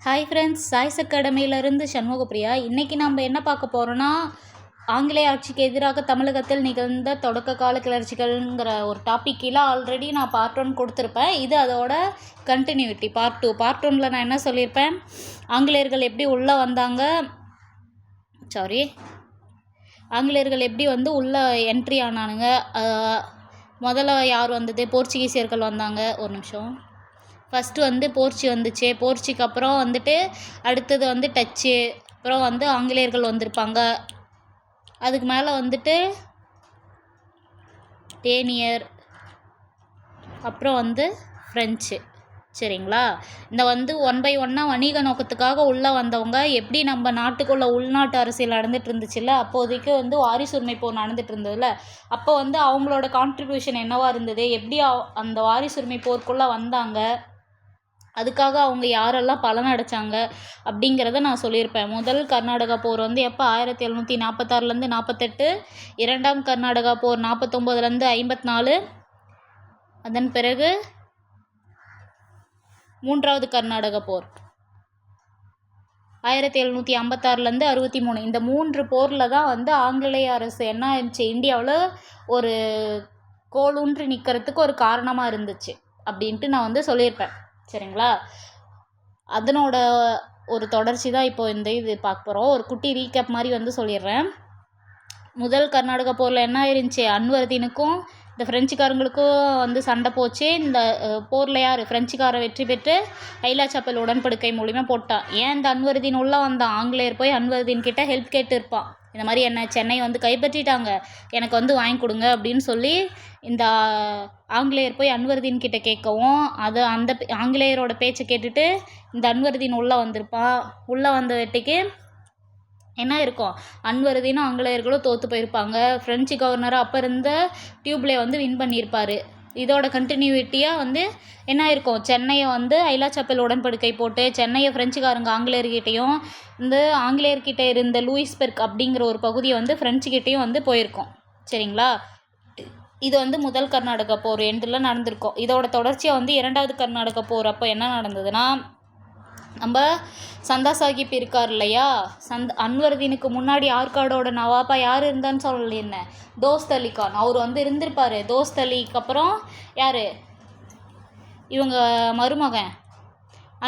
Hi friends, choice அகாடமியிலேருந்து சண்முகப்பிரியா. இன்றைக்கி நம்ம என்ன பார்க்க போகிறோன்னா, ஆங்கிலேய ஆட்சிக்கு எதிராக தமிழகத்தில் நிகழ்ந்த தொடக்க கால கிளர்ச்சிகள்ங்கிற ஒரு டாபிக் கீழே ஆல்ரெடி நான் பார்ட் 1 கொடுத்துருப்பேன். இது அதோட கண்டினியூட்டி பார்ட் 2. பார்ட் 1ல் நான் என்ன சொல்லியிருப்பேன், ஆங்கிலேயர்கள் எப்படி உள்ளே வந்தாங்க, ஆங்கிலேயர்கள் எப்படி உள்ளே என்ட்ரி ஆனானுங்க, முதல்ல யார் வந்தது, போர்ச்சுகீசியர்கள் வந்தாங்க. ஒரு நிமிஷம். ஃபஸ்ட்டு போர்ச்சி வந்துச்சு. போர்ச்சிக்கு அப்புறம் அடுத்தது டச்சு, அப்புறம் ஆங்கிலேயர்கள் வந்திருப்பாங்க. அதுக்கு மேலே டேனியர், அப்புறம் ஃப்ரெஞ்சு. சரிங்களா? இந்த 1 பை 1 வணிக நோக்கத்துக்காக உள்ளே வந்தவங்க எப்படி நம்ம நாட்டுக்குள்ளே உள்நாட்டு அரசியல் நடந்துட்டு இருந்துச்சுல்ல, அப்போதைக்கு வாரிசுரிமை போர் நடந்துட்டு இருந்ததுல, அப்போ அவங்களோட கான்ட்ரிபியூஷன் என்னவாக இருந்தது, எப்படி அந்த வாரிசுரிமை போருக்குள்ளே வந்தாங்க, அதுக்காக அவங்க யாரெல்லாம் பலன் அடைச்சாங்க அப்படிங்கிறத நான் சொல்லியிருப்பேன். முதல் கர்நாடகா போர் எப்போ 1746 48, இரண்டாம் கர்நாடகா போர் 49 54, அதன் பிறகு மூன்றாவது கர்நாடக போர் 1756 63. இந்த 3 போரில் தான் ஆங்கிலேய அரசு என்ன இருந்துச்சு, இந்தியாவில் ஒரு கோலூன்றி நிற்கிறதுக்கு ஒரு காரணமாக இருந்துச்சு அப்படின்ட்டு நான் சொல்லியிருப்பேன். சரிங்களா? அதனோட ஒரு தொடர்ச்சி தான் இப்போ இது பார்க்க போகிறோம். ஒரு குட்டி ரீகேப் மாதிரி சொல்லிடுறேன். முதல் கர்நாடகா போரில் என்ன இருந்துச்சு, அன்வர்தீனுக்கும் இந்த ஃப்ரெஞ்சுக்காரங்களுக்கும் சண்டை போச்சு. இந்த போரில் யார், ஃப்ரெஞ்சுக்காரன் வெற்றி பெற்று ஐலா சாப்பல் உடன்படிக்கை மூலிமா போட்டான். ஏன் இந்த அன்வர்தீன் உள்ளே வந்தான், ஆங்கிலேயர் போய் அன்வர்தீன் கிட்ட ஹெல்ப் கேட்டு இருப்பான். இந்த மாதிரி என்ன சென்னை கைப்பற்றிட்டாங்க, எனக்கு வாங்கி கொடுங்க அப்படின்னு சொல்லி இந்த ஆங்கிலேயர் போய் அன்வர்தீன் கிட்ட கேட்கவும், அந்த ஆங்கிலேயரோட பேச்சை கேட்டுட்டு இந்த அன்வர்தீன் உள்ளே வந்திருப்பான். உள்ளே வந்த வெட்டிக்கு என்ன இருக்கும், அன்வர்தீனும் ஆங்கிலேயர்களும் தோற்று போயிருப்பாங்க. ஃப்ரெஞ்சு கவர்னராக அப்போ இருந்த டியூப்லே வின் பண்ணியிருப்பார். இதோட கண்டினியூட்டியாக என்ன இருக்கும், சென்னையை ஐலா சாப்பல் உடன்படிக்கை போட்டு சென்னையை ஃப்ரெஞ்சுக்காரங்க ஆங்கிலேயர்கிட்டையும் ஆங்கிலேயர்கிட்ட இருந்த லூயிஸ்பெர்க் அப்படிங்கிற ஒரு பகுதியை ஃப்ரெஞ்சுக்கிட்டையும் போயிருக்கோம். சரிங்களா? இது முதல் கர்நாடகா போர் எண்டில் நடந்திருக்கும். இதோட தொடர்ச்சியாக இரண்டாவது கர்நாடகா போர் அப்போ என்ன நடந்ததுன்னா, நம்ம சந்தா சாஹிப் இருக்கார் இல்லையா, அன்வர்தீனுக்கு முன்னாடி ஆற்காடோட நவாப்பா யார் இருந்தான்னு சொல்லியிருந்தேன், தோஸ்த் அலி கான். அவர் இருந்திருப்பார். தோஸ்த் அலிக்கு அப்புறம் யார், இவங்க மருமகன்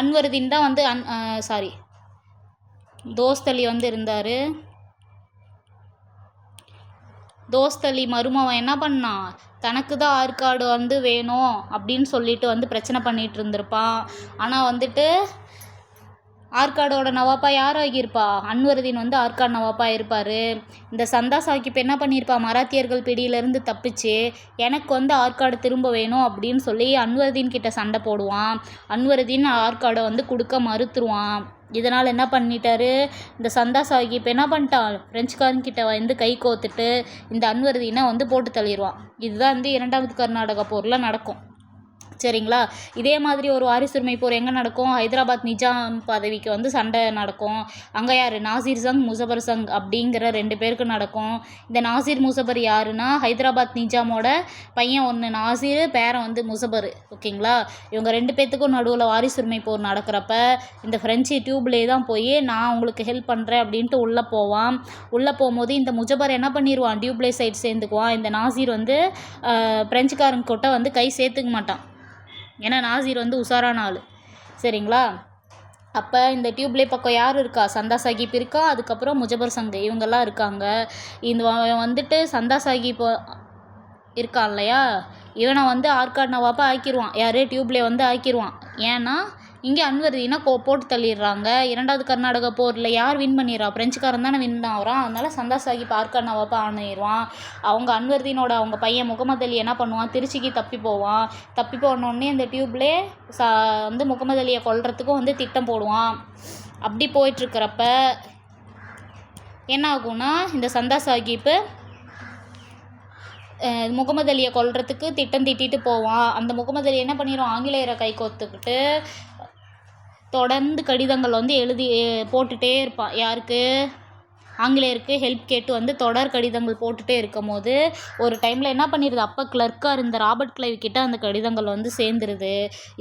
அன்வர்தீன் தான் தோஸ்த் அலி இருந்தார். தோஸ்த் அலி மருமவன் என்ன பண்ணான், தனக்கு தான் ஆற்காடு வேணும் அப்படின்னு சொல்லிட்டு பிரச்சனை பண்ணிகிட்டு இருந்திருப்பான். ஆனால் ஆற்காடோட நவாப்பா யார் ஆகியிருப்பா, அன்வர்தீன் ஆற்காடு நவாப்பா இருப்பார். இந்த சந்தா சாஹிப் என்ன பண்ணியிருப்பா, மராத்தியர்கள் பிடியிலேருந்து தப்பிச்சு எனக்கு ஆற்காடு திரும்ப வேணும் அப்படின்னு சொல்லி அன்வர்தீன் கிட்ட சண்டை போடுவான். அன்வர்தீன் ஆற்காடை கொடுக்க மறுத்துருவான். இதனால் என்ன பண்ணிட்டாரு, இந்த சந்தா சாஹிப் என்ன பண்ணிட்டான், ஃப்ரெஞ்சுக்காரன்கிட்ட கை கோத்துட்டு இந்த அன்வர்தீனை போட்டு தள்ளிடுவான். இதுதான் இரண்டாவது கர்நாடகா போரில் நடக்கும். சரிங்களா? இதே மாதிரி ஒரு வாரிசுரிமை போர் எங்கே நடக்கும், ஹைதராபாத் நிஜாம் பதவிக்கு சண்டை நடக்கும். அங்கே யார், நாசிர் சங், முசபர் சங் அப்படிங்கிற 2 பேருக்கு நடக்கும். இந்த நாசிர் முசபர் யாருன்னா, ஹைதராபாத் நிஜாமோட பையன் ஒன்று நாசிர், பேரன் முசபர். ஓகேங்களா? இவங்க 2 பேர்த்துக்கும் நடுவில் வாரிசுரிமை போர் நடக்கிறப்ப இந்த ஃப்ரெஞ்சு டியூப்லேயே தான் போய் நான் உங்களுக்கு ஹெல்ப் பண்ணுறேன் அப்படின்ட்டு உள்ளே போவான். உள்ளே போகும்போது இந்த முஜபர் என்ன பண்ணிடுவான், டியூப்லே சைடு சேர்ந்துக்குவான். இந்த நாசிர் ஃப்ரெஞ்சுக்காரங்க கிட்ட கை சேர்த்துக்க மாட்டான். ஏன்னா நாசிர் உஷாரான ஆள். சரிங்களா? அப்போ இந்த டியூப்லே பக்கம் யார் இருக்கா, சந்தா சாஹிப் இருக்கா, அதுக்கப்புறம் முஜபர் சங் இவங்கெல்லாம் இருக்காங்க. இந்த சந்தா சாஹிப் இருக்கான் இல்லையா, இவனை ஆற்காடு நவாப்பா ஆக்கிடுவான். யார், டியூப்லே ஆக்கிடுவான். ஏன்னா இங்கே அன்வர்தீனை போட்டு தள்ளிடுறாங்க. இரண்டாவது கர்நாடகா போரில் யார் வின் பண்ணிடுறா, ஃப்ரெஞ்சுக்காரன் தானே வின் ஆகிறான். அதனால் சந்தா சாஹிப் ஆற்காடு நவாப்பா ஆணிடுவான். அவங்க அன்வர்தீனோட அவங்க பையன் முகமது அலி என்ன பண்ணுவான், திருச்சிக்கு தப்பி போவான். தப்பி போனோடனே இந்த டியூப்லே முகமது அலியை கொல்றதுக்கும் திட்டம் போடுவான். அப்படி போயிட்டுருக்கிறப்ப என்ன ஆகும்னா, இந்த சந்தா சாஹிப்பு முகமது அலியை கொல்றதுக்கு திட்டம் தீட்டிட்டு போவான். அந்த முகமது அலி என்ன பண்ணிடுவான், ஆங்கிலேயரை கை கோத்துக்கிட்டு தொடர்ந்து கடிதங்கள் எழுதி போட்டுகிட்டே இருப்பான். யாருக்கு, ஆங்கிலேயருக்கு ஹெல்ப் கேட்டு வந்து தொடர் கடிதங்கள் போட்டுகிட்டே இருக்கும் போது ஒரு டைமில் என்ன பண்ணிடுது, அப்போ கிளர்க்காக இருந்த ராபர்ட் கிளைவ் கிட்ட அந்த கடிதங்கள் வந்து சேர்ந்துருது.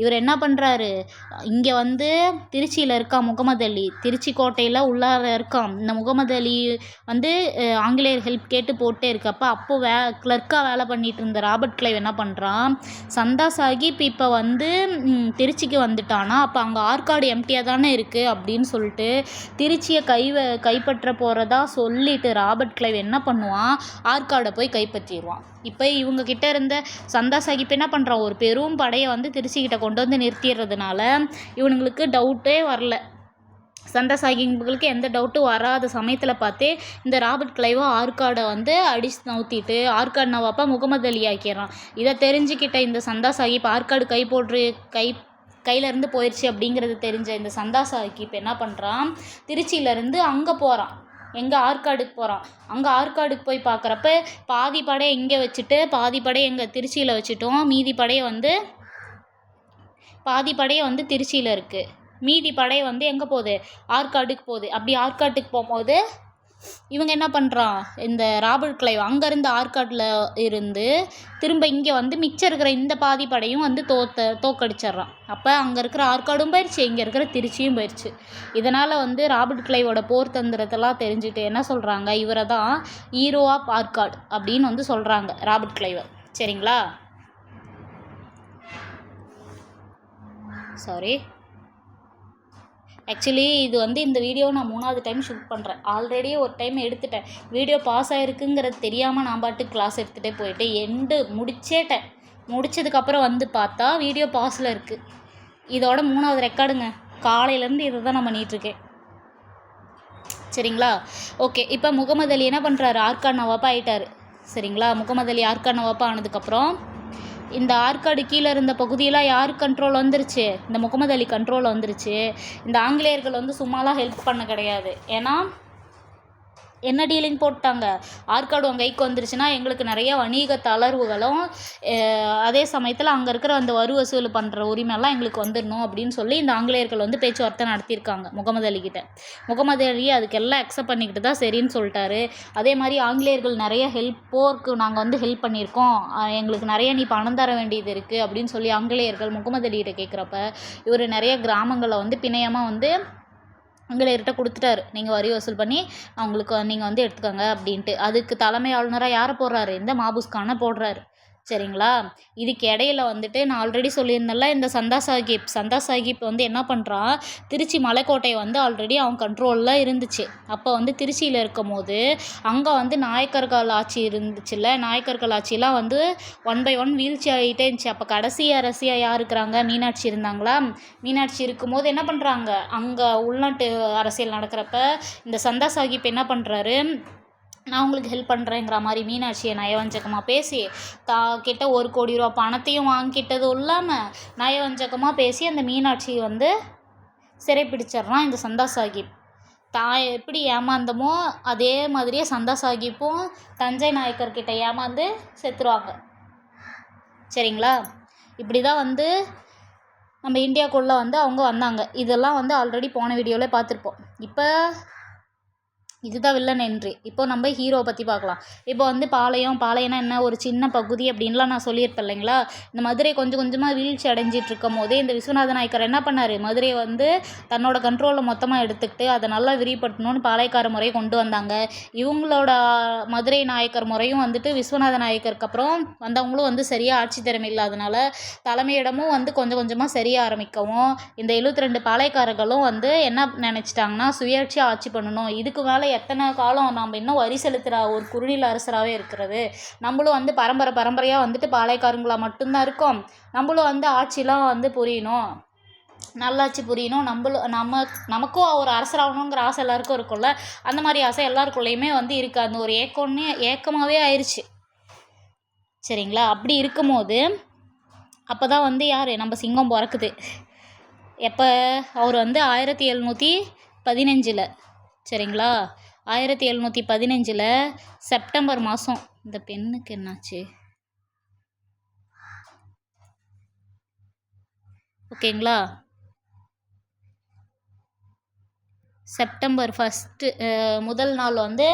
இவர் என்ன பண்ணுறாரு, இங்கே வந்து திருச்சியில் இருக்கான் முகமது அலி, திருச்சி கோட்டையில் உள்ளார இருக்கான். இந்த முகமது அலி வந்து ஆங்கிலேயர் ஹெல்ப் கேட்டு போட்டே இருக்கப்போ கிளர்க்காக வேலை பண்ணிட்டு இருந்த ராபர்ட் கிளைவ் என்ன பண்ணுறான், சந்தா சாஹிப் இப்போ வந்து திருச்சிக்கு வந்துட்டானா, அப்போ அங்கே ஆற்காடு எம்டியாக தானே இருக்குது அப்படின்னு சொல்லிட்டு திருச்சியை கைப்பற்ற போகிறதா சொல்லிட்டு ராபர்ட் கிளைவ் என்ன பண்ணுவான், ஆற்காடை போய் கைப்பற்றிடுவான். இப்போ இவங்க கிட்ட இருந்த சந்தா சாஹிப் என்ன பண்ணுறான், ஒரு பெரும் படையை வந்து திருச்சிக்கிட்ட கொண்டு வந்து நிறுத்திடுறதுனால இவனுங்களுக்கு டவுட்டே வரல. சந்தா சாஹிப்களுக்கு எந்த டவுட்டும் வராத சமயத்தில் பார்த்தே இந்த ராபர்ட் கிளைவோ ஆற்காடை வந்து அடிச்சு நவுத்திட்டு ஆற்காடு நவாப்பா முகமது அலி ஆக்கிடுறான். இதை தெரிஞ்சுக்கிட்ட இந்த சந்தா சாஹிப் ஆற்காடு கையிலேருந்து போயிடுச்சு அப்படிங்கிறது தெரிஞ்ச இந்த சந்தா சாஹிப் என்ன பண்ணுறான், திருச்சியிலேருந்து அங்கே போகிறான். எங்கே, ஆற்காடுக்கு போகிறான். அங்கே ஆற்காடுக்கு போய் பார்க்குறப்ப பாதி படையை இங்கே வச்சுட்டு பாதி படையை எங்கே திருச்சியில் வச்சுட்டோம், பாதி படையை வந்து திருச்சியில் இருக்குது, மீதி படையை வந்து எங்கே போகுது, ஆற்காடுக்கு போகுது. அப்படி ஆற்காட்டுக்கு போகும்போது இவங்க என்ன பண்ணுறான், இந்த ராபர்ட் கிளைவ் அங்கேருந்து ஆற்காட்டில் இருந்து திரும்ப இங்கே வந்து மிச்சம் இருக்கிற இந்த பாதி படையும் வந்து தோக்கடிச்சிட்றான். அப்போ அங்கே இருக்கிற ஆற்காடும் போயிடுச்சு, இங்கே இருக்கிற திருச்சியும் போயிடுச்சு. இதனால் வந்து ராபர்ட் கிளைவோட போர் தந்திரத்தெல்லாம் தெரிஞ்சுட்டு என்ன சொல்கிறாங்க, இவரை தான் ஹீரோ ஆஃப் ஆற்காடு அப்படின்னு வந்து சொல்கிறாங்க ராபர்ட் கிளைவை. சரிங்களா, சாரி, ஆக்சுவலி இது வந்து இந்த வீடியோ நான் 3வது டைம் ஷூட் பண்ணுறேன். ஆல்ரெடி ஒரு டைம் எடுத்துட்டேன், வீடியோ பாஸ் ஆகிருக்குங்கிறது தெரியாமல் நான் பாட்டுக்கு கிளாஸ் எடுத்துகிட்டே போயிட்டு முடிச்சேட்டேன். முடித்ததுக்கப்புறம் வந்து பார்த்தா வீடியோ பாஸில் இருக்குது. இதோட 3வது ரெக்கார்டுங்க. காலையிலேருந்து இதை தான் நான் பண்ணிகிட்ருக்கேன். சரிங்களா, ஓகே. இப்போ முகமது அலி என்ன பண்ணுறாரு, ஆற்காடு நவாப்பா ஆகிட்டார். சரிங்களா, முகமது அலி ஆற்காடு நவாப்பா ஆனதுக்கப்புறம் இந்த ஆற்காடு கீழே இருந்த பகுதியெல்லாம் யாருக்கு கண்ட்ரோல் வந்துருச்சு, இந்த முகமது அலி கண்ட்ரோல் வந்துருச்சு. இந்த ஆங்கிலேயர்கள் வந்து சும்மாலாம் ஹெல்ப் பண்ண கிடையாது. ஏன்னா என்ன டீலிங் போட்டாங்க, ஆற்காடு உங்கள் கைக்கு வந்துருச்சுன்னா எங்களுக்கு நிறைய வணிக தளர்வுகளும் அதே சமயத்தில் அங்கே இருக்கிற அந்த வரி வசூல் பண்ணுற உரிமையெல்லாம் எங்களுக்கு வந்துடணும் அப்படின்னு சொல்லி இந்த ஆங்கிலேயர்கள் வந்து பேச்சுவார்த்தை நடத்தியிருக்காங்க முகமது அலிக்கிட்ட. முகமது அலி அதுக்கெல்லாம் அக்செப்ட் பண்ணிக்கிட்டு தான் சரின்னு சொல்லிட்டாரு. அதே மாதிரி ஆங்கிலேயர்கள் நிறைய போருக்கு நாங்கள் வந்து ஹெல்ப் பண்ணியிருக்கோம், எங்களுக்கு நிறைய நீ பணம் தர வேண்டியது இருக்குது அப்படின்னு சொல்லி ஆங்கிலேயர்கள் முகமது அலிகிட்ட கேட்குறப்ப இவர் நிறைய கிராமங்களை வந்து பிணையமாக வந்து ஆங்கிலேயர்கிட்ட கொடுத்துட்டாரு, நீங்கள் வரி வசூல் பண்ணி அவங்களுக்கு நீங்கள் வந்து எடுத்துக்கோங்க அப்படின்ட்டு. அதுக்கு தலைமை ஆளுநராக யாரை போடுறாரு, இந்த மாபூஸ் கானை போடுறாரு. சரிங்களா, இதுக்கு இடையில வந்துட்டு நான் ஆல்ரெடி சொல்லியிருந்தேன்ல, இந்த சந்தா சாஹிப் வந்து என்ன பண்ணுறான், திருச்சி மலைக்கோட்டையை வந்து ஆல்ரெடி அவன் கண்ட்ரோலில் இருந்துச்சு. அப்போ வந்து திருச்சியில் இருக்கும் போது அங்கே வந்து நாயக்கர்கள் ஆட்சி இருந்துச்சுல்ல, நாயக்கர்கள் ஆட்சியெலாம் வந்து 1 by 1 வீழ்ச்சி ஆகிட்டே இருந்துச்சு. அப்போ கடைசி அரசியாக யார் இருக்கிறாங்க, மீனாட்சி இருந்தாங்களா. மீனாட்சி இருக்கும்போது என்ன பண்ணுறாங்க, அங்கே உள்நாட்டு அரசியல் நடக்கிறப்ப இந்த சந்தா சாஹிப் என்ன பண்ணுறாரு, நான் உங்களுக்கு ஹெல்ப் பண்ணுறேங்கிற மாதிரி மீனாட்சியை நயவஞ்சகமாக பேசி கிட்ட 1 கோடி ரூபா பணத்தையும் வாங்கிக்கிட்டதும் இல்லாமல் நயவஞ்சகமாக பேசி அந்த மீனாட்சியை வந்து சிறைப்பிடிச்சிட்றான் இந்த சந்தா சாஹிப். எப்படி ஏமாந்தமோ அதே மாதிரியே சந்தா சாஹிப்பும் தஞ்சை நாயக்கர்கிட்ட ஏமாந்து செத்துருவாங்க. சரிங்களா, இப்படி தான் வந்து நம்ம இந்தியாவுக்குள்ளே வந்து அவங்க வந்தாங்க. இதெல்லாம் வந்து ஆல்ரெடி போன வீடியோவில் பார்த்துருப்போம். இப்போ இதுதான் வில்லன் என்ட்ரி. இப்போ நம்ம ஹீரோவை பற்றி பார்க்கலாம். இப்போ வந்து பாளையம்னா என்ன, ஒரு சின்ன பகுதி அப்படின்லாம் நான் சொல்லியிருப்பேன் இல்லைங்களா. இந்த மதுரை கொஞ்சம் கொஞ்சமாக வீழ்ச்சி அடைஞ்சிட்டு இருக்கும் போதே இந்த விஸ்வநாத நாயக்கர் என்ன பண்ணார், மதுரையை வந்து தன்னோட கண்ட்ரோலில் மொத்தமாக எடுத்துக்கிட்டு அதை நல்லா விரிவுபடுத்தணும்னு பாளையக்கார முறையை கொண்டு வந்தாங்க. இவங்களோட மதுரை நாயக்கர் முறையும் வந்துட்டு விஸ்வநாத நாயக்கருக்கு அப்புறம் வந்தவங்களும் வந்து சரியாக ஆட்சி திறமை இல்லாதனால தலைமையிடமும் வந்து கொஞ்சம் கொஞ்சமாக சரிய ஆரம்பிக்கவும் இந்த 72 பாளையக்காரர்களும் வந்து என்ன நினச்சிட்டாங்கன்னா, சுயேட்சையாக ஆட்சி பண்ணணும், இதுக்கு மேலே எத்தனை காலம் நம்ம இன்னும் வரி செலுத்துகிற ஒரு குறுநில அரசராகவே இருக்கிறது, நம்மளும் வந்து பரம்பரையாக வந்துட்டு பாளையக்காரங்களாக மட்டும்தான் இருக்கோம், நம்மளும் வந்து ஆட்சிலாம் வந்து புரியணும், நல்லாட்சி புரியணும், நமக்கும் ஒரு அரசராகணுங்கிற ஆசை எல்லாருக்கும் இருக்கும்ல, அந்த மாதிரி ஆசை எல்லாருக்குள்ளேயுமே வந்து இருக்குது. அந்த ஒரு ஏக்கமாகவே ஆயிடுச்சு. சரிங்களா, அப்படி இருக்கும்போது அப்போ தான் வந்து யார், நம்ம சிங்கம் பிறக்குது. எப்போ, அவர் வந்து 1715. சரிங்களா, 1715 செப்டம்பர் மாதம். இந்த பெண்ணுக்கு என்னாச்சு, ஓகேங்களா, செப்டம்பர் 1 முதல் நாள் வந்து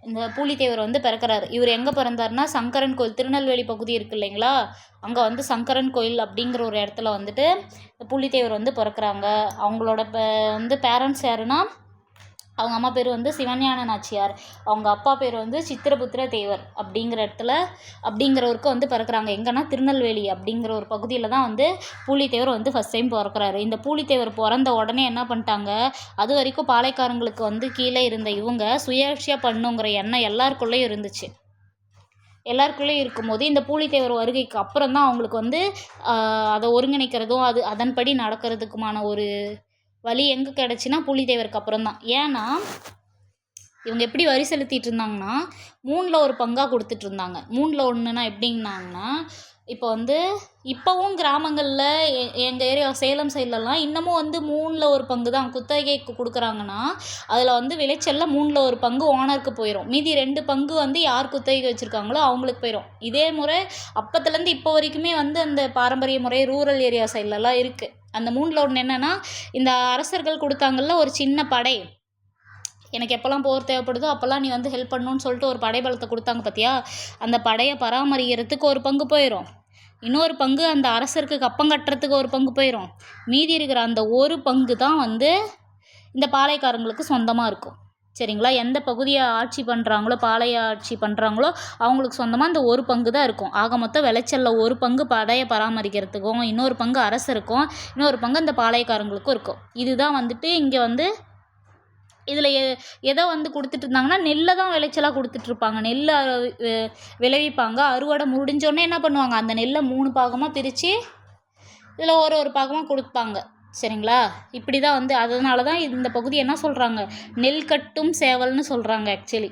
இந்த பூலித்தேவர் வந்து பிறக்கிறாரு. இவர் எங்கே பிறந்தாருன்னா சங்கரன் கோயில், திருநெல்வேலி பகுதி இருக்குது இல்லைங்களா, அங்கே வந்து சங்கரன் கோயில் அப்படிங்கிற ஒரு இடத்துல வந்துட்டு பூலித்தேவர் வந்து பிறக்கிறாங்க. அவங்களோட வந்து பேரண்ட்ஸ் யாருன்னா, அவங்க அம்மா பேர் வந்து சிவஞான நாச்சியார், அவங்க அப்பா பேர் வந்து சித்திரபுத்திர தேவர் அப்படிங்கிறவருக்கு வந்து பிறக்கிறாங்க. எங்கன்னா திருநெல்வேலி அப்படிங்கிற ஒரு பகுதியில் தான் வந்து பூலித்தேவர் வந்து ஃபஸ்ட் டைம் பிறக்கிறாரு. இந்த பூலித்தேவர் பிறந்த உடனே என்ன பண்ணிட்டாங்க, அது வரைக்கும் பாளையக்காரங்களுக்கு வந்து கீழே இருந்த இவங்க சுயேட்சையாக பண்ணுங்கிற எண்ணம் எல்லாருக்குள்ளேயும் இருந்துச்சு. எல்லாருக்குள்ளேயும் இருக்கும்போது இந்த பூலித்தேவர் வருகைக்கு அப்புறம் தான் அவங்களுக்கு வந்து அதை ஒருங்கிணைக்கிறதும் அதன்படி நடக்கிறதுக்குமான ஒரு வழி எங்கே கிடச்சின்னா பூலித்தேவருக்கு அப்புறம் தான். ஏன்னா இவங்க எப்படி வரி செலுத்திட்டு இருந்தாங்கன்னா 3ல் ஒரு பங்காக கொடுத்துட்டு இருந்தாங்க. 3ல் 1ன்னா எப்படின்னாங்கன்னா, இப்போ வந்து இப்போவும் கிராமங்களில் எங்கள் ஏரியா சேலம் சைட்லலாம் இன்னமும் வந்து 3ல் ஒரு பங்கு தான் குத்தகைக்கு கொடுக்குறாங்கன்னா, அதில் வந்து விளைச்சலில் 3ல் ஒரு பங்கு ஓனருக்கு போயிடும். மீதி 2 பங்கு வந்து யார் குத்தகைக்கு வச்சுருக்காங்களோ அவங்களுக்கு போயிடும். இதே முறை அப்போத்துலேருந்து இப்போ வரைக்குமே வந்து அந்த பாரம்பரிய முறை ரூரல் ஏரியா சைட்லலாம் இருக்குது. அந்த 3ல் 1 என்னென்னா, இந்த அரசர்கள் கொடுத்தாங்கல்ல ஒரு சின்ன படை, எனக்கு எப்போல்லாம் போர் தேவைப்படுதோ அப்போல்லாம் நீ வந்து ஹெல்ப் பண்ணணுன்னு சொல்லிட்டு ஒரு படைபலத்தை கொடுத்தாங்க பார்த்தியா, அந்த படையை பராமரிக்கிறதுக்கு ஒரு பங்கு போயிடும். இன்னொரு பங்கு அந்த அரசருக்கு கப்பம் கட்டுறதுக்கு ஒரு பங்கு போயிடும். மீதி இருக்கிற அந்த ஒரு பங்கு தான் வந்து இந்த பாளையக்காரங்களுக்கு சொந்தமாக இருக்கும். சரிங்களா, எந்த பகுதியை ஆட்சி பண்ணுறாங்களோ, பாளைய ஆட்சி பண்ணுறாங்களோ அவங்களுக்கு சொந்தமாக அந்த ஒரு பங்கு தான் இருக்கும். ஆக மொத்தம் விளைச்சலில் ஒரு பங்கு படையை பராமரிக்கிறதுக்கும், இன்னொரு பங்கு அரசருக்கும், இன்னொரு பங்கு அந்த பாளையக்காரங்களுக்கும் இருக்கும். இதுதான் வந்துட்டு இங்கே வந்து இதில் எதை வந்து கொடுத்துட்டு இருந்தாங்கன்னா, நெல்லை தான் விளைச்சலாக கொடுத்துட்ருப்பாங்க. நெல்லை விளைவிப்பாங்க. அறுவடை முடிஞ்சோடனே என்ன பண்ணுவாங்க, அந்த நெல்லை 3 பாகமாக பிரித்து இதில் ஒரு பாகமாக கொடுப்பாங்க. சரிங்களா, இப்படி தான் வந்து அதனால தான் இந்த பகுதி என்ன சொல்கிறாங்க, நெல் கட்டும் சேவல்னு சொல்கிறாங்க. ஆக்சுவலி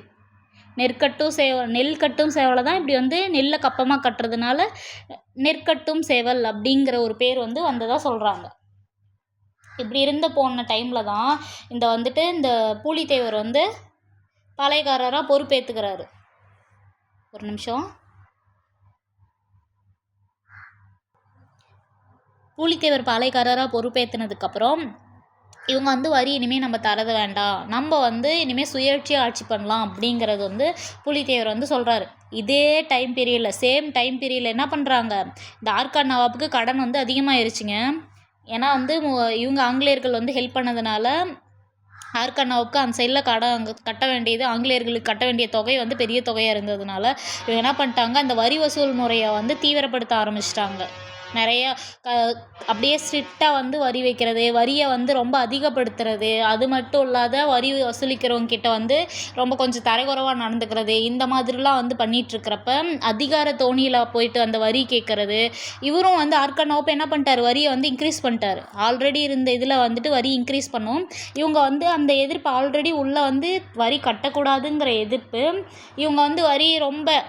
நெல் கட்டும் சேவலை தான் இப்படி வந்து நெல்லை கப்பமாக கட்டுறதுனால நெற்கட்டும் சேவல் அப்படிங்கிற ஒரு பேர் வந்து வந்ததாக சொல்கிறாங்க. இப்படி போன டைமில் தான் இந்த பூலித்தேவர் வந்து பாளையக்காரராக பொறுப்பேற்றுக்கிறாரு. ஒரு நிமிஷம். பூலித்தேவர் பாளையக்காரராக பொறுப்பேற்றினதுக்கப்புறம் இவங்க வந்து வரி இனிமேல் நம்ம தரது வேண்டாம், நம்ம வந்து இனிமேல் சுயேட்சையாக ஆட்சி பண்ணலாம் அப்படிங்கிறது வந்து பூலித்தேவர் வந்து சொல்கிறாரு. இதே டைம் பீரியடில் சேம் டைம் பீரியடில் என்ன பண்ணுறாங்க, இந்த ஆற்காடு நவாப்புக்கு கடன் வந்து அதிகமாகிருச்சுங்க. ஏன்னா வந்து இவங்க ஆங்கிலேயர்கள் வந்து ஹெல்ப் பண்ணதுனால ஆற்காடு நவாப்புக்கு அந்த சைடில் கடன் கட்ட வேண்டியது, ஆங்கிலேயர்களுக்கு கட்ட வேண்டிய தொகை வந்து பெரிய தொகையாக இருந்ததுனால இவங்க என்ன பண்ணிட்டாங்க, அந்த வரி வசூல் முறையை வந்து தீவிரப்படுத்த ஆரம்பிச்சிட்டாங்க. நிறையா அப்படியே ஸ்ட்ரிக்டாக வந்து வரி வைக்கிறது, வரியை வந்து ரொம்ப அதிகப்படுத்துறது, அது மட்டும் இல்லாத வரி வசூலிக்கிறவங்கக்கிட்ட வந்து ரொம்ப கொஞ்சம் தரக்குறைவாக நடந்துக்கிறது, இந்த மாதிரிலாம் வந்து பண்ணிகிட்ருக்கிறப்ப அதிகார தோணியில் போயிட்டு அந்த வரி கேட்குறது. இவரும் வந்து ஆற்காடு நவாப் என்ன பண்ணிட்டார், வரியை வந்து இன்க்ரீஸ் பண்ணிட்டார். ஆல்ரெடி இருந்த இதில் வந்துட்டு வரி இன்க்ரீஸ் பண்ணும். இவங்க வந்து அந்த எதிர்ப்பு ஆல்ரெடி உள்ளே வந்து வரி கட்டக்கூடாதுங்கிற எதிர்ப்பு, இவங்க வந்து வரி ரொம்ப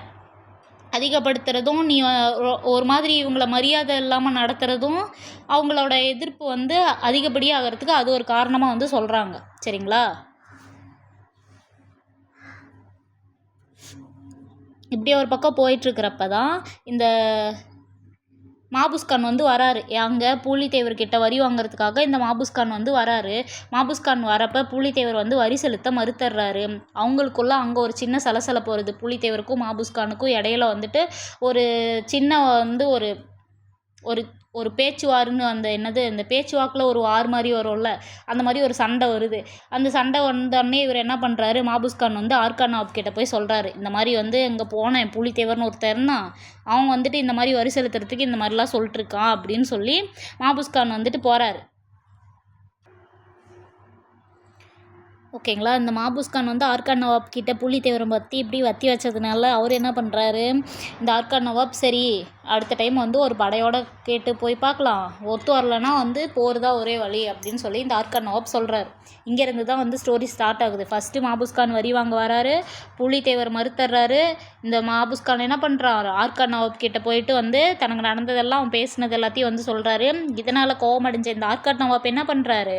அதிகப்படுத்துறதும், நீ ஒரு மாதிரி இவங்கள மரியாதை இல்லாமல் நடத்துகிறதும், அவங்களோட எதிர்ப்பு வந்து அதிகப்படியாக ஆகிறதுக்கு அது ஒரு காரணமாக வந்து சொல்கிறாங்க. சரிங்களா, இப்படி ஒரு பக்கம் போயிட்டுருக்கிறப்ப தான் இந்த மாபுஸ்கான் வந்து வராரு. அங்கே பூலித்தேவர்கிட்ட வரி வாங்குறதுக்காக இந்த மாபுஸ்கான் வந்து வராரு. மாபுஸ்கான் வரப்போ பூலித்தேவர் வந்து வரி செலுத்த மறுத்துடுறாரு. அவங்களுக்குள்ள அங்கே ஒரு சின்ன சலசலப்பு வருது. பூலித்தேவருக்கும் மாபுஸ்கானுக்கும் இடையில வந்துட்டு ஒரு சின்ன வந்து ஒரு ஒரு ஒரு பேச்சுவாருன்னு இந்த பேச்சுவாக்கில் ஒரு வார் மாதிரி வரும்ல, அந்த மாதிரி ஒரு சண்டை வருது. அந்த சண்டை வந்தோடனே இவர் என்ன பண்ணுறாரு, மாபுஸ்கான் வந்து ஆற்காடு நவாப் கிட்ட போய் சொல்கிறாரு, இந்த மாதிரி வந்து இங்கே போனேன், பூலித்தேவர்னு ஒருத்தர்னா அவங்க வந்துட்டு இந்த மாதிரி வரி செலுத்துறதுக்கு இந்த மாதிரிலாம் சொல்லிட்டுருக்கான் அப்படின்னு சொல்லி மாபுஸ்கான் வந்துட்டு போகிறாரு. ஓகேங்களா, இந்த மாபுஸ்கான் வந்து ஆற்காடு நவாப் கிட்ட பூலித்தேவரை பற்றி இப்படி வத்தி வச்சதுனால அவர் என்ன பண்ணுறாரு, இந்த ஆற்காடு நவாப் சரி அடுத்த டைம் வந்து ஒரு படையோட கேட்டு போய் பார்க்கலாம், ஒத்து வரலன்னா வந்து போர் தான் ஒரே வழி அப்படின்னு சொல்லி இந்த ஆற்காடு நவாப் சொல்கிறாரு. இங்கேருந்து தான் வந்து ஸ்டோரி ஸ்டார்ட் ஆகுது. ஃபஸ்ட்டு மாபுஸ்கான் வரி வாங்க வராரு, பூலித்தேவர் மறுத்துறாரு. இந்த மாபுஸ்கான் என்ன பண்ணுறாரு, ஆற்காடு நவாப் கிட்ட போயிட்டு வந்து தனக்கு நடந்ததெல்லாம் அவன் பேசினது எல்லாத்தையும் வந்து சொல்கிறாரு. இதனால் கோவமடைஞ்ச இந்த ஆற்காடு நவாப் என்ன பண்ணுறாரு,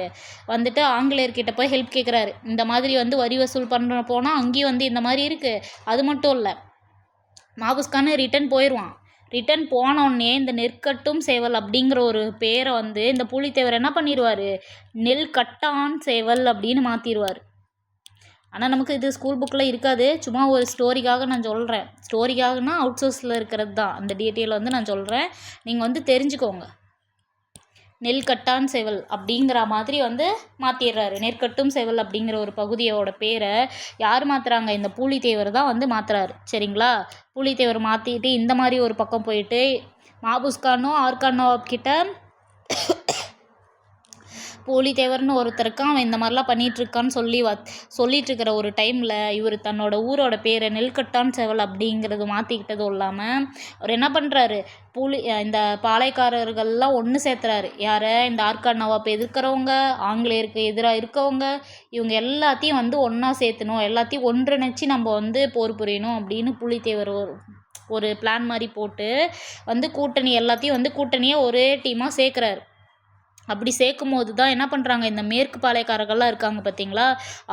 வந்துட்டு ஆங்கிலேயர்கிட்ட போய் ஹெல்ப் கேட்குறாரு. இந்த மாதிரி வந்து வரி வசூல் பண்ணுற போனால் அங்கேயும் வந்து இந்த மாதிரி இருக்குது. அது மட்டும் இல்லை, மாபுஸ்கான் ரிட்டன் போயிடுவான். ரிட்டன் போனோடனே இந்த நெற்கட்டும் சேவல் அப்படிங்கிற ஒரு பேரை வந்து இந்த பூலித்தேவர் என்ன பண்ணிடுவார், நெல் கட்டான் சேவல் அப்படின்னு மாற்றிடுவார். ஆனால் நமக்கு இது ஸ்கூல் புக்கில் இருக்காது, சும்மா ஒரு ஸ்டோரிக்காக நான் சொல்கிறேன். ஸ்டோரிக்காகனா அவுட் சோர்ஸில் இருக்கிறது தான், அந்த டீட்டெயில் வந்து நான் சொல்கிறேன், நீங்கள் வந்து தெரிஞ்சுக்கோங்க. நெல் கட்டான் சேவல் அப்படிங்கிற மாதிரி வந்து மாற்றிடுறாரு. நெற்கட்டும் சேவல் அப்படிங்கிற ஒரு பகுதியோட பேரை யார் மாற்றுறாங்க, இந்த பூலித்தேவர் தான் வந்து மாற்றுறாரு. சரிங்களா? பூலித்தேவர் மாற்றிட்டு இந்த மாதிரி ஒரு பக்கம் போயிட்டு மாபுஸ்கானோ ஆர்கானோ கிட்ட பூலித்தேவர்னு ஒருத்தருக்கு அவன் இந்த மாதிரிலாம் பண்ணிகிட்ருக்கான்னு சொல்லிகிட்ருக்கிற ஒரு டைமில் இவர் தன்னோட ஊரோட பேரை நெல்கட்டான் சேவல் அப்படிங்கிறது மாற்றிக்கிட்டதும் இல்லாமல் அவர் என்ன பண்ணுறாரு, இந்த பாளையக்காரர்கள்லாம் ஒன்று சேர்த்துறாரு. யாரை, இந்த ஆர்காட் நவாப் எதிர்க்கிறவங்க, ஆங்கிலேயருக்கு எதிராக இருக்கவங்க, இவங்க எல்லாத்தையும் வந்து ஒன்றா சேர்த்தணும், எல்லாத்தையும் ஒன்றிணைச்சி நம்ம வந்து போர் புரியணும் அப்படின்னு பூலித்தேவர் ஒரு பிளான் மாதிரி போட்டு வந்து எல்லாத்தையும் வந்து கூட்டணியாக ஒரே டீமாக சேர்க்குறாரு. அப்படி சேர்க்கும் போது தான் என்ன பண்ணுறாங்க, இந்த மேற்கு பாளையக்காரர்கள்லாம் இருக்காங்க பார்த்தீங்களா,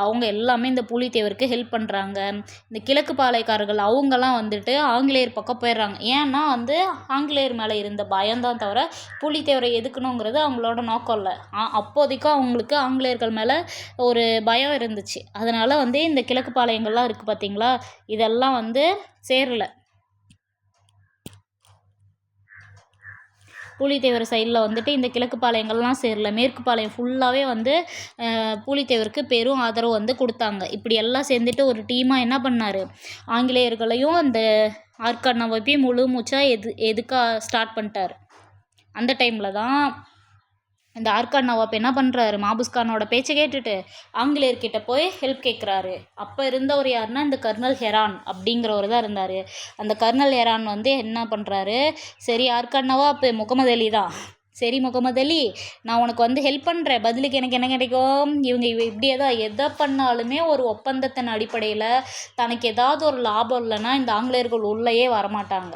அவங்க எல்லாமே இந்த பூலித்தேவருக்கு ஹெல்ப் பண்ணுறாங்க. இந்த கிழக்கு பாளையக்காரர்கள் அவங்கெல்லாம் வந்துட்டு ஆங்கிலேயர் பக்கம் போயிடுறாங்க. ஏன்னா வந்து ஆங்கிலேயர் மேலே இருந்த பயம்தான் தவிர பூலித்தேவரை எதுக்கணுங்கிறது அவங்களோட நோக்கம் இல்லை. அப்போதைக்கும் அவங்களுக்கு ஆங்கிலேயர்கள் மேலே ஒரு பயம் இருந்துச்சு. அதனால் வந்து இந்த கிழக்கு பாளையங்கள்லாம் இருக்குது பார்த்தீங்களா, இதெல்லாம் வந்து சேரலை. பூலித்தேவர் சைடில் வந்துட்டு இந்த கிழக்கு பாளையங்கள்லாம் சேரல, மேற்கு பாளையம் ஃபுல்லாகவே வந்து பூலித்தேவருக்கு பெரும் ஆதரவு வந்து கொடுத்தாங்க. இப்படி எல்லாம் சேர்ந்துட்டு ஒரு டீமாக என்ன பண்ணார், ஆங்கிலேயர்களையும் அந்த ஆர்காட் நவாப்பையும் முழு மூச்சாக எதுக்க ஸ்டார்ட் பண்ணிட்டார். அந்த டைமில் தான் இந்த ஆர்காட் நவாப் என்ன பண்ணுறாரு, மாபுஸ்கானோட பேச்சை கேட்டுட்டு ஆங்கிலேயர்கிட்ட போய் ஹெல்ப் கேட்குறாரு. அப்போ இருந்தவர் யாருன்னா இந்த கர்னல் ஹெரான் அப்படிங்கிறவர் தான் இருந்தார். அந்த கர்னல் ஹெரான் வந்து என்ன பண்ணுறாரு, சரி ஆர்காட் நவாப் முகமது அலி தான், சரி முகமது அலி நான் உனக்கு வந்து ஹெல்ப் பண்ணுறேன், பதிலுக்கு எனக்கு என்ன கிடைக்கும், இவங்க இப்படியே தான் எதை பண்ணாலுமே ஒரு ஒப்பந்தத்தின் அடிப்படையில் தனக்கு ஏதாவது ஒரு லாபம் இல்லைன்னா இந்த ஆங்கிலேயர்கள் உள்ளேயே வரமாட்டாங்க.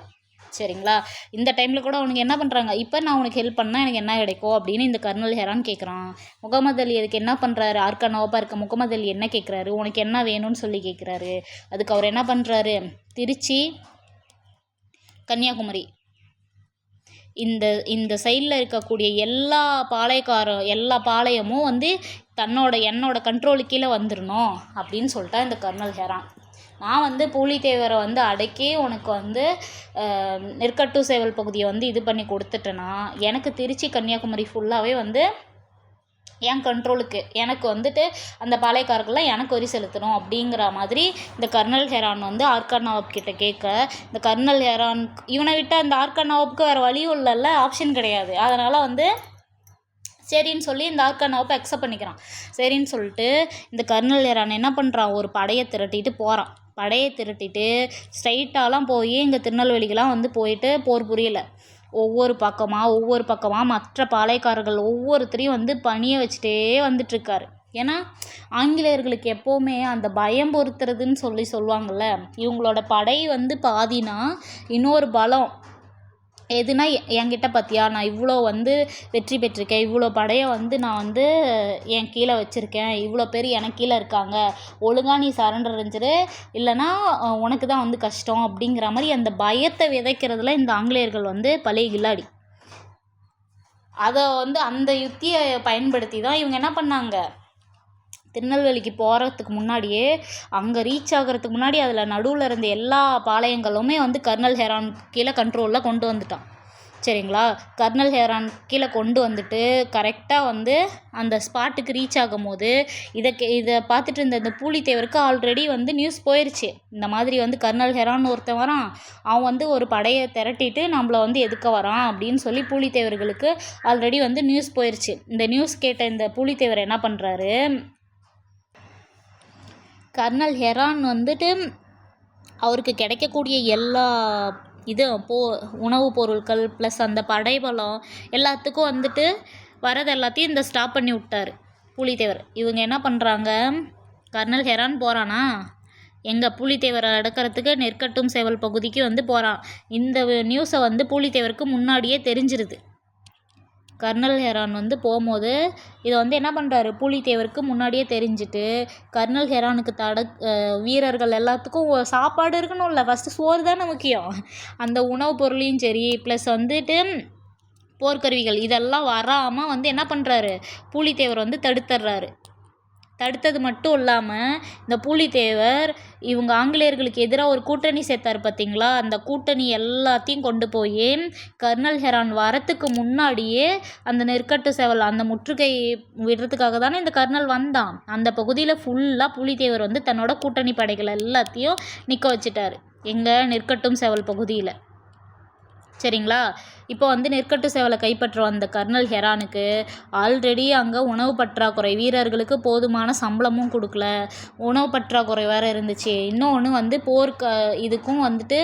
சரிங்களா? இந்த டைமில் கூட அவனுக்கு என்ன பண்ணுறாங்க, இப்போ நான் உனக்கு ஹெல்ப் பண்ணால் எனக்கு என்ன கிடைக்கும் அப்படின்னு இந்த கர்னல் ஹெரான் கேட்குறான். முகமது அலி அதுக்கு என்ன பண்ணுறாரு, ஆர்காட் நவாப்பா இருக்க முகமது அலி என்ன கேட்குறாரு, உனக்கு என்ன வேணும்னு சொல்லி கேட்குறாரு. அதுக்கு அவர் என்ன பண்ணுறாரு, திருச்சி, கன்னியாகுமரி இந்த சைடில் இருக்கக்கூடிய எல்லா பாளையமும் வந்து என்னோட கண்ட்ரோலு கீழே வந்துடணும் அப்படின்னு சொல்லிட்டா இந்த கர்னல் ஹெரான். நான் வந்து பூலித்தேவரை வந்து அடக்கி உனக்கு வந்து நெற்கட்டு சேவல் பகுதியை வந்து இது பண்ணி கொடுத்துட்டேன்னா எனக்கு திருச்சி கன்னியாகுமரி ஃபுல்லாகவே வந்து என் கண்ட்ரோலுக்கு, எனக்கு வந்துட்டு அந்த பாளையக்காரர்கள்லாம் எனக்கு வரி செலுத்தணும் அப்படிங்கிற மாதிரி இந்த கர்னல் ஹெரான் வந்து ஆர்காட் நவாப் கிட்ட கேட்க, இந்த கர்னல் ஹெரான் இவனை விட்டால் இந்த ஆர்காட் நவாப்புக்கு வேறு வழியும் இல்லைல்ல, ஆப்ஷன் கிடையாது. அதனால் வந்து சரின்னு சொல்லி இந்த ஆர்காட் நவாப்பை அக்செப்ட் பண்ணிக்கிறான். சரின்னு சொல்லிட்டு இந்த கர்னல் ஹெரான் என்ன பண்ணுறான், ஒரு படையை திரட்டிட்டு போகிறான். படையை திரட்டிட்டு ஸ்ட்ரைட்டாலாம் போய் இங்கே திருநெல்வேலிக்கெலாம் வந்து போயிட்டு போர் புரியலை. ஒவ்வொரு பக்கமாக மற்ற பாளையக்காரர்கள் ஒவ்வொருத்தரையும் வந்து பணிய வச்சுட்டே வந்துட்டுருக்காரு. ஏன்னா ஆங்கிலேயர்களுக்கு எப்போவுமே அந்த பயம் பொறுத்துறதுன்னு சொல்லுவாங்கள்ல, இவங்களோட படை வந்து பாதினா இன்னொரு பலம் எதுனா என்கிட்ட பார்த்தியா நான் இவ்வளோ வந்து வெற்றி பெற்றிருக்கேன், இவ்வளோ படையை வந்து நான் வந்து என் கீழே வச்சுருக்கேன், இவ்வளோ பேர் எனக்கு கீழே இருக்காங்க, ஒழுங்காக நீ சரண்டர் அடைஞ்சிரு இல்லைனா உனக்கு தான் வந்து கஷ்டம் அப்படிங்கிற மாதிரி அந்த பயத்தை விதைக்கிறதுல இந்த ஆங்கிலேயர்கள் வந்து பழைய கில்லாடி. அதை வந்து அந்த யுக்தியை பயன்படுத்தி தான் இவங்க என்ன பண்ணாங்க, திருநெல்வேலிக்கு போகிறதுக்கு முன்னாடியே அங்கே ரீச் ஆகிறதுக்கு முன்னாடி அதில் நடுவில் இருந்த எல்லா பாளையங்களுமே வந்து கர்னல் ஹெரான் கீழே கண்ட்ரோலில் கொண்டு வந்துட்டான். சரிங்களா? கர்னல் ஹெரான் கீழே கொண்டு வந்துட்டு கரெக்டாக வந்து அந்த ஸ்பாட்டுக்கு ரீச் ஆகும் போது இதை பார்த்துட்டு இருந்த இந்த பூலித்தேவருக்கு ஆல்ரெடி வந்து நியூஸ் போயிடுச்சு, இந்த மாதிரி வந்து கர்னல் ஹெரான் ஒருத்தன் வரான், அவன் வந்து ஒரு படையை திரட்டிட்டு நம்மளை வந்து எதுக்க வரான் அப்படின்னு சொல்லி பூலித்தேவர்களுக்கு ஆல்ரெடி வந்து நியூஸ் போயிடுச்சு. இந்த நியூஸ் கேட்ட இந்த பூலித்தேவர் என்ன பண்ணுறாரு, கர்னல் ஹெரான் வந்துட்டு அவருக்கு கிடைக்கக்கூடிய எல்லா உணவுப் பொருட்கள் ப்ளஸ் அந்த படைபலம் எல்லாத்துக்கும் வந்துட்டு வரது எல்லாத்தையும் இந்த ஸ்டாப் பண்ணி விட்டார் பூலித்தேவர். இவங்க என்ன பண்ணுறாங்க, கர்னல் ஹெரான் போகிறானா எங்கள் பூலித்தேவரை அடக்கிறதுக்கு நெற்கட்டும் சேவல் பகுதிக்கு வந்து போகிறான். இந்த நியூஸை வந்து பூலித்தேவருக்கு முன்னாடியே தெரிஞ்சிருது. கர்னல் ஹெரான் வந்து போகும்போது இதை வந்து என்ன பண்ணுறாரு, பூலித்தேவருக்கு முன்னாடியே தெரிஞ்சுட்டு கர்னல் ஹெரானுக்கு வீரர்கள் எல்லாத்துக்கும் சாப்பாடு இருக்கணும்ல, ஃபஸ்ட்டு சோறு தானே முக்கியம். அந்த உணவுப் பொருளையும் சரி ப்ளஸ் வந்துட்டு போர்க்கருவிகள் இதெல்லாம் வராமல் வந்து என்ன பண்ணுறாரு, பூலித்தேவர் வந்து தடுத்துடுறாரு. தடுத்தது மட்டும் இல்லாமல் இந்த பூலித்தேவர் இவங்க ஆங்கிலேயர்களுக்கு எதிராக ஒரு கூட்டணி சேர்த்தார் பார்த்தீங்களா, அந்த கூட்டணி எல்லாத்தையும் கொண்டு போய் கர்னல் ஹெரான் வரத்துக்கு முன்னாடியே அந்த நெற்கட்டு சேவல் அந்த முற்றுகை விடுறதுக்காக தானே இந்த கர்னல் வந்தான். அந்த பகுதியில் ஃபுல்லாக பூலித்தேவர் வந்து தன்னோட கூட்டணி படைகள் எல்லாத்தையும் நிற்க வச்சுட்டார். எங்கள் நெற்கட்டும் சேவல் பகுதியில். சரிங்களா. இப்போ வந்து நெற்கட்டு சேவலை கைப்பற்றும் அந்த கர்னல் ஹெரானுக்கு ஆல்ரெடி அங்கே உணவு பற்றாக்குறை, வீரர்களுக்கு போதுமான சம்பளமும் கொடுக்கல, உணவு பற்றாக்குறை வேறு இருந்துச்சு. இன்னொன்று வந்து இதுக்கும் வந்துட்டு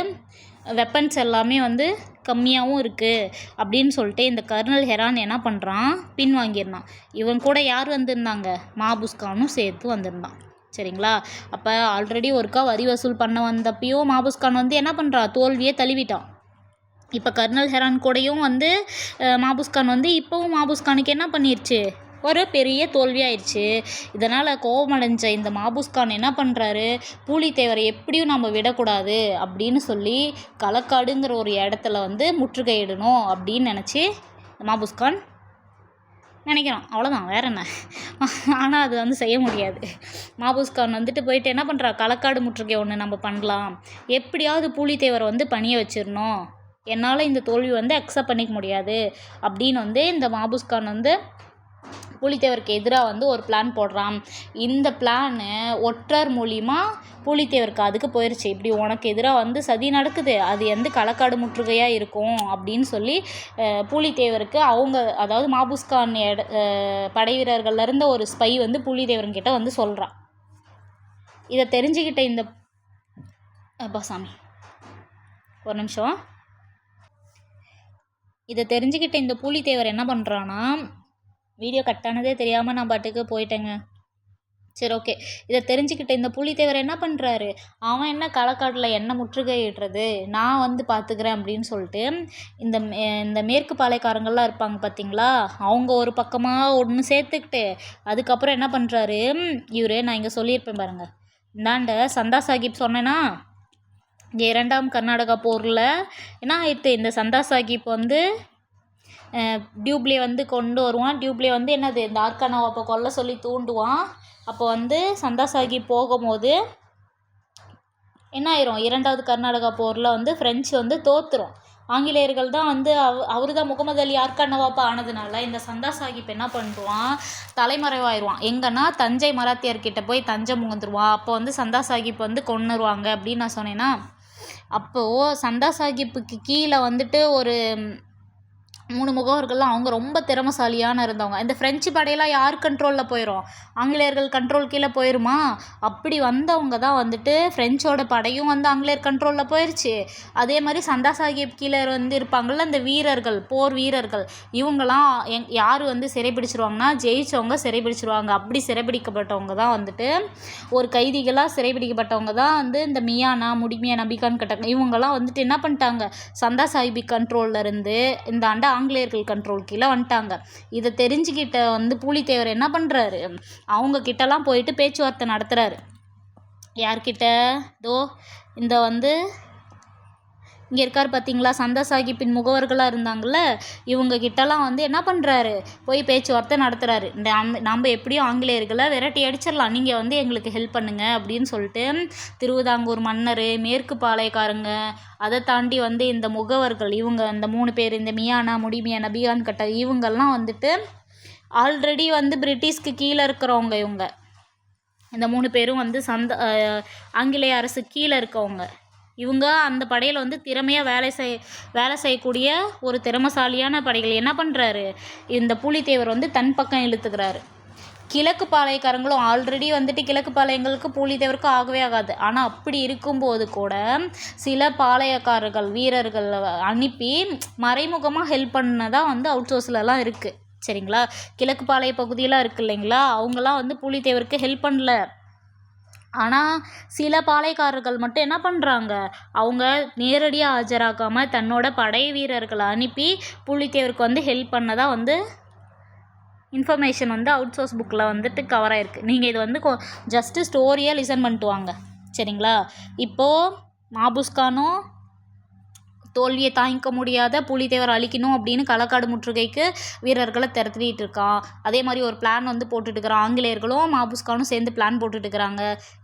வெப்பன்ஸ் எல்லாமே வந்து கம்மியாகவும் இருக்குது அப்படின்னு சொல்லிட்டு இந்த கர்னல் ஹெரான் என்ன பண்ணுறான், பின்வாங்கியிருந்தான். இவன் கூட யார் வந்திருந்தாங்க, மாபுஸ்கானும் சேர்த்து வந்திருந்தான். சரிங்களா. அப்போ ஆல்ரெடி ஒருக்கா வரி வசூல் பண்ண வந்தப்பையும் மாபுஸ்கான் வந்து என்ன பண்ணுறான், தோல்வியை தழுவிட்டான். இப்போ கர்னல் ஹெரான் கூடயும் வந்து மாபுஸ்கான் வந்து இப்போவும் மாபுஸ்கானுக்கு என்ன பண்ணிருச்சு, ஒரு பெரிய தோல்வியாயிடுச்சு. இதனால் கோபமடைஞ்ச இந்த மாபுஸ்கான் என்ன பண்ணுறாரு, பூலித்தேவரை எப்படியும் நம்ம விடக்கூடாது அப்படின்னு சொல்லி களக்காடுங்கிற ஒரு இடத்துல வந்து முற்றுகையிடணும் அப்படின்னு நினச்சி மாபுஸ்கான் நினைக்கிறான். அவ்வளோதான், வேற என்ன. ஆனால் அது வந்து செய்ய முடியாது. மாபுஸ்கான் வந்துட்டு போயிட்டு என்ன பண்ணுறா, களக்காடு முற்றுகை ஒன்று நம்ம பண்ணலாம், எப்படியாவது பூலித்தேவரை வந்து பணிய வச்சிடணும், என்னால் இந்த தோல்வி வந்து அக்செப்ட் பண்ணிக்க முடியாது அப்படின்னு வந்து இந்த மாபுஸ்கான் வந்து பூலித்தேவருக்கு எதிராக வந்து ஒரு பிளான் போடுறான். இந்த பிளானு ஒற்றர் மூலிமா பூலித்தேவருக்கு அதுக்கு போயிடுச்சு. இப்படி உனக்கு எதிராக வந்து சதி நடக்குது, அது வந்து களக்காடு முற்றுகையாக இருக்கும் அப்படின்னு சொல்லி பூலித்தேவருக்கு அதாவது மாபுஸ்கான் படை வீரர்கள்ல இருந்த ஒரு ஸ்பை வந்து பூலித்தேவர்கிட்ட வந்து சொல்கிறான். இதை தெரிஞ்சுக்கிட்ட இந்த சாமி ஒரு நிமிஷம். இதை தெரிஞ்சுக்கிட்ட இந்த பூலித்தேவர் என்ன பண்ணுறான்னா, வீடியோ கட் ஆனதே தெரியாமல் நான் பாட்டுக்கு போயிட்டேங்க. சரி, ஓகே. இதை தெரிஞ்சுக்கிட்ட இந்த பூலித்தேவர் என்ன பண்ணுறாரு, அவன் என்ன களக்காட்டில் என்ன முற்றுகையிடுறது, நான் வந்து பார்த்துக்கிறேன் அப்படின்னு சொல்லிட்டு இந்த மேற்கு பாளையக்காரங்கள்லாம் இருப்பாங்க பார்த்தீங்களா, அவங்க ஒரு பக்கமாக ஒன்று சேர்த்துக்கிட்டு அதுக்கப்புறம் என்ன பண்ணுறாரு இவர், நான் இங்கே சொல்லியிருப்பேன் பாருங்கள், இந்தாண்ட சந்தா சாஹிப் சொன்னேன்னா, இங்கே 2ஆம் கர்நாடகா போரில் என்ன ஆயிடுத்து, இந்த சந்தா சாஹிப் வந்து டியூப்ளே வந்து கொண்டு வருவான். டியூப்ளே வந்து என்னது, இந்த ஆர்கானாவை அப்போ கொல்ல சொல்லி தூண்டுவான். அப்போ வந்து சந்தா சாஹிப் போகும்போது என்ன ஆயிரும், 2வது கர்நாடகா போரில் வந்து ஃப்ரெஞ்சு வந்து தோற்றுரும். ஆங்கிலேயர்கள் தான் வந்து அவர் தான் முகமது அலி ஆர்கானவாப்பா ஆனதுனால இந்த சந்தா சாஹிப் என்ன பண்ணுவான், தலைமறைவாயிடுவான். எங்கன்னா தஞ்சை மராத்தியர்கிட்ட போய் தஞ்சம் முகந்துருவான். அப்போ வந்து சந்தா சாஹிப் வந்து கொன்னுருவாங்க அப்படின்னு நான் சொன்னேன்னா, அப்போது சந்தா சாஹிப்புக்கு கீழே வந்துட்டு ஒரு 3 முகவர்கள்லாம் அவங்க ரொம்ப திறமசாலியான இருந்தவங்க. இந்த ஃப்ரெஞ்சு படையெல்லாம் யார் கண்ட்ரோலில் போயிடும், ஆங்கிலேயர்கள் கண்ட்ரோல் கீழே போயிடுமா. அப்படி வந்தவங்க தான் வந்துட்டு ஃப்ரெஞ்சோட படையும் வந்து ஆங்கிலேயர் கண்ட்ரோலில் போயிடுச்சு. அதே மாதிரி சந்தா சாஹிப் கீழே வந்து இருப்பாங்கள்ல இந்த வீரர்கள், போர் வீரர்கள், இவங்களாம் யார் வந்து சிறைப்பிடிச்சிருவாங்கன்னா ஜெயிச்சவங்க சிறைப்பிடிச்சிருவாங்க. அப்படி சிறைப்பிடிக்கப்பட்டவங்க தான் வந்துட்டு ஒரு கைதிகளாக சிறைப்பிடிக்கப்பட்டவங்க தான் வந்து இந்த மியானா, முடிமியா, நபிகான் கட்டங்க, இவங்கெல்லாம் வந்துட்டு என்ன பண்ணிட்டாங்க, சந்தா சாஹிப் கண்ட்ரோலில் இருந்து இந்த ஆண்டு ஆங்கிலேயர்கள் கண்ட்ரோல் கீழே வந்துட்டாங்க. இதை தெரிஞ்சுக்கிட்ட வந்து பூலித்தேவர் என்ன பண்ணுறாரு, அவங்க கிட்டலாம் போயிட்டு பேச்சுவார்த்தை நடத்துகிறாரு. யார்கிட்ட, இந்த வந்து இங்கே இருக்கார் பார்த்தீங்களா, சந்தா சாஹிப்பின் முகவர்களாக இருந்தாங்கள்ல, இவங்க கிட்டலாம் வந்து என்ன பண்ணுறாரு, போய் பேச்சுவார்த்தை நடத்துகிறாரு. நம்ம எப்படியும் ஆங்கிலேயர்களை விரட்டி அடிச்சிடலாம், நீங்கள் வந்து எங்களுக்கு ஹெல்ப் பண்ணுங்க அப்படின்னு சொல்லிட்டு திருவிதாங்கூர் மன்னர், மேற்கு பாளையக்காரங்க, அதை தாண்டி வந்து இந்த முகவர்கள், இவங்க இந்த 3 பேர், இந்த மியானா, முடிமியா, நபிகான் கட்ட, இவங்கெல்லாம் வந்துட்டு ஆல்ரெடி வந்து பிரிட்டிஷ்க்கு கீழே இருக்கிறவங்க. இந்த 3 பேரும் வந்து ஆங்கிலேய அரசு கீழே இருக்கவங்க. இவங்க அந்த படையில் வந்து திறமையாக வேலை செய்யக்கூடிய ஒரு திறமசாலியான படைகள். என்ன பண்ணுறாரு, இந்த பூலித்தேவர் வந்து தன் பக்கம் இழுத்துக்கிறாரு. கிழக்கு பாளையக்காரங்களும் ஆல்ரெடி வந்துட்டு கிழக்கு பாளையங்களுக்கு பூலித்தேவருக்கு ஆகவே ஆகாது. ஆனால் அப்படி இருக்கும்போது கூட சில பாளையக்காரர்கள் வீரர்கள் அனுப்பி மறைமுகமாக ஹெல்ப் பண்ணதான் வந்து அவுட் சோர்ஸ்லலாம் இருக்குது. சரிங்களா. கிழக்கு பாளைய பகுதியெல்லாம் இருக்குது இல்லைங்களா, அவங்களாம் வந்து பூலித்தேவருக்கு ஹெல்ப் பண்ணல. ஆனால் சில பாளையக்காரர்கள் மட்டும் என்ன பண்ணுறாங்க, அவங்க நேரடியாக ஆஜராக்காமல் தன்னோட படை வீரர்களை அனுப்பி புலித்தேவருக்கு வந்து ஹெல்ப் பண்ணதாக வந்து இன்ஃபர்மேஷன் வந்து அவுட் சோர்ஸ் புக்கில் வந்துட்டு கவர் ஆகிருக்கு. நீங்கள் இது வந்து ஜஸ்ட்டு ஸ்டோரியாக லிசன் பண்ணிட்டு வாங்க, சரிங்களா? இப்போது மாபுஸ்கானும் தோல்வியை தாங்கிக்க முடியாத புலித்தேவர் அழிக்கணும் அப்படின்னு களக்காடு முற்றுகைக்கு வீரர்களை திரட்டிட்டு இருக்கான். அதே மாதிரி ஒரு பிளான் வந்து போட்டுட்டு இருக்கிறான். ஆங்கிலேயர்களும் மாபுஸ்கானும் சேர்ந்து பிளான் போட்டுட்டு இருக்கிறாங்க.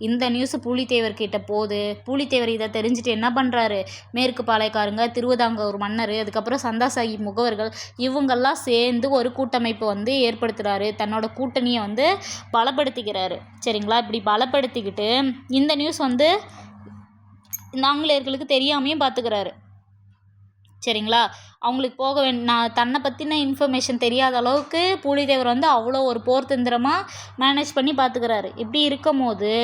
இந்த நியூஸ் புலித்தேவர்கிட்ட போகுது. புலித்தேவர் இதை தெரிஞ்சுட்டு என்ன பண்ணுறாரு, மேற்கு பாளையக்காரங்க, திருவிதாங்கூர் மன்னர், அதுக்கப்புறம் சந்தா சாஹிப் முகவர்கள் இவங்கெல்லாம் சேர்ந்து ஒரு கூட்டமைப்பு வந்து ஏற்படுத்துகிறாரு. தன்னோட கூட்டணியை வந்து பலப்படுத்திக்கிறாரு, சரிங்களா? இப்படி பலப்படுத்திக்கிட்டு இந்த நியூஸ் வந்து இந்த ஆங்கிலேயர்களுக்கு தெரியாமையும் பார்த்துக்கிறாரு, சரிங்களா? அவங்களுக்கு நான் தன்னை பற்றின இன்ஃபர்மேஷன் தெரியாத அளவுக்கு புலித்தேவர் வந்து அவ்வளோ ஒரு போர் தந்திரமாக மேனேஜ் பண்ணி பார்த்துக்கிறாரு. இப்படி இருக்கும் போது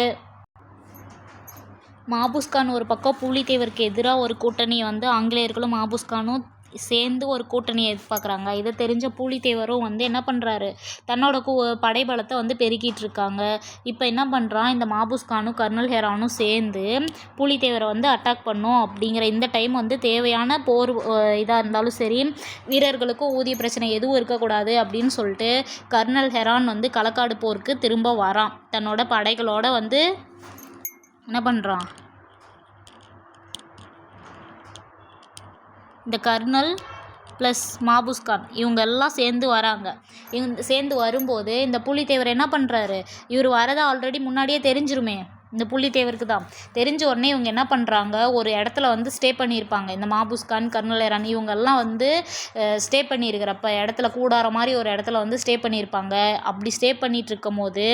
மாபுஸ்கான் ஒரு பக்கம் புலித்தேவருக்கு எதிராக ஒரு கூட்டணியை வந்து ஆங்கிலேயர்களும் மாபுஸ்கானும் சேர்ந்து ஒரு கூட்டணியை எதிர்பார்க்குறாங்க. இதை தெரிஞ்ச புலித்தேவரும் வந்து என்ன பண்ணுறாரு, தன்னோட படைபலத்தை வந்து பெருக்கிட்டு இருக்காங்க. இப்போ என்ன பண்ணுறான், இந்த மாபுஸ்கானும் கர்னல் ஹெரானும் சேர்ந்து புலித்தேவரை வந்து அட்டாக் பண்ணும் அப்படிங்கிற இந்த டைம் வந்து தேவையான போர் இதாக இருந்தாலும் சரி, வீரர்களுக்கும் ஊதிய பிரச்சனை எதுவும் இருக்கக்கூடாது அப்படின்னு சொல்லிட்டு கர்னல் ஹெரான் வந்து களக்காடு போருக்கு திரும்ப வரான். தன்னோட படைகளோட வந்து என்ன பண்ணுறான், இந்த கர்னல் ப்ளஸ் மாபுஸ்கான் இவங்க எல்லாம் சேர்ந்து வராங்க. சேர்ந்து வரும்போது இந்த புலித்தேவர் என்ன பண்ணுறாரு, இவர் வரதை ஆல்ரெடி முன்னாடியே தெரிஞ்சிருமே இந்த புலித்தேவருக்கு தான். தெரிஞ்ச உடனே இவங்க என்ன பண்ணுறாங்க, ஒரு இடத்துல வந்து ஸ்டே பண்ணியிருப்பாங்க. இந்த மாபுஸ்கான், கர்னல் ஹெரான் இவங்கெல்லாம் வந்து ஸ்டே பண்ணியிருக்கிறப்ப இடத்துல கூடார மாதிரி ஒரு இடத்துல வந்து ஸ்டே பண்ணியிருப்பாங்க. அப்படி ஸ்டே பண்ணிகிட்டு இருக்கும் போது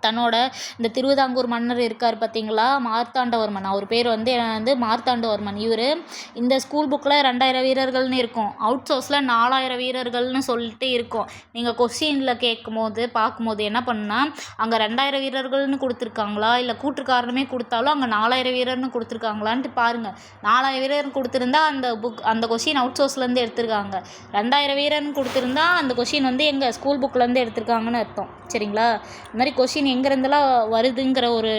தன்னோட இந்த திருவிதாங்கூர் மன்னர் இருக்கார் பார்த்தீங்களா, மார்த்தாண்டவர்மன், அவர் பேர் வந்து மார்த்தாண்டவர்மன். இவர் இந்த ஸ்கூல் புக்கில் 2000 வீரர்கள்னு இருக்கும், அவுட் சோர்ஸில் 4000 வீரர்கள்னு சொல்லிட்டு இருக்கும். நீங்கள் கொஸ்டினில் கேட்கும்போது பார்க்கும்போது என்ன பண்ணால் அங்கே 2000 வீரர்கள்னு கொடுத்துருக்காங்களா இல்லை கூற்று காரணமே கொடுத்தாலும் அங்கே 4000 வீரர்னு கொடுத்துருக்காங்களான்ட்டு பாருங்கள். 4000 வீரர்னு கொடுத்துருந்தா அந்த கொஸ்டின் அவுட் சோர்ஸ்லேருந்து எடுத்திருக்காங்க. 2000 வீரர்னு கொடுத்துருந்தா அந்த கொஸ்டின் வந்து எங்கள் ஸ்கூல் புக்கிலேருந்து எடுத்திருக்காங்கன்னு அர்த்தம், சரிங்களா? இந்த மாதிரி கொஸ்டின் எங்கேருந்தெல்லாம் வருதுங்கிற ஒரு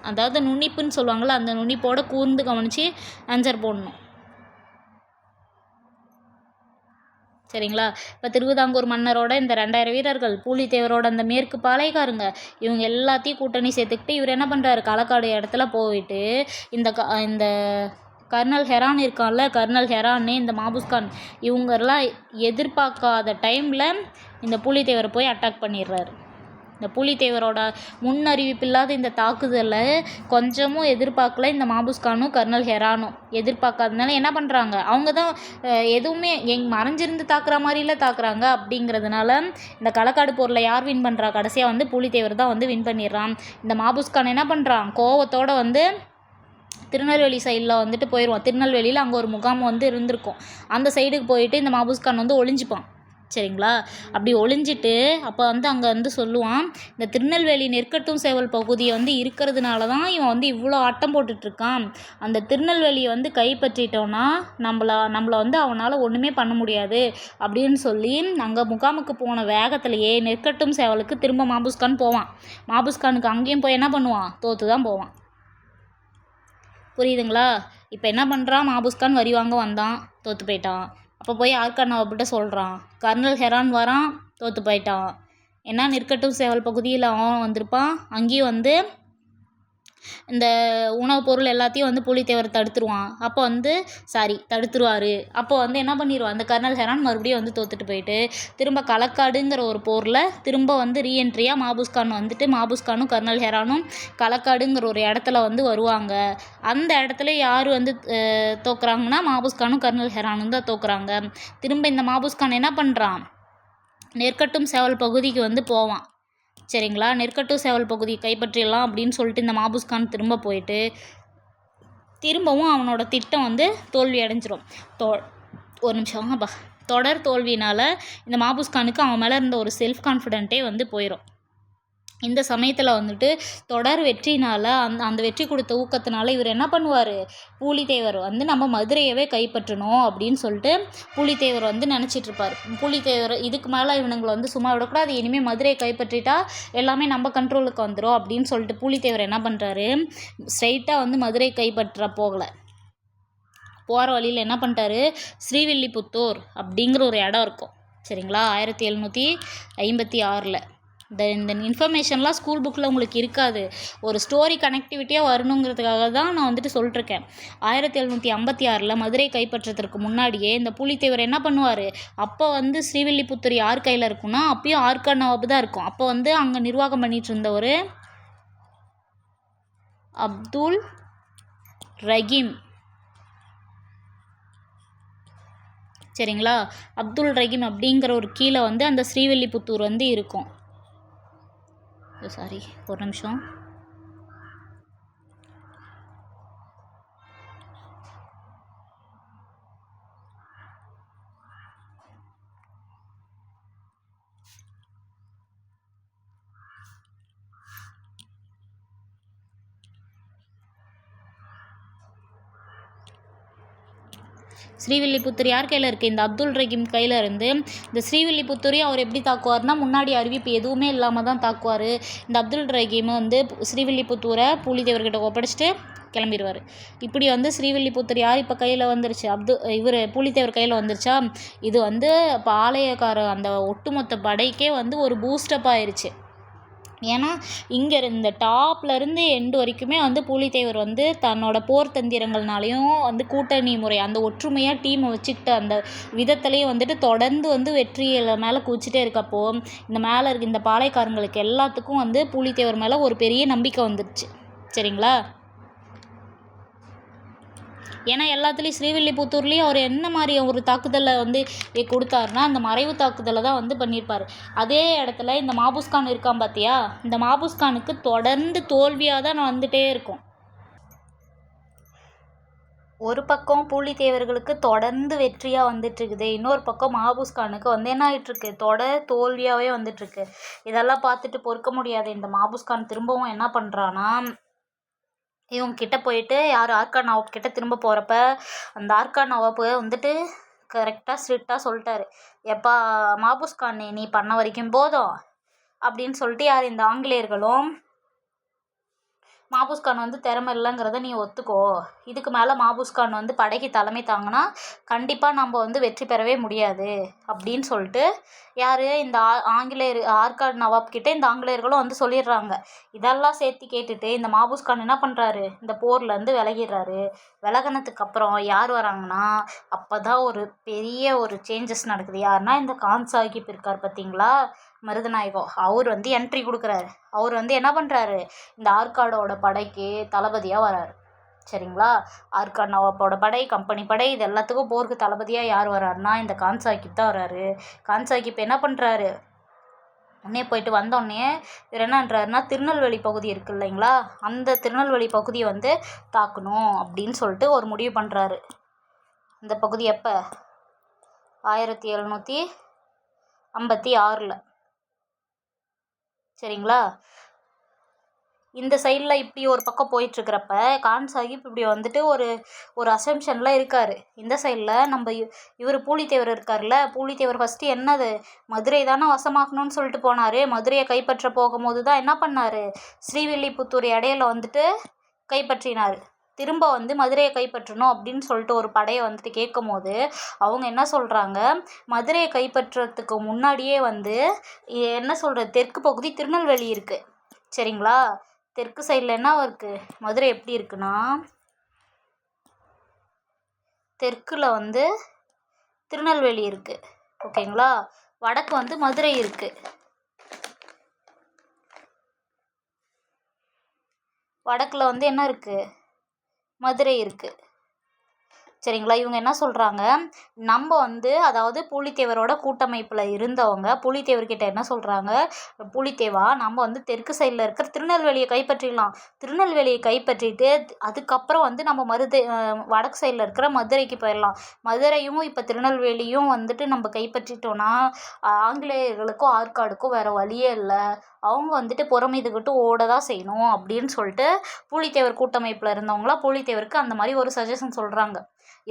அதாவது நுண்ணிப்புன்னு சொல்லுவாங்கள்ல, அந்த நுண்ணிப்போட கூர்ந்து கவனித்து ஆன்சர் போடணும், சரிங்களா? இப்போ திருவிதாங்கூர் மன்னரோட இந்த 2000 வீரர்கள், புலித்தேவரோட அந்த மேற்கு பாளையக்காரங்க இவங்க எல்லாத்தையும் கூட்டணி சேர்த்துக்கிட்டு இவர் என்ன பண்ணுறாரு, களக்காடு இடத்துல போயிட்டு இந்த கர்னல் ஹெரான் இருக்கான்ல, கர்னல் ஹெரான், இந்த மாபுஸ்கான் இவங்கெல்லாம் எதிர்பார்க்காத டைமில் இந்த புலித்தேவரை போய் அட்டாக் பண்ணிடுறாரு. இந்த புலித்தேவரோட முன்னறிவிப்பில்லாத இந்த தாக்குதலை கொஞ்சமும் எதிர்பார்க்கல இந்த மாபுஸ்கானும் கர்னல் ஹெரானும். எதிர்பார்க்காதனால என்ன பண்ணுறாங்க, அவங்க தான் எதுவுமே மறைஞ்சிருந்து தாக்குற மாதிரிலாம் தாக்குறாங்க. அப்படிங்கிறதுனால இந்த களக்காடு போரில் யார் வின் பண்ணுறா, கடைசியாக வந்து புலித்தேவர் தான் வந்து வின் பண்ணிடுறான். இந்த மாபுஸ்கான் என்ன பண்ணுறான், கோவத்தோடு வந்து திருநெல்வேலி சைடில் வந்துட்டு போயிடுவான். திருநெல்வேலியில் அங்கே ஒரு முகாம் வந்து இருந்திருக்கும். அந்த சைடுக்கு போயிட்டு இந்த மாபுஸ்கான் வந்து ஒளிஞ்சிப்பான், சரிங்களா? அப்படி ஒளிஞ்சிட்டு அப்போ வந்து அங்கே வந்து சொல்லுவான், இந்த திருநெல்வேலி நெற்கட்டும் சேவல் பகுதியை வந்து இருக்கிறதுனால தான் இவன் வந்து இவ்வளோ ஆட்டம் போட்டுட்ருக்கான். அந்த திருநெல்வேலியை வந்து கைப்பற்றிட்டோன்னா நம்மளை வந்து அவனால் ஒன்றுமே பண்ண முடியாது அப்படின்னு சொல்லி அங்கே முகாமுக்கு போன வேகத்திலேயே நெற்கட்டும் சேவலுக்கு திரும்ப மாபுஸ்கான் போவான். மாபுஸ்கானுக்கு அங்கேயும் போய் என்ன பண்ணுவான், தோற்று தான் போவான். புரியுதுங்களா? இப்போ என்ன பண்ணுறான், மாபுஸ்கான் வரி வாங்க வந்தான், தோற்று போயிட்டான். அப்போ போய் ஆர்கான் நவாப்கிட்ட சொல்கிறான், கர்னல் ஹெரான் வரான், தோற்று போயிட்டான். ஏன்னா நெற்கட்டும் சேவல் பகுதியில் அவன் வந்திருப்பான். அங்கேயும் வந்து இந்த உணவுப் பொருள் எல்லாத்தையும் வந்து புலித்தேவர் தடுத்துருவான். அப்போ வந்து தடுத்துருவார். அப்போ வந்து என்ன பண்ணிடுவான், அந்த கர்னல் ஹெரான் மறுபடியும் வந்து தோற்றுட்டு போயிட்டு திரும்ப களக்காடுங்கிற ஒரு போரில் திரும்ப வந்து ரீஎன்ட்ரியாக மாபுஸ்கானும் கர்னல் ஹெரானும் களக்காடுங்கிற ஒரு இடத்துல வந்து வருவாங்க. அந்த இடத்துல யார் வந்து தோக்குறாங்கன்னா மாபுஸ்கானும் கர்னல் ஹெரானும் தான் தோக்குறாங்க. திரும்ப இந்த மாபுஸ்கான் என்ன பண்ணுறான், நெற்கட்டும் சேவல் பகுதிக்கு வந்து போவான், சரிங்களா? நெற்கட்டும் சேவல் பகுதியை கைப்பற்றிடலாம் அப்படின்னு சொல்லிட்டு இந்த மாபுஸ்கான் திரும்ப போயிட்டு திரும்பவும் அவனோட திட்டம் வந்து தோல்வி அடைஞ்சிரும். ஒரு நிமிஷம் தொடர் தோல்வினால் இந்த மாபுஸ்கானுக்கு அவன் மேலே இருந்த ஒரு செல்ஃப் கான்ஃபிடென்ட்டே வந்து போயிடும். இந்த சமயத்தில் வந்துட்டு தொடர் வெற்றினால் அந்த வெற்றி கொடுத்த ஊக்கத்தினால இவர் என்ன பண்ணுவார், பூலித்தேவர் வந்து நம்ம மதுரையவே கைப்பற்றணும் அப்படின்னு சொல்லிட்டு பூலித்தேவர் வந்து நினச்சிட்ருப்பார். பூலித்தேவர் இதுக்கு மேலே இவனுங்களை வந்து சும்மா விடக்கூடாது, இனிமேல் மதுரையை கைப்பற்றிட்டா எல்லாமே நம்ம கண்ட்ரோலுக்கு வந்துடும் அப்படின்னு சொல்லிட்டு பூலித்தேவர் என்ன பண்ணுறாரு, ஸ்ட்ரைட்டாக வந்து மதுரை கைப்பற்ற போகலை. போகிற வழியில் என்ன பண்ணிட்டாரு, ஸ்ரீவில்லிபுத்தூர் அப்படிங்கிற ஒரு இடம் இருக்கும் சரிங்களா, 1756. இந்த இன்ஃபர்மேஷன்லாம் ஸ்கூல் புக்கில் உங்களுக்கு இருக்காது, ஒரு ஸ்டோரி கனெக்டிவிட்டியாக வரணுங்கிறதுக்காக தான் நான் வந்துட்டு சொல்லிட்டுருக்கேன். 1756 மதுரை கைப்பற்றதுக்கு முன்னாடியே இந்த பூலித்தேவர் என்ன பண்ணுவார், அப்போ வந்து ஸ்ரீவில்லிபுத்தூர் யார் கையில் இருக்குன்னா அப்பயும் ஆற்காடு நவாபு தான் இருக்கும். அப்போ வந்து அங்கே நிர்வாகம் பண்ணிட்டு இருந்த ஒரு அப்துல் ரஹீம் சரிங்களா, அப்துல் ரஹீம் அப்படிங்கிற ஒரு கீழே வந்து அந்த ஸ்ரீவில்லிபுத்தூர் வந்து இருக்கும். சாரி ஒரு நிமிஷம். ஸ்ரீவில்லிபுத்தூர் யார் கையில் இருக்குது, இந்த அப்துல் ரஹீம் கையில் இருந்து இந்த ஸ்ரீவில்லிபுத்தூரையும் அவர் எப்படி தாக்குவார்னா முன்னாடி அறிவிப்பு எதுவுமே இல்லாமல் தான் தாக்குவார். இந்த அப்துல் ரஹீம் வந்து ஸ்ரீவில்லிபுத்தூரை பூலித்தேவர்கிட்ட ஒப்படைச்சிட்டு கிளம்பிடுவார். இப்படி வந்து ஸ்ரீவில்லிபுத்தூர் யார் இப்போ கையில் வந்துருச்சு, இவர் பூலித்தேவர் கையில் வந்துருச்சா. இது வந்து பாளையக்கார அந்த ஒட்டுமொத்த படைக்கே வந்து ஒரு பூஸ்டப் ஆயிடுச்சு. ஏன்னா இங்கே இருந்த டாப்லேருந்து எண்டு வரைக்குமே வந்து பூலித்தேவர் வந்து தன்னோட போர் தந்திரங்கள்னாலையும் வந்து கூட்டணி முறை அந்த ஒற்றுமையாக டீமை வச்சுக்கிட்ட அந்த விதத்துலேயும் வந்துட்டு தொடர்ந்து வந்து வெற்றியில் மேலே குதிச்சிட்டே இருக்கப்போ இந்த மேலே இருக்க இந்த பாளையக்காரங்களுக்கு எல்லாத்துக்கும் வந்து பூலித்தேவர் மேலே ஒரு பெரிய நம்பிக்கை வந்துடுச்சு சரிங்களா. ஏன்னா எல்லாத்துலேயும் ஸ்ரீவில்லிபுத்தூர்லேயும் அவர் என்ன மாதிரி ஒரு தாக்குதலை வந்து கொடுத்தாருன்னா அந்த மறைவு தாக்குதலை தான் வந்து பண்ணியிருப்பார். அதே இடத்துல இந்த மாபுஸ்கான் இருக்கான் பார்த்தியா, இந்த மாபுஸ்கானுக்கு தொடர்ந்து தோல்வியாக தான் வந்துகிட்டே இருக்கும். ஒரு பக்கம் பூலித்தேவர்களுக்கு தொடர்ந்து வெற்றியாக வந்துட்டுருக்குது, இன்னொரு பக்கம் மாபுஸ்கானுக்கு வந்து என்ன ஆகிட்டுருக்கு, தொடர் தோல்வியாகவே வந்துட்டுருக்கு. இதெல்லாம் பார்த்துட்டு பொறுக்க முடியாது. இந்த மாபுஸ்கான் திரும்பவும் என்ன பண்ணுறான்னா, இவங்க கிட்ட போயிட்டு யார் ஆற்காடு நவாப் கிட்ட திரும்ப போகிறப்ப அந்த ஆற்காடு நவாப் வந்துட்டு கரெக்டாக ஸ்ட்ரிக்டாக சொல்லிட்டாரு, எப்பா மாபுஸ்கான் நீ பண்ண வரைக்கும் போதும் அப்படின்னு சொல்லிட்டு யார் இந்த ஆங்கிலேயர்களும் மாபுஸ்கான் வந்து திறமை இல்லைங்கிறத நீ ஒத்துக்கோ, இதுக்கு மேலே மாபுஸ்கான் வந்து படைக்கு தலைமை தாங்கினா கண்டிப்பாக நம்ம வந்து வெற்றி பெறவே முடியாது அப்படின்னு சொல்லிட்டு யார் இந்த ஆங்கிலேயர் ஆற்காடு நவாப் கிட்டே இந்த ஆங்கிலேயர்களும் வந்து சொல்லிடுறாங்க. இதெல்லாம் சேர்த்து கேட்டுட்டு இந்த மாபுஸ்கான் என்ன பண்ணுறாரு, இந்த போர்லேருந்து விலகிடுறாரு. விலகினதுக்கு அப்புறம் யார் வராங்கன்னா அப்போ தான் ஒரு பெரிய ஒரு சேஞ்சஸ் நடக்குது. யாருன்னா இந்த கான் சாஹிப் இருக்கார் பார்த்தீங்களா, மருதநாயகம், அவர் வந்து என்ட்ரி கொடுக்குறாரு. அவர் வந்து என்ன பண்ணுறாரு, இந்த ஆற்காடோட படைக்கு தளபதியாக வராரு சரிங்களா. ஆற்காடு நவாப்போட படை, கம்பெனி படை, இது எல்லாத்துக்கும் போருக்கு தளபதியாக யார் வர்றாருன்னா இந்த கான் சாஹிப் தான் வர்றாரு. கான் சாஹிப் என்ன பண்ணுறாரு, உடனே போயிட்டு வந்தோடனே இவர் என்னன்றாருன்னா திருநெல்வேலி பகுதி இருக்குது இல்லைங்களா, அந்த திருநெல்வேலி பகுதியை வந்து தாக்கணும் அப்படின்னு சொல்லிட்டு ஒரு முடிவு பண்ணுறாரு. இந்த பகுதி எப்போ 1756 சரிங்களா. இந்த சைடில் இப்படி ஒரு பக்கம் போயிட்டுருக்கிறப்ப கான் சாஹிப் இப்படி வந்துட்டு ஒரு அசம்ஷனில் இருக்கார். இந்த சைடில் நம்ம இவர் பூலித்தேவர் இருக்கார்ல, பூலித்தேவர் ஃபஸ்ட்டு என்னது மதுரை தானே வசமாக்கணும்னு சொல்லிட்டு போனார். மதுரையை கைப்பற்ற போகும்போது தான் என்ன பண்ணார், ஸ்ரீவில்லிபுத்தூர் இடையில வந்துட்டு கைப்பற்றினார். திரும்ப வந்து மதுரையை கைப்பற்றணும் அப்படின்னு சொல்லிட்டு ஒரு படையை வந்துட்டு கேட்கும் போது அவங்க என்ன சொல்கிறாங்க, மதுரையை கைப்பற்றுறதுக்கு முன்னாடியே வந்து என்ன சொல்கிறது, தெற்கு பகுதி திருநெல்வேலி இருக்குது சரிங்களா. தெற்கு சைடில் என்ன இருக்குது, மதுரை எப்படி இருக்குன்னா தெற்கில் வந்து திருநெல்வேலி இருக்குது ஓகேங்களா, வடக்கு வந்து மதுரை இருக்குது. வடக்கில் வந்து என்ன இருக்குது, மதுரை இருக்குது சரிங்களா. இவங்க என்ன சொல்கிறாங்க, நம்ம வந்து அதாவது பூலித்தேவரோட கூட்டமைப்பில் இருந்தவங்க பூலித்தேவர்கிட்ட என்ன சொல்கிறாங்க, பூலித்தேவா நம்ம வந்து தெற்கு சைடில் இருக்கிற திருநெல்வேலியை கைப்பற்றிடலாம், திருநெல்வேலியை கைப்பற்றிட்டு அதுக்கப்புறம் வந்து நம்ம வடக்கு சைடில் இருக்கிற மதுரைக்கு போயிடலாம். மதுரையும் இப்போ திருநெல்வேலியும் வந்துட்டு நம்ம கைப்பற்றிட்டோன்னா ஆங்கிலேயர்களுக்கும் ஆற்காடுக்கும் வேறு வழியே இல்லை அவங்க வந்துட்டு புறமிதுகிட்டு ஓட தான் செய்யணும் அப்படின்னு சொல்லிட்டு பூலித்தேவர் கூட்டமைப்பில் இருந்தவங்களாம் பூலித்தேவருக்கு அந்த மாதிரி ஒரு சஜஷன் சொல்கிறாங்க.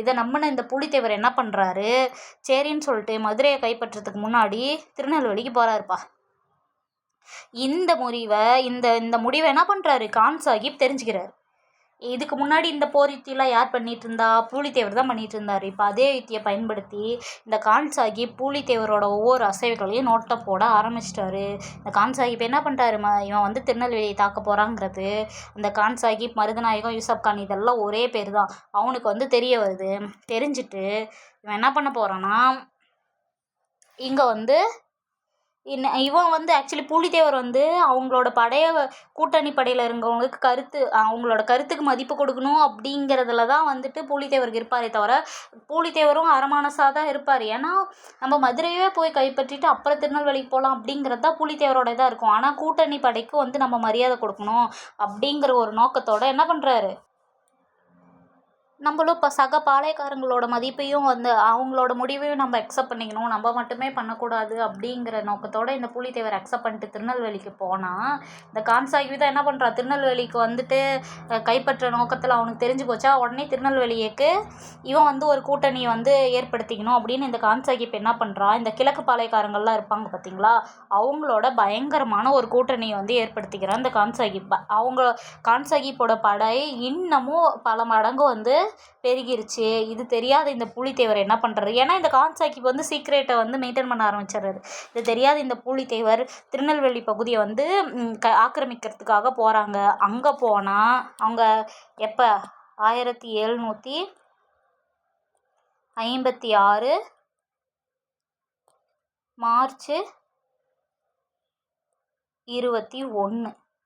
இதை நம்பின இந்த பூலித்தேவர் என்ன பண்ணுறாரு, சரின்னு சொல்லிட்டு மதுரையை கைப்பற்றதுக்கு முன்னாடி திருநெல்வேலிக்கு போகிறாருப்பா. இந்த முடிவை என்ன பண்ணுறாரு, கான் சாஹிப் தெரிஞ்சுக்கிறாரு. இதுக்கு முன்னாடி இந்த போர் யுத்தியெல்லாம் யார் பண்ணிட்டு இருந்தா, பூலித்தேவர் தான் பண்ணிட்டு இருந்தார். இப்போ அதே யுத்தியை பயன்படுத்தி இந்த கான் சாஹிப் பூலித்தேவரோட ஒவ்வொரு அசைவுகளையும் நோட்டம் போட ஆரம்பிச்சிட்டாரு. இந்த கான் சாஹிப் என்ன பண்ணிட்டாரு, இவன் வந்து திருநெல்வேலியை தாக்க போகிறாங்கிறது, இந்த கான் சாஹிப், மருதநாயகம், யூசப் கான் இதெல்லாம் ஒரே பேர் தான். அவனுக்கு வந்து தெரிய வருது. தெரிஞ்சுட்டு இவன் என்ன பண்ண போகிறான்னா, இங்கே வந்து இவன் வந்து ஆக்சுவலி பூலித்தேவர் வந்து அவங்களோட கூட்டணி படையில் இருந்தவங்களுக்கு அவங்களோட கருத்துக்கு மதிப்பு கொடுக்கணும் அப்படிங்கிறதுல தான் வந்துட்டு பூலித்தேவருக்கு இருப்பாரே தவிர, பூலித்தேவரும் அரமானசாக தான் இருப்பார். ஏன்னா நம்ம மதுரையே போய் கைப்பற்றிட்டு அப்புறம் திருநெல்வேலிக்கு போகலாம் அப்படிங்கிறது தான் பூலித்தேவரோட இதாக இருக்கும். ஆனால் கூட்டணி படைக்கு வந்து நம்ம மரியாதை கொடுக்கணும் அப்படிங்கிற ஒரு நோக்கத்தோட என்ன பண்ணுறாரு, நம்மளும் இப்போ சக பாளையக்காரங்களோட மதிப்பையும் வந்து அவங்களோட முடிவையும் நம்ம அக்செப்ட் பண்ணிக்கணும், நம்ம மட்டுமே பண்ணக்கூடாது அப்படிங்கிற நோக்கத்தோடு இந்த பூலித்தேவர் அக்செப்ட் பண்ணிட்டு திருநெல்வேலிக்கு போனால், இந்த கான் சாஹிப் தான் என்ன பண்ணுறா, திருநெல்வேலிக்கு வந்துட்டு கைப்பற்ற நோக்கத்தில் அவனுக்கு தெரிஞ்சு போச்சா, உடனே திருநெல்வேலிக்கு இவன் வந்து ஒரு கூட்டணியை வந்து ஏற்படுத்திக்கணும் அப்படின்னு இந்த கான் சாஹிப் என்ன பண்ணுறா, இந்த கிழக்கு பாளையக்காரங்கள்லாம் இருப்பாங்க பார்த்தீங்களா, அவங்களோட பயங்கரமான ஒரு கூட்டணியை வந்து ஏற்படுத்திக்கிறான் இந்த கான் சாஹிப். கான் சாஹிப்போட படை இன்னமும் பல மடங்கு வந்து பெருகிருச்சு. இது தெரியாத இந்த பூலித்தேவர் என்ன பண்ணுறாரு, ஏன்னா இந்த கான் சாஹிப் வந்து சீக்ரெட்டை வந்து மெயின்டைன் பண்ண ஆரம்பிச்சிடுறாரு. இது தெரியாத இந்த பூலித்தேவர் திருநெல்வேலி பகுதியை வந்து ஆக்கிரமிக்கிறதுக்காக போகிறாங்க. அங்கே போனால் அவங்க எப்போ 1756 மார்ச் 21,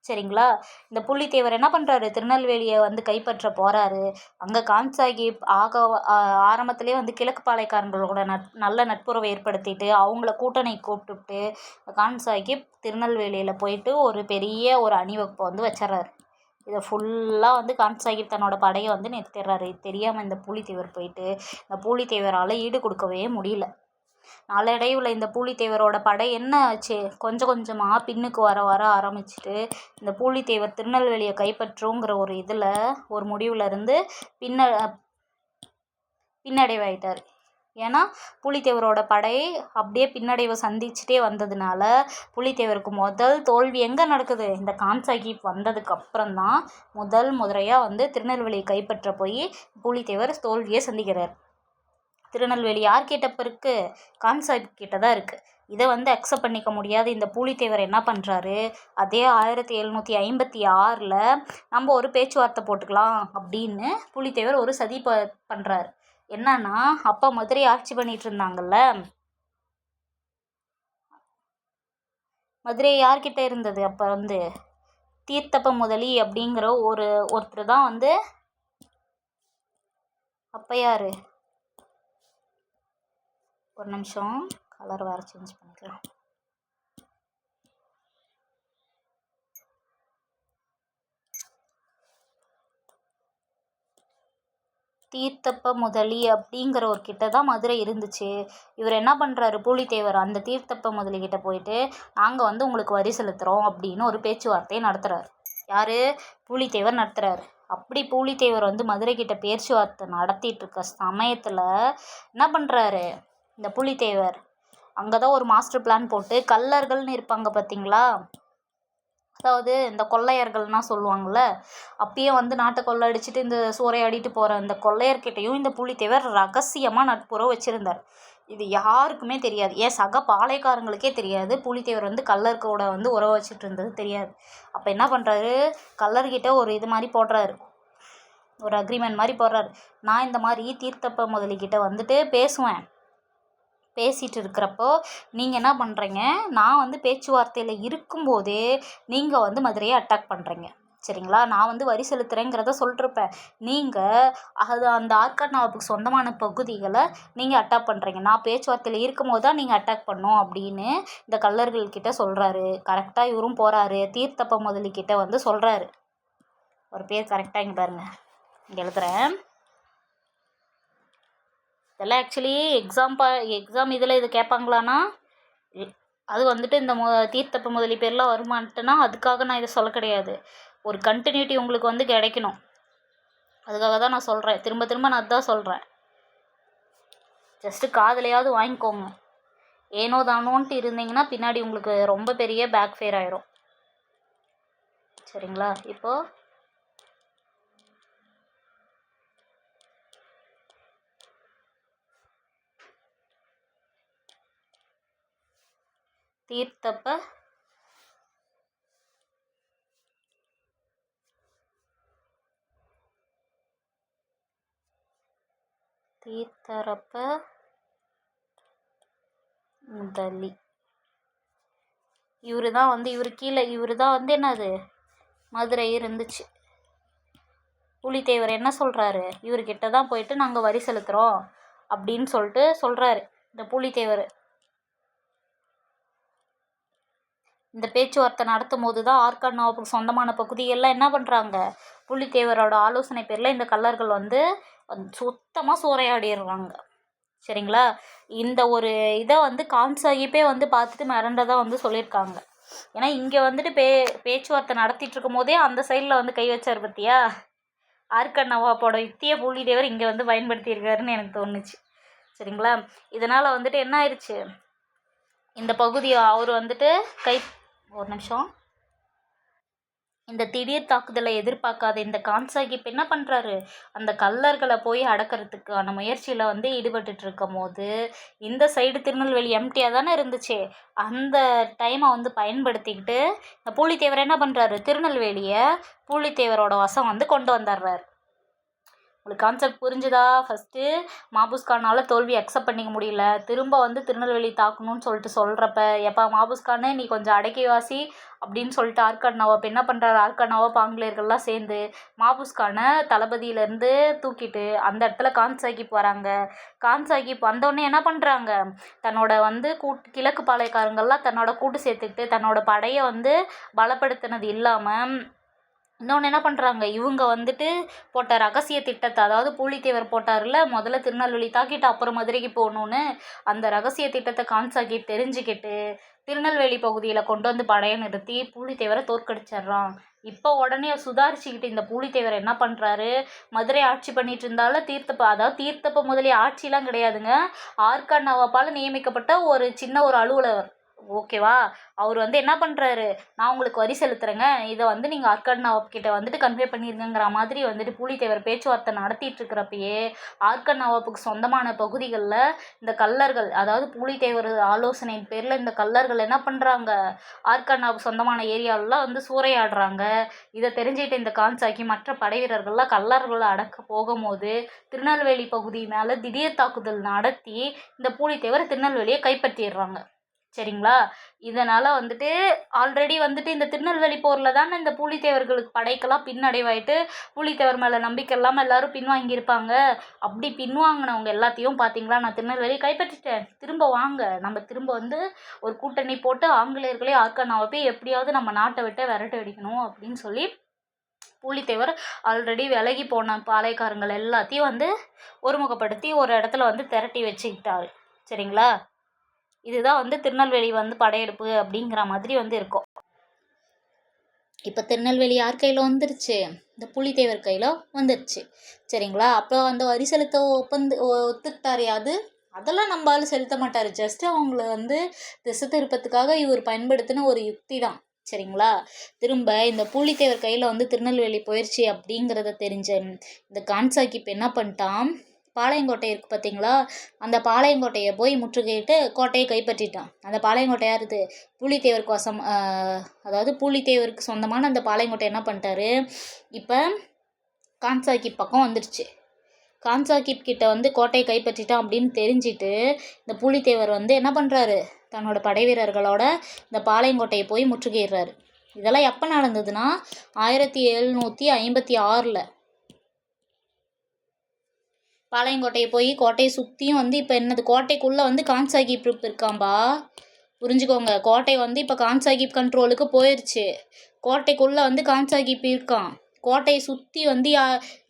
சரிங்களா, இந்த பூலித்தேவர் என்ன பண்ணுறாரு, திருநெல்வேலியை வந்து கைப்பற்ற போகிறாரு. அங்கே கான் சாஹிப் ஆரம்பத்திலே வந்து கிழக்கு பாளையக்காரங்களோட நல்ல நட்புறவை ஏற்படுத்திட்டு அவங்கள கூட்டணி கூப்பிட்டுட்டு கான் சாஹிப் திருநெல்வேலியில் போயிட்டு ஒரு பெரிய ஒரு அணிவகுப்பை வந்து வச்சிட்றாரு. இதை ஃபுல்லாக வந்து கான் சாஹிப் தன்னோட படையை வந்து நிறுத்திடுறாரு. இது தெரியாமல் இந்த பூலித்தேவர் போயிட்டு இந்த பூலித்தேவரால் ஈடு கொடுக்கவே முடியல. நாளடைவில் இந்த பூலித்தேவரோட படை என்ன ஆச்சு, கொஞ்சம் கொஞ்சமாக பின்னுக்கு வர ஆரம்பிச்சிட்டு இந்த பூலித்தேவர் திருநெல்வேலியை கைப்பற்றுங்கிற ஒரு இதில் ஒரு முடிவில் இருந்து பின்னடைவாயிட்டார். ஏன்னா பூலித்தேவரோட படை அப்படியே பின்னடைவை சந்திச்சுட்டே வந்ததுனால பூலித்தேவருக்கு முதல் தோல்வி எங்கே நடக்குது, இந்த கான் சாஹிப் வந்ததுக்கு அப்புறம் தான் முதல் முறையாக வந்து திருநெல்வேலியை கைப்பற்ற போய் பூலித்தேவர் தோல்வியை சந்திக்கிறார். திருநெல்வேலி யார்கிட்ட இப்போ இருக்குது, கான் சாஹிப் கிட்ட தான் இருக்குது. இதை வந்து அக்செப்ட் பண்ணிக்க முடியாத இந்த பூலித்தேவர் என்ன பண்ணுறாரு, அதே 1756 நம்ம ஒரு பேச்சுவார்த்தை போட்டுக்கலாம் அப்படின்னு பூலித்தேவர் ஒரு சதி பண்ணுறாரு. என்னன்னா, அப்போ மதுரை ஆட்சி பண்ணிட்டு இருந்தாங்கல்ல, மதுரை யார்கிட்ட இருந்தது அப்போ வந்து, தீர்த்தப்ப முதலி அப்படிங்கிற ஒருத்தர் தான் வந்து, அப்போ யார், ஒரு நிமிஷம் கலர் வேறு சேஞ்ச் பண்ணிக்கலாம். தீர்த்தப்ப முதலி அப்படிங்கிற ஒரு கிட்ட தான் மதுரை இருந்துச்சு. இவர் என்ன பண்ணுறாரு, பூலித்தேவர் அந்த தீர்த்தப்ப முதலி கிட்ட போயிட்டு நாங்கள் வந்து உங்களுக்கு வரி செலுத்துகிறோம் அப்படின்னு ஒரு பேச்சுவார்த்தையை நடத்துகிறார். யார், பூலித்தேவர் நடத்துகிறாரு. அப்படி பூலித்தேவர் வந்து மதுரை கிட்ட பேச்சுவார்த்தை நடத்திட்டு இருக்க சமயத்தில் என்ன பண்ணுறாரு, இந்த பூலித்தேவர் அங்கே தான் ஒரு மாஸ்டர் பிளான் போட்டு கள்ளர்கள்னு இருப்பாங்க பார்த்தீங்களா, அதாவது இந்த கொள்ளையர்கள்னால் சொல்லுவாங்கள்ல, அப்பயே வந்து நாட்டை கொள்ளையடிச்சிட்டு இந்த சூறையாடிட்டு போகிற இந்த கொள்ளையர்கிட்டையும் இந்த பூலித்தேவர் ரகசியமாக நட்புறவு வச்சுருந்தார். இது யாருக்குமே தெரியாது, ஏன் சக பாளையக்காரங்களுக்கே தெரியாது. பூலித்தேவர் வந்து கள்ளர்களோட வந்து உறவு வச்சுட்டு இருந்தது தெரியாது. அப்போ என்ன பண்ணுறாரு, கள்ளர்கிட்ட ஒரு இது மாதிரி போடுறாரு, ஒரு அக்ரிமெண்ட் மாதிரி போடுறாரு. நான் இந்த மாதிரி தீர்த்தப்ப முதலிக்கிட்ட வந்துட்டு பேசிகிட்டு இருக்கிறப்போ நீங்கள் என்ன பண்ணுறீங்க, நான் வந்து பேச்சுவார்த்தையில் இருக்கும்போதே நீங்கள் வந்து மதுரையை அட்டாக் பண்ணுறீங்க, சரிங்களா, நான் வந்து வரி செலுத்துகிறேங்கிறத சொல்லிட்டுருப்பேன். நீங்கள் அந்த ஆற்காடு நவாபுக்கு சொந்தமான பகுதிகளை நீங்கள் அட்டாக் பண்ணுறீங்க, நான் பேச்சுவார்த்தையில் இருக்கும்போது தான் நீங்கள் அட்டாக் பண்ணோம் அப்படின்னு இந்த கள்ளர்கள்கிட்ட சொல்கிறாரு. கரெக்டாக இவரும் போகிறாரு, தீர்த்தப்ப முதலிக்கிட்ட வந்து சொல்கிறாரு. ஒரு பேர் கரெக்டாக இங்கே பாருங்கள், இங்கே எழுதுகிறேன். இதெல்லாம் ஆக்சுவலி எக்ஸாம் இதில் இது கேட்பாங்களான்னா, அது வந்துட்டு இந்த தீர்த்தப்ப முதலி பேர்லாம் வருமான்ட்டுனா அதுக்காக நான் இதை சொல்ல கிடையாது. ஒரு கண்டினியூட்டி உங்களுக்கு வந்து கிடைக்கணும், அதுக்காக தான் நான் சொல்கிறேன். திரும்ப திரும்ப நான் அதுதான் சொல்கிறேன். ஜஸ்ட்டு காதுலையாவது வாங்கிக்கோங்க. ஏனோ தானோன்ட்டு இருந்தீங்கன்னா பின்னாடி உங்களுக்கு ரொம்ப பெரிய பேக் ஃபேர் ஆயிரும். சரிங்களா? இப்போது தீர்த்தப்ப தீர்த்தரப்ப முதலி இவரு தான் வந்து இவரு தான் வந்து என்னது மதுரை இருந்துச்சு. புலித்தேவர் என்ன சொல்கிறாரு, இவர்கிட்ட தான் போயிட்டு நாங்கள் வரி செலுத்துகிறோம் அப்படின்னு சொல்லிட்டு சொல்கிறாரு இந்த புலித்தேவர். இந்த பேச்சுவார்த்தை நடத்தும் போது தான் ஆற்காடு நவாபுக்கு சொந்தமான பகுதியெல்லாம் என்ன பண்ணுறாங்க, புலித்தேவரோட ஆலோசனை பேரில் இந்த கள்ளர்கள் வந்து சுத்தமாக சூறையாடிடுறாங்க. சரிங்களா? இந்த ஒரு இதை வந்து கான் சாஹிப்பே வந்து பார்த்துட்டு மிரண்டதான் வந்து சொல்லியிருக்காங்க. ஏன்னா இங்கே வந்துட்டு பேச்சுவார்த்தை நடத்திட்டு இருக்கும் போதே அந்த சைடில் வந்து கை வச்சார் பற்றியா, ஆற்காடு நவாபோட யுக்தியை புலித்தேவர் இங்கே வந்து பயன்படுத்தியிருக்காருன்னு எனக்கு தோணுச்சு. சரிங்களா? இதனால் வந்துட்டு என்ன ஆயிடுச்சு, இந்த பகுதியை அவர் வந்துட்டு ஒரு நிமிஷம், இந்த திடீர் தாக்குதலை எதிர்பார்க்காத இந்த கான் சாஹிப் என்ன பண்ணுறாரு, அந்த கள்ளர்களை போய் அடக்கிறதுக்கான முயற்சியில் வந்து ஈடுபட்டு இருக்கும் போது இந்த சைடு திருநெல்வேலி எம்டியாக தானே இருந்துச்சு, அந்த டைமை வந்து பயன்படுத்திக்கிட்டு இந்த பூலித்தேவர் என்ன பண்ணுறாரு, திருநெல்வேலியை பூலித்தேவரோட வசம் வந்து கொண்டு வந்துடுறாரு. உங்களுக்கு கான்செப்ட் புரிஞ்சுதா? ஃபஸ்ட்டு மாபூஸ் கானால் தோல்வி அக்செப்ட் பண்ணிக்க முடியல, திரும்ப வந்து திருநெல்வேலி தாக்கணும்னு சொல்கிறப்ப எப்போ மாபூஸ் கானு நீ கொஞ்சம் அடக்கிவாசி அப்படின்னு சொல்லிட்டு ஆற்காடு நவாப் என்ன பண்ணுறாரு, ஆற்காடு நவாப் ஆங்கிலேயர்கள்லாம் சேர்ந்து மாபூஸ் கானை தளபதியிலேருந்து தூக்கிட்டு அந்த இடத்துல கான் சாஹிப் வராங்க. கான் சாஹிப் வந்தோடனே என்ன பண்ணுறாங்க, தன்னோட வந்து கிழக்கு பாளையக்காரங்கள்லாம் தன்னோட கூட்டு சேர்த்துக்கிட்டு தன்னோட படையை வந்து பலப்படுத்தினது இல்லாமல் இன்னொன்று என்ன பண்ணுறாங்க, இவங்க வந்துட்டு போட்ட ரகசிய திட்டத்தை, அதாவது பூலித்தேவர் போட்டார்ல முதல்ல திருநெல்வேலி தாக்கிட்டு அப்புறம் மதுரைக்கு போகணுன்னு, அந்த ரகசிய திட்டத்தை கான் சாஹிப் தெரிஞ்சுக்கிட்டு திருநெல்வேலி பகுதியில் கொண்டு வந்து படையை நிறுத்தி பூலித்தேவரை தோற்கடிச்சிட்றான். இப்போ உடனே சுதாரிச்சுக்கிட்டு இந்த பூலித்தேவர் என்ன பண்ணுறாரு, மதுரை ஆட்சி பண்ணிட்டு இருந்தாலும் தீர்த்தப்ப முதலிய ஆட்சிலாம் கிடையாதுங்க, ஆற்காடு நவாப்பால் நியமிக்கப்பட்ட ஒரு சின்ன ஒரு அலுவலர். ஓகேவா? அவர் வந்து என்ன பண்ணுறாரு, நான் உங்களுக்கு வரி செலுத்துகிறேங்க, இதை வந்து நீங்கள் ஆற்காடு நவாப் கிட்ட வந்துட்டு கன்வே பண்ணியிருங்கிற மாதிரி வந்துட்டு பூலித்தேவர் பேச்சுவார்த்தை நடத்திட்டு இருக்கிறப்பயே ஆற்காடு நவாப்புக்கு சொந்தமான பகுதிகளில் இந்த கள்ளர்கள், அதாவது பூலித்தேவர் ஆலோசனை பேரில் இந்த கள்ளர்கள் என்ன பண்ணுறாங்க, ஆற்காடு நவாப் சொந்தமான ஏரியாவிலாம் வந்து சூறையாடுறாங்க. இதை தெரிஞ்சுக்கிட்டு இந்த கான் சாஹிப் மற்ற படை வீரர்கள்லாம் கள்ளர்களை அடக்க போகும்போது திருநெல்வேலி பகுதி மேலே திடீர் தாக்குதல் நடத்தி இந்த பூலித்தேவர் திருநெல்வேலியை கைப்பற்றிடுறாங்க. சரிங்களா? இதனால் வந்துட்டு ஆல்ரெடி வந்துட்டு இந்த திருநெல்வேலி போரில் தானே இந்த பூலித்தேவர்களுக்கு படைக்கெல்லாம் பின்னடைவாயிட்டு பூலித்தேவர் மேலே நம்பிக்கை இல்லாமல் எல்லோரும் பின்வாங்கியிருப்பாங்க. அப்படி பின்வாங்கினவங்க எல்லாத்தையும் பார்த்தீங்களா, நான் திருநெல்வேலி கைப்பற்றிட்டேன், திரும்ப வாங்க, நம்ம திரும்ப வந்து ஒரு கூட்டணி போட்டு ஆங்கிலேயர்களே ஆற்காடு நவாப்பை எப்படியாவது நம்ம நாட்டை விட்டு விரட்டு அடிக்கணும் அப்படின்னு சொல்லி பூலித்தேவர் ஆல்ரெடி விலகி போன பாளையக்காரங்கள் எல்லாத்தையும் வந்து ஒருமுகப்படுத்தி ஒரு இடத்துல வந்து திரட்டி வச்சுக்கிட்டாரு. சரிங்களா? இதுதான் வந்து திருநெல்வேலி வந்து படையெடுப்பு அப்படிங்கிற மாதிரி வந்து இருக்கும். இப்போ திருநெல்வேலி யார் கையில் வந்துருச்சு, இந்த புலித்தேவர் கையில் வந்துருச்சு. சரிங்களா? அப்போ அந்த வரி செலுத்த ஒத்துக்கிட்டாரு அது, அதெல்லாம் நம்ம ஆள் செலுத்த மாட்டார், ஜஸ்ட்டு அவங்கள வந்து திசை திருப்பத்துக்காக இவர் பயன்படுத்தின ஒரு யுக்தி தான். சரிங்களா? திரும்ப இந்த பூலித்தேவர் கையில் வந்து திருநெல்வேலி போயிடுச்சு அப்படிங்கிறத தெரிஞ்ச இந்த கான் சாஹிப் என்ன பண்ணிட்டான், பாளையங்கோட்டை இருக்குது பார்த்தீங்களா, அந்த பாளையங்கோட்டையை போய் முற்றுகையிட்டு கோட்டையை கைப்பற்றிட்டான். அந்த பாளையங்கோட்டை யாருது, பூலித்தேவருக்கு அதாவது பூலித்தேவருக்கு சொந்தமான அந்த பாளையங்கோட்டை என்ன பண்ணிட்டாரு, இப்போ கான் சாஹிப் பக்கம் வந்துடுச்சு. கான் சாஹிப் கிட்ட வந்து கோட்டையை கைப்பற்றிட்டான் அப்படின்னு தெரிஞ்சுட்டு இந்த பூலித்தேவர் வந்து என்ன பண்ணுறாரு, தன்னோட படை வீரர்களோட இந்த பாளையங்கோட்டையை போய் முற்றுகையிடுறாரு. இதெல்லாம் எப்போ நடந்ததுன்னா 1756. பாளையங்கோட்டையை போய் கோட்டையை சுற்றியும் வந்து இப்போ என்னது, கோட்டைக்குள்ளே வந்து கான் சாஹிப் இருக்காம்பா, புரிஞ்சுக்கோங்க. கோட்டை வந்து இப்போ கான் சாஹிப் கண்ட்ரோலுக்கு போயிடுச்சு, கோட்டைக்குள்ளே வந்து கான் சாஹிப் இருக்கான். கோட்டையை சுற்றி வந்து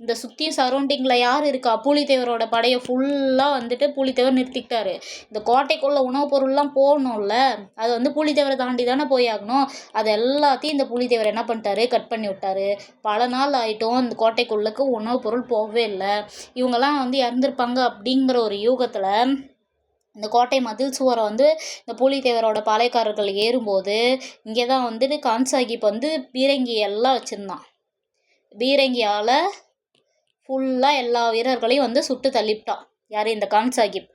இந்த சுற்றியும் சரௌண்டிங்கில் யார் இருக்கா, பூலித்தேவரோட படையை ஃபுல்லாக வந்துட்டு பூலித்தேவர் நிறுத்திக்கிட்டாரு. இந்த கோட்டைக்குள்ளே உணவுப் பொருள்லாம் போகணும்ல, அது வந்து பூலித்தேவரை தாண்டி தானே போய் ஆகணும். அது எல்லாத்தையும் இந்த பூலித்தேவர் என்ன பண்ணிட்டாரு, கட் பண்ணி விட்டாரு. பல நாள் ஆகிட்டும் இந்த கோட்டைக்குள்ளக்கு உணவுப் பொருள் போகவே இல்லை. இவங்கெல்லாம் வந்து இறந்துருப்பாங்க அப்படிங்கிற ஒரு யூகத்தில் இந்த கோட்டை மதில் சுவரை வந்து இந்த பூலித்தேவரோட பாளையக்காரர்கள் ஏறும்போது இங்கே தான் வந்துட்டு கான் சாஹிப் வந்து பீரங்கி எல்லாம் வச்சுருந்தான். பீரங்கியால் ஃபுல்லாக எல்லா வீரர்களையும் வந்து சுட்டு தள்ளிவிட்டான். யார், இந்த கான் சாஹிப்.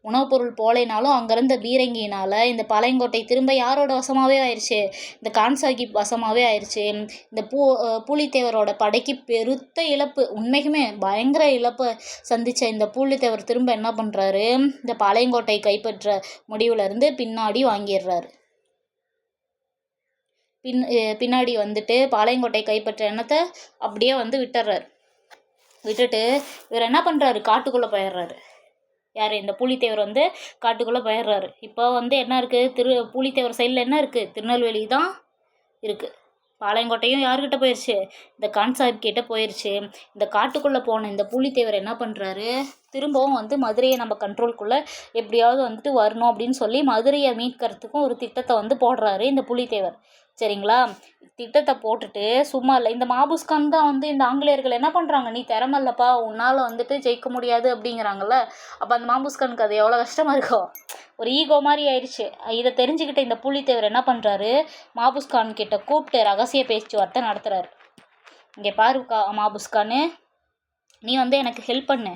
உணவுப் பொருள் போலைனாலும் அங்கேருந்த பீரங்கினால் இந்த பாளையங்கோட்டை திரும்ப யாரோட வசமாகவே ஆயிடுச்சு, இந்த கான் சாஹிப் வசமாகவே ஆயிடுச்சு. இந்த பூலித்தேவரோட படைக்கு பெருத்த இழப்பு, உண்மைக்குமே பயங்கர இழப்பை சந்தித்த இந்த பூலித்தேவர் திரும்ப என்ன பண்ணுறாரு, இந்த பாளையங்கோட்டை கைப்பற்ற முடிவுலேருந்து பின்னாடி வாங்கிடுறாரு. பின்னாடி வந்துட்டு பாளையங்கோட்டை கைப்பற்ற எண்ணத்தை அப்படியே வந்து விட்டுட்டு இவர் என்ன பண்ணுறாரு, காட்டுக்குள்ளே போயிடுறாரு. யார், இந்த பூலித்தேவர் வந்து காட்டுக்குள்ளே போயிடுறாரு. இப்போ வந்து என்ன இருக்குது, பூலித்தேவர் சைடில் என்ன இருக்குது, திருநெல்வேலி தான் இருக்குது. பாளையங்கோட்டையும் யார்கிட்ட போயிடுச்சு, இந்த கான் சாஹிப் கிட்ட போயிடுச்சு. இந்த காட்டுக்குள்ளே போன இந்த பூலித்தேவர் என்ன பண்ணுறாரு, திரும்பவும் வந்து மதுரையை நம்ம கண்ட்ரோல்குள்ளே எப்படியாவது வந்துட்டு வரணும் அப்படின்னு சொல்லி மதுரையை மீட்கிறதுக்கும் ஒரு திட்டத்தை வந்து போடுறாரு இந்த பூலித்தேவர். சரிங்களா, திட்டத்தை போட்டுட்டு சும்மா இல்லை, இந்த மாபுஸ்கான் தான் வந்து இந்த ஆங்கிலேயர்கள் என்ன பண்ணுறாங்க, நீ திறமல்லப்பா, உன்னால் வந்துட்டு ஜெயிக்க முடியாது அப்படிங்கிறாங்கல்ல. அப்போ அந்த மாபுஸ்கானுக்கு அது எவ்வளோ கஷ்டமாக இருக்கும், ஒரு ஈகோ மாதிரி ஆயிடுச்சு. இதை தெரிஞ்சுக்கிட்ட இந்த பூலித்தேவர் என்ன பண்ணுறாரு, மாபுஸ்கான் கிட்ட கூப்பிட்டு ரகசிய பேச்சுவார்த்தை நடத்துகிறாரு. இங்கே பாருக்கா மாபுஸ்கானு, நீ வந்து எனக்கு ஹெல்ப் பண்ணு,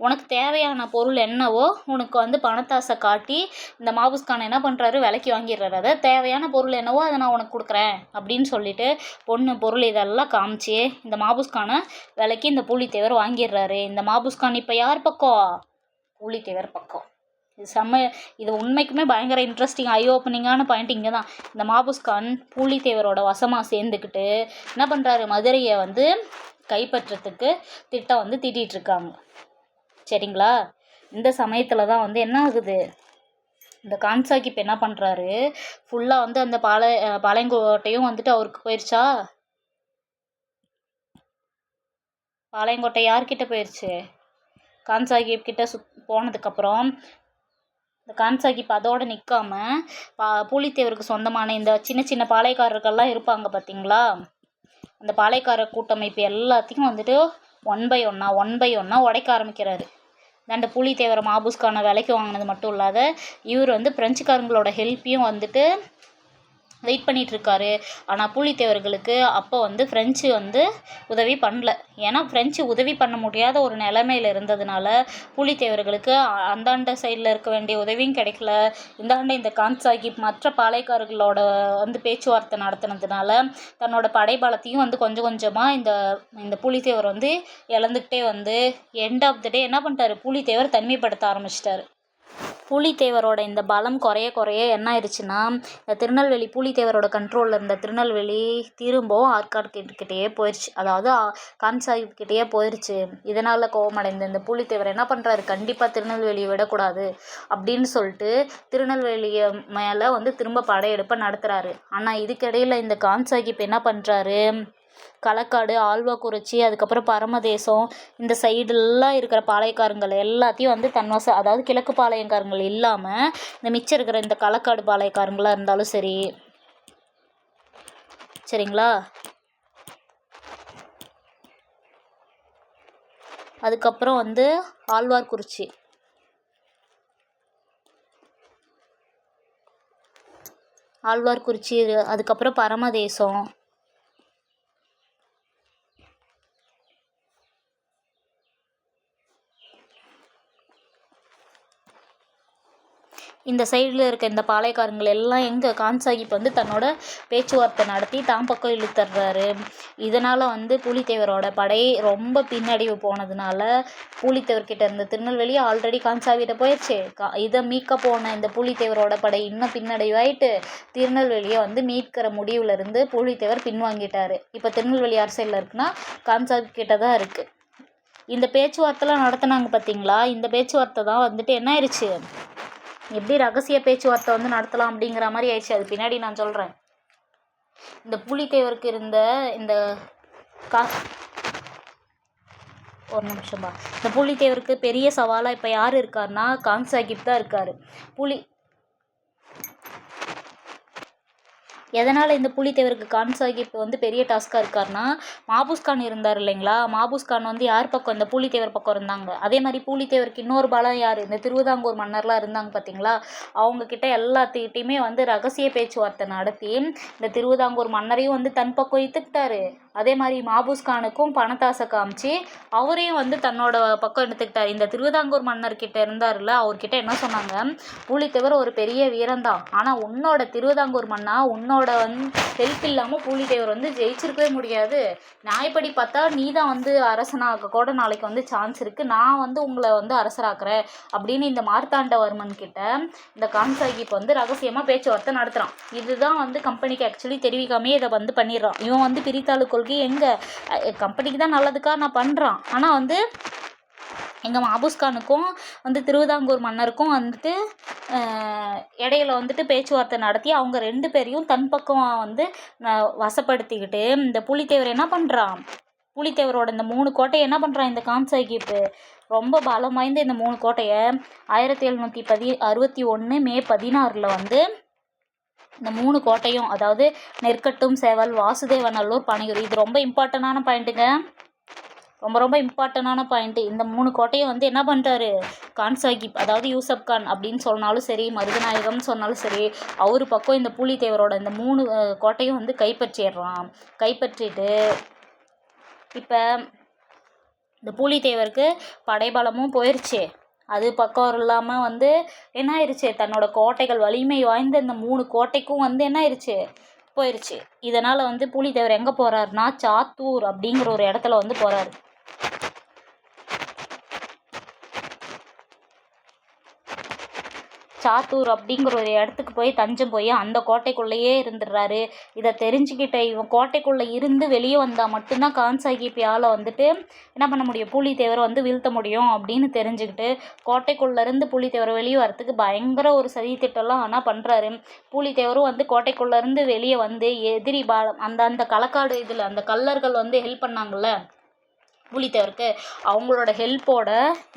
உனக்கு தேவையான பொருள் என்னவோ உனக்கு வந்து பணத்தாசை காட்டி இந்த மாபுஸ்கான் என்ன பண்ணுறாரு, விலைக்கு வாங்கிடுறாரு. அதை தேவையான பொருள் என்னவோ அதை நான் உனக்கு கொடுக்குறேன் அப்படின்னு சொல்லிட்டு பொருள் இதெல்லாம் காமிச்சு இந்த மாபுஸ்கானை விலைக்கு இந்த பூலித்தேவர் வாங்கிடுறாரு. இந்த மாபுஸ்கான் இப்போ யார் பக்கம், பூலித்தேவர் பக்கம். இது உண்மைக்குமே பயங்கர இன்ட்ரெஸ்டிங் ஐ ஓப்பனிங்கான பாயிண்ட் இங்கே தான். இந்த மாபுஸ்கான் பூலித்தேவரோட வசமாக சேர்ந்துக்கிட்டு என்ன பண்ணுறாரு, மதுரையை வந்து கைப்பற்றத்துக்கு திட்டம் வந்து தீட்டிகிட்ருக்காங்க. சரிங்களா, இந்த சமயத்தில் தான் வந்து என்ன ஆகுது, இந்த கான் சாஹிப் என்ன பண்ணுறாரு, ஃபுல்லாக வந்து அந்த பாளையங்கோட்டையும் வந்துட்டு அவருக்கு போயிடுச்சா. பாளையங்கோட்டை யார்கிட்ட போயிடுச்சு, கான் சாஹிப் கிட்ட போனதுக்கப்புறம் இந்த கான் சாஹிப் அதோடு நிற்காம பூலித்தேவருக்கு சொந்தமான இந்த சின்ன சின்ன பாளையக்காரர்கள்லாம் இருப்பாங்க பார்த்தீங்களா, அந்த பாளையக்கார கூட்டமைப்பு எல்லாத்தையும் வந்துட்டு ஒன் பை ஒன்னாக உடைக்க ஆரம்பிக்கிறாரு. அந்த பூலித்தேவரை மாபுஸ்கானை விலைக்கு வாங்கினது மட்டும் இல்லாத இவர் வந்து பிரெஞ்சுக்காரங்களோட ஹெல்ப்பையும் வந்துட்டு வெயிட் பண்ணிகிட்ருக்காரு. ஆனால் பூலித்தேவர்களுக்கு அப்போ வந்து ஃப்ரெஞ்சு வந்து உதவி பண்ணல. ஏன்னா ஃப்ரெஞ்சு உதவி பண்ண முடியாத ஒரு நிலைமையில் இருந்ததுனால பூலித்தேவர்களுக்கு அந்தாண்ட சைடில் இருக்க வேண்டிய உதவியும் கிடைக்கல. இந்தாண்ட இந்த கான் சாஹிப் மற்ற பாளையக்காரர்களோட வந்து பேச்சுவார்த்தை நடத்தினதுனால தன்னோட படைபலத்தையும் வந்து கொஞ்சம் கொஞ்சமாக இந்த பூலித்தேவர் வந்து இழந்துக்கிட்டே வந்து எண்ட் ஆஃப் த டே என்ன பண்ணிட்டாரு, பூலித்தேவர் தனிமைப்படுத்த ஆரம்பிச்சிட்டாரு. பூலித்தேவரோட இந்த பலம் குறைய என்ன ஆயிடுச்சுன்னா, இந்த திருநெல்வேலி பூலித்தேவரோட கண்ட்ரோலில் இருந்த திருநெல்வேலி திரும்பவும் ஆற்காடுகிட்டேயே போயிடுச்சு. அதாவது கான் சாஹிப் கிட்டேயே போயிடுச்சு. இதனால் கோவமடைந்த இந்த பூலித்தேவர் என்ன பண்ணுறாரு, கண்டிப்பாக திருநெல்வேலியை விடக்கூடாது அப்படின்னு சொல்லிட்டு திருநெல்வேலியை மேலே வந்து திரும்ப படையெடுப்பை நடத்துகிறாரு. ஆனால் இதுக்கிடையில் இந்த கான் சாஹிப் என்ன பண்ணுறாரு, களக்காடு, ஆழ்வாக்குறிச்சி, அதுக்கப்புறம் பரமதேசம், இந்த சைடுலாம் இருக்கிற பாளையக்காரங்கள் எல்லாத்தையும் வந்து தன்வசம், அதாவது கிழக்கு பாளையக்காரங்கள் இல்லாமல் இந்த மிச்சம் இருக்கிற இந்த களக்காடு பாளையக்காரங்களாக இருந்தாலும் சரி, சரிங்களா, அதுக்கப்புறம் வந்து ஆழ்வார்குறிச்சி, அதுக்கப்புறம் பரமதேசம், இந்த சைடில் இருக்க இந்த பாளையக்காரங்கள் எல்லாம் எங்கே கான் சாஹிப் வந்து தன்னோட பேச்சுவார்த்தை நடத்தி தான் பக்கம் இழுத்துடுறாரு. இதனால் வந்து பூலித்தேவரோட படை ரொம்ப பின்னடைவு போனதுனால பூலித்தேவர்கிட்ட இருந்த திருநெல்வேலி ஆல்ரெடி கான் சாஹிப்கிட்ட போயிடுச்சு. இதை மீட்க போன இந்த பூலித்தேவரோட படை இன்னும் பின்னடைவாயிட்டு திருநெல்வேலியை வந்து மீட்கிற முடிவுலேருந்து பூலித்தேவர் பின்வாங்கிட்டார். இப்போ திருநெல்வேலி யார் சைடில் இருக்குன்னா கான் சாஹிப் கிட்ட தான் இருக்குது. இந்த பேச்சுவார்த்தைலாம் நடத்தினாங்க பார்த்தீங்களா, இந்த பேச்சுவார்த்தை தான் வந்துட்டு என்ன ஆயிடுச்சு, எப்படி ரகசிய பேச்சுவார்த்தை வந்து நடத்தலாம் அப்படிங்கிற மாதிரி ஆயிடுச்சு. அது பின்னாடி நான் சொல்கிறேன். இந்த பூலித்தேவருக்கு இருந்த இந்த ஒரு நிமிஷம்பா. இந்த பூலித்தேவருக்கு பெரிய சவாலாக இப்போ யார் இருக்காருன்னா கான் சாஹிப் தான் இருக்கார். எதனால் இந்த பூலித்தேவருக்கு கான் சாஹிப் வந்து பெரிய டாஸ்காக இருக்காருன்னா, மாபூஸ் கான் இருந்தார் இல்லைங்களா, மாபூஸ் கான் வந்து யார் பக்கம், இந்த பூலித்தேவர் பக்கம் இருந்தாங்க. அதே மாதிரி பூலித்தேவருக்கு இன்னொரு பலம் யார், இந்த திருவிதாங்கூர் மன்னர்லாம் இருந்தாங்க பார்த்தீங்களா, அவங்கக்கிட்ட எல்லாத்துக்கிட்டையுமே வந்து ரகசிய பேச்சுவார்த்தை நடத்தி இந்த திருவிதாங்கூர் மன்னரையும் வந்து தன் பக்கம் இழுத்துக்கிட்டாரு. அதே மாதிரி மாபூஸ் கானுக்கும் பணத்தாசை காமிச்சு அவரையும் வந்து தன்னோட பக்கம் எடுத்துக்கிட்டார். இந்த திருவிதாங்கூர் மன்னர்கிட்ட இருந்தார்ல, அவர்கிட்ட என்ன சொன்னாங்க, பூலித்தேவர் ஒரு பெரிய வீரன்தான், ஆனால் உன்னோட திருவிதாங்கூர் மன்னா உன்னோட ஹெல்ப் இல்லாமல் பூலித்தேவர் வந்து ஜெயிச்சிருக்கவே முடியாது. நியாயப்படி பார்த்தா நீ தான் வந்து அரசனாக கூட நாளைக்கு வந்து சான்ஸ் இருக்குது, நான் வந்து உங்களை வந்து அரசராக்குறேன் அப்படின்னு இந்த மார்த்தாண்டவர்மன் கிட்ட இந்த கான் சாஹிப் வந்து ரகசியமாக பேச்சுவார்த்தை நடத்துகிறான். இதுதான் வந்து கம்பெனிக்கு ஆக்சுவலி தெரிவிக்காமே இதை வந்து பண்ணிடுறான். இவன் வந்து பிரித்தாளு கொள்கை எங்கே கம்பெனிக்கு தான் நல்லதுக்காக நான் பண்ணுறான், ஆனால் வந்து எங்கள் மாபூஸ் கானுக்கும் வந்து திருவிதாங்கூர் மன்னருக்கும் வந்துட்டு இடையில வந்துட்டு பேச்சுவார்த்தை நடத்தி அவங்க 2 பேரையும் தன் பக்கம் வந்து வசப்படுத்திக்கிட்டு இந்த பூலித்தேவர் என்ன பண்ணுறான், பூலித்தேவரோட இந்த 3 கோட்டையை என்ன பண்ணுறான் இந்த கான் சாஹிப், ரொம்ப பலம் வாய்ந்த இந்த 3 கோட்டையை 1761 மே 16 வந்து இந்த 3 கோட்டையும், அதாவது நெற்கட்டும், சேவல், வாசுதேவநல்லூர், பனையூர், இது ரொம்ப இம்பார்ட்டண்டான பாயிண்ட்டுங்க, ரொம்ப இம்பார்ட்டண்டான பாயிண்ட்டு. இந்த 3 கோட்டையும் வந்து என்ன பண்ணுறாரு கான் சாஹிப், அதாவது யூசப் கான் அப்படின்னு சொன்னாலும் சரி, மருதநாயகம்னு சொன்னாலும் சரி, அவர் பக்கம் இந்த பூலித்தேவரோட இந்த 3 கோட்டையும் வந்து கைப்பற்றிடுறான். கைப்பற்றிட்டு இப்போ இந்த பூலித்தேவருக்கு படைபலமும் போயிடுச்சு, அது பக்கம் இல்லாமல் வந்து என்ன ஆயிடுச்சு, தன்னோட கோட்டைகள் வலிமை வாய்ந்த இந்த 3 கோட்டைக்கும் வந்து என்ன ஆயிடுச்சு போயிடுச்சு. இதனால் வந்து பூலித்தேவர் எங்கே போகிறாருன்னா சாத்தூர் அப்படிங்கிற ஒரு இடத்துல வந்து போகிறாரு. சாத்தூர் அப்படிங்கிற ஒரு இடத்துக்கு போய் தஞ்சம் போய் அந்த கோட்டைக்குள்ளேயே இருந்துடுறாரு. இதை தெரிஞ்சுக்கிட்ட இவன் கோட்டைக்குள்ளே இருந்து வெளியே வந்தால் மட்டும்தான் கான் சாஹிப்பியால் வந்துட்டு என்ன பண்ண முடியும், பூலித்தேவரை வந்து வீழ்த்த முடியும் அப்படின்னு தெரிஞ்சுக்கிட்டு கோட்டைக்குள்ளேருந்து பூலித்தேவரை வெளியே வரத்துக்கு பயங்கர ஒரு சதித்திட்டம்லாம் ஆனால் பண்ணுறாரு. பூலித்தேவரும் வந்து கோட்டைக்குள்ளேருந்து வெளியே வந்து எதிரி அந்த களக்காடு இதில் அந்த கள்ளர்கள் வந்து ஹெல்ப் பண்ணாங்கள்ல பூலித்தேவருக்கு, அவங்களோட ஹெல்ப்போட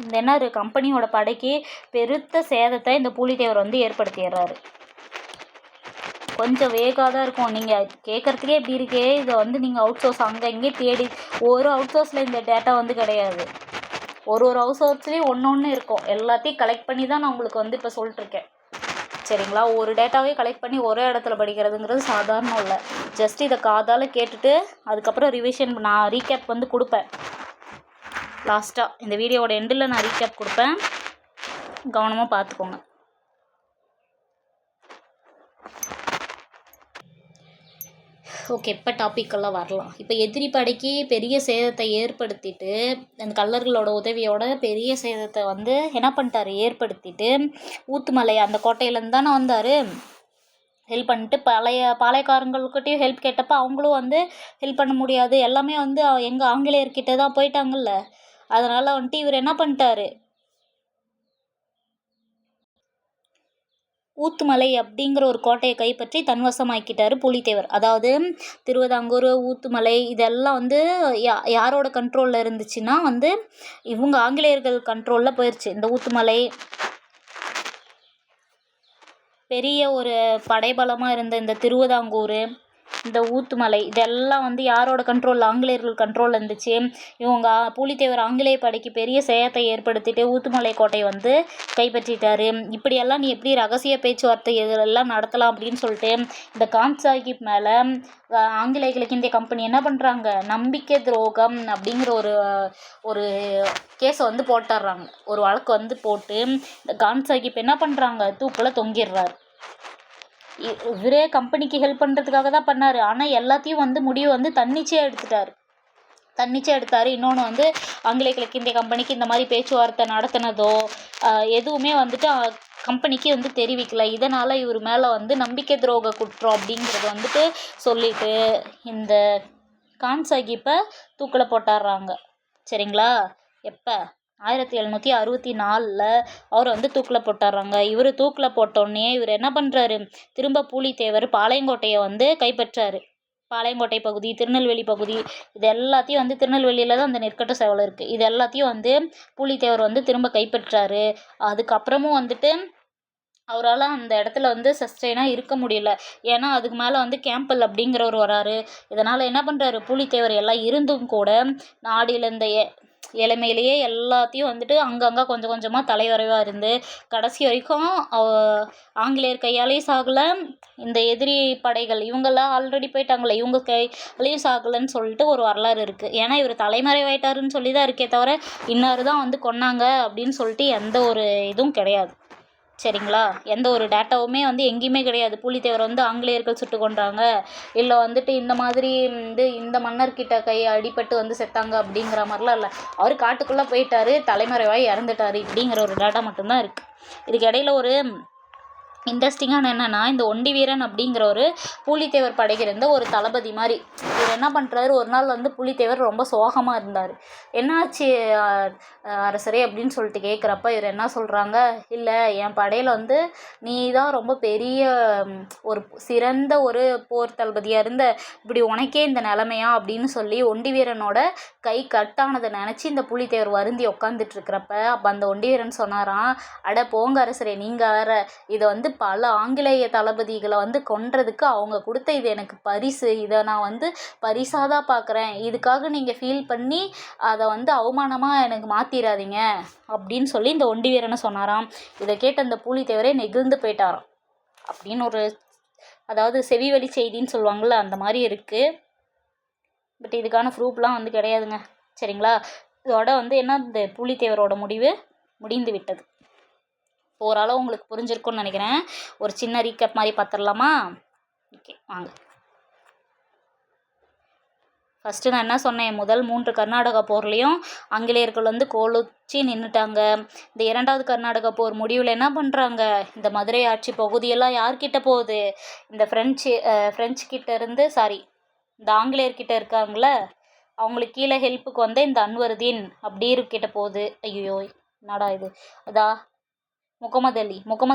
இந்த என்ன கம்பெனியோட படைக்கு பெருத்த சேதத்தை இந்த பூலித்தேவர் வந்து ஏற்படுத்திடுறாரு. கொஞ்சம் வேகாக தான் இருக்கும், நீங்கள் கேட்குறதுக்கே எப்படி இருக்கே, இதை வந்து நீங்கள் அவுட் சோர்ஸ் அங்கே இங்கே தேடி, ஒரு அவுட் சோர்ஸில் இந்த டேட்டா வந்து கிடையாது, ஒரு அவுட் சோர்ஸ்லேயும் ஒன்று இருக்கும், எல்லாத்தையும் கலெக்ட் பண்ணி தான் நான் உங்களுக்கு வந்து இப்போ சொல்லிட்டுருக்கேன் சரிங்களா. ஒரு டேட்டாவே கலெக்ட் பண்ணி ஒரே இடத்துல படிக்கிறதுங்கிறது சாதாரணம் இல்லை. ஜஸ்ட் இதை காதால் கேட்டுட்டு அதுக்கப்புறம் ரிவிஷன் நான் ரீகேப் வந்து கொடுப்பேன். லாஸ்ட்டாக இந்த வீடியோவோட எண்டில் நான் ரீகேப் கொடுப்பேன், கவனமாக பார்த்துக்கோங்க. ஓகே, இப்போ டாப்பிக்கெல்லாம் வரலாம். இப்போ எதிரி படைக்கு பெரிய சேதத்தை ஏற்படுத்திட்டு அந்த கள்ளர்களோட உதவியோட பெரிய சேதத்தை வந்து என்ன பண்ணிட்டாரு ஏற்படுத்திட்டு ஊத்துமலை அந்த கோட்டையிலேருந்து தானே வந்தார். ஹெல்ப் பண்ணிட்டு பாளையக்காரங்கள்கிட்டையும் ஹெல்ப் கேட்டப்போ அவங்களும் வந்து ஹெல்ப் பண்ண முடியாது, எல்லாமே வந்து எங்கள் ஆங்கிலேயர்கிட்ட தான் போயிட்டாங்கல்ல. அதனால் வந்துட்டு இவர் என்ன பண்ணிட்டாரு, ஊத்துமலை அப்படிங்கிற ஒரு கோட்டையை கைப்பற்றி தன்வசமாக்கிட்டார் பூலித்தேவர். அதாவது திருவிதாங்கூர், ஊத்துமலை இதெல்லாம் வந்து யாரோட கண்ட்ரோலில் இருந்துச்சுன்னா வந்து இவங்க ஆங்கிலேயர்கள் கண்ட்ரோலில் போயிடுச்சு. இந்த ஊத்துமலை பெரிய ஒரு படைபலமாக இருந்த இந்த திருவிதாங்கூர், இந்த ஊத்துமலை இதெல்லாம் வந்து யாரோட கண்ட்ரோலில், ஆங்கிலேயர்கள் கண்ட்ரோலில் இருந்துச்சு. இவங்க பூலித்தேவர் ஆங்கிலேய படைக்கு பெரிய சேதத்தை ஏற்படுத்திட்டு ஊத்துமலை கோட்டையை வந்து கைப்பற்றிட்டாரு. இப்படியெல்லாம் நீ எப்படி ரகசிய பேச்சுவார்த்தை இதெல்லாம் நடத்தலாம் அப்படின்னு சொல்லிட்டு இந்த கான் சாஹிப் மேலே ஆங்கிலேய கிழக்கிந்திய கம்பெனி என்ன பண்ணுறாங்க, நம்பிக்கை துரோகம் அப்படிங்கிற ஒரு கேஸை வந்து போட்டுடுறாங்க. ஒரு வழக்கு வந்து போட்டு இந்த கான் சாஹிப் என்ன பண்ணுறாங்க, தூக்கில் தொங்கிடுறாரு. இவரே கம்பெனிக்கு ஹெல்ப் பண்ணுறதுக்காக தான் பண்ணார், ஆனால் எல்லாத்தையும் வந்து முடிவு வந்து தன்னிச்சையாக எடுத்தார். இன்னொன்று வந்து ஆங்கிலேய கிழக்கிந்திய கம்பெனிக்கு இந்த மாதிரி பேச்சுவார்த்தை நடத்தினதோ எதுவுமே வந்துட்டு கம்பெனிக்கு வந்து தெரிவிக்கல. இதனால் இவர் மேலே வந்து நம்பிக்கை துரோக குற்றம் அப்படிங்கிறத வந்துட்டு சொல்லிட்டு இந்த கான் சாஹிப்பை தூக்கில் போட்டுடுறாங்க சரிங்களா. எப்போ 1764 அவர் வந்து தூக்கில் போட்டுடுறாங்க. இவர் தூக்கில் போட்டோடனே இவர் என்ன பண்ணுறாரு, திரும்ப பூலித்தேவர் பாளையங்கோட்டையை வந்து கைப்பற்றாரு. பாளையங்கோட்டை பகுதி, திருநெல்வேலி பகுதி, இது எல்லாத்தையும் வந்து திருநெல்வேலியில் தான் அந்த நெற்கட்டு சேவல் இருக்குது. இது எல்லாத்தையும் வந்து பூலித்தேவர் வந்து திரும்ப கைப்பற்றாரு. அதுக்கப்புறமும் வந்துட்டு அவரால் அந்த இடத்துல வந்து சஸ்டெயினாக இருக்க முடியல. ஏன்னா அதுக்கு மேலே வந்து கேம்பல் அப்படிங்கிறவர் வராரு. இதனால் என்ன பண்ணுறாரு, பூலித்தேவர் எல்லாம் இருந்தும் கூட நாடியில் இந்த இளமையிலேயே எல்லாத்தையும் வந்துட்டு அங்கங்கே கொஞ்சம் கொஞ்சமாக தலைவரைவாக இருந்து கடைசி வரைக்கும் ஆங்கிலேயர் கையாலேயும் சாகலை, இந்த எதிரி படைகள் இவங்கெல்லாம் ஆல்ரெடி போயிட்டாங்களே இவங்க கையாலேயும் சாகலைன்னு சொல்லிட்டு ஒரு வரலாறு இருக்குது. ஏன்னா இவர் தலைமறைவாயிட்டாருன்னு சொல்லி தான் இருக்கே தவிர இன்னாரு தான் வந்து கொன்னாங்க அப்படின்னு சொல்லிட்டு எந்த ஒரு இதுவும் கிடையாது. சரிங்களா, எந்த ஒரு டேட்டாவுமே வந்து எங்கேயுமே கிடையாது. பூலித்தேவர் வந்து ஆங்கிலேயர்கள் சுட்டு கொன்றாங்க, இல்லை வந்துட்டு இந்த மாதிரி வந்து இந்த மன்னர்கிட்ட கை அடிபட்டு வந்து செத்தாங்க அப்படிங்கிற மாதிரிலாம் இல்லை. அவர் காட்டுக்குள்ளே போயிட்டாரு, தலைமறைவாய் இறந்துட்டாரு இப்படிங்கிற ஒரு டேட்டா மட்டும்தான் இருக்குது. இதுக்கு இடையில ஒரு இன்ட்ரெஸ்டிங்கான என்னென்னா, இந்த ஒண்டி வீரன் அப்படிங்கிறவர் பூலித்தேவர் படைக்கு இருந்த ஒரு தளபதி மாதிரி. இவர் என்ன பண்ணுறாரு, ஒரு நாள் வந்து பூலித்தேவர் ரொம்ப சோகமாக இருந்தார். என்னாச்சு அரசரே அப்படின்னு சொல்லிட்டு கேட்குறப்ப இவர் என்ன சொல்கிறாங்க, இல்லை என் படையில் வந்து நீ தான் ரொம்ப பெரிய ஒரு சிறந்த ஒரு போர் தளபதியாக இருந்த, இப்படி உனக்கே இந்த நிலமையா அப்படின்னு சொல்லி ஒண்டி வீரனோட கை கட்டானதை நினச்சி இந்த பூலித்தேவர் வருந்தி உட்காந்துட்டு இருக்கிறப்ப அப்போ அந்த ஒண்டி வீரன் சொன்னாராம், அட போங்க அரசரே, நீங்கள் வேற, இதை வந்து பல ஆங்கிலேய தளபதிகளை வந்து கொன்றதுக்கு அவங்க கொடுத்த இது எனக்கு பரிசு, இதை நான் வந்து பரிசாக தான் பார்க்குறேன், இதுக்காக நீங்கள் ஃபீல் பண்ணி அதை வந்து அவமானமாக எனக்கு மாற்றிடாதீங்க அப்படின்னு சொல்லி இந்த ஒண்டி வீரனை சொன்னாராம். இதை கேட்ட அந்த பூலித்தேவரே நெகிழ்ந்து போயிட்டாராம் அப்படின்னு ஒரு, அதாவது செவி வழி செய்தின்னு சொல்லுவாங்கள்ல அந்த மாதிரி இருக்குது. பட் இதுக்கான ப்ரூஃப்லாம் வந்து கிடையாதுங்க. சரிங்களா, இதோட வந்து என்ன, இந்த பூலித்தேவரோட முடிவு முடிந்து விட்டது. ஓரளவு உங்களுக்கு புரிஞ்சிருக்கும்னு நினைக்கிறேன். ஒரு சின்ன ரீகேப் மாதிரி பார்த்துடலாமா? ஓகே வாங்க. ஃபஸ்ட்டு நான் என்ன சொன்னேன், முதல் 3 கர்நாடகா போர்லேயும் ஆங்கிலேயர்கள் வந்து கோலுச்சி நின்றுட்டாங்க. இந்த 2வது கர்நாடகா போர் முடிவில் என்ன பண்ணுறாங்க, இந்த மதுரை ஆட்சி பகுதியெல்லாம் யார்கிட்ட போகுது, இந்த ஃப்ரெஞ்சு கிட்ட இருந்து இந்த ஆங்கிலேயர்கிட்ட இருக்காங்களே அவங்களுக்கு கீழே ஹெல்ப்புக்கு வந்து இந்த அன்வருதீன் அப்படி கிட்ட போகுது. ஐயோ என்னடா இது, முகமது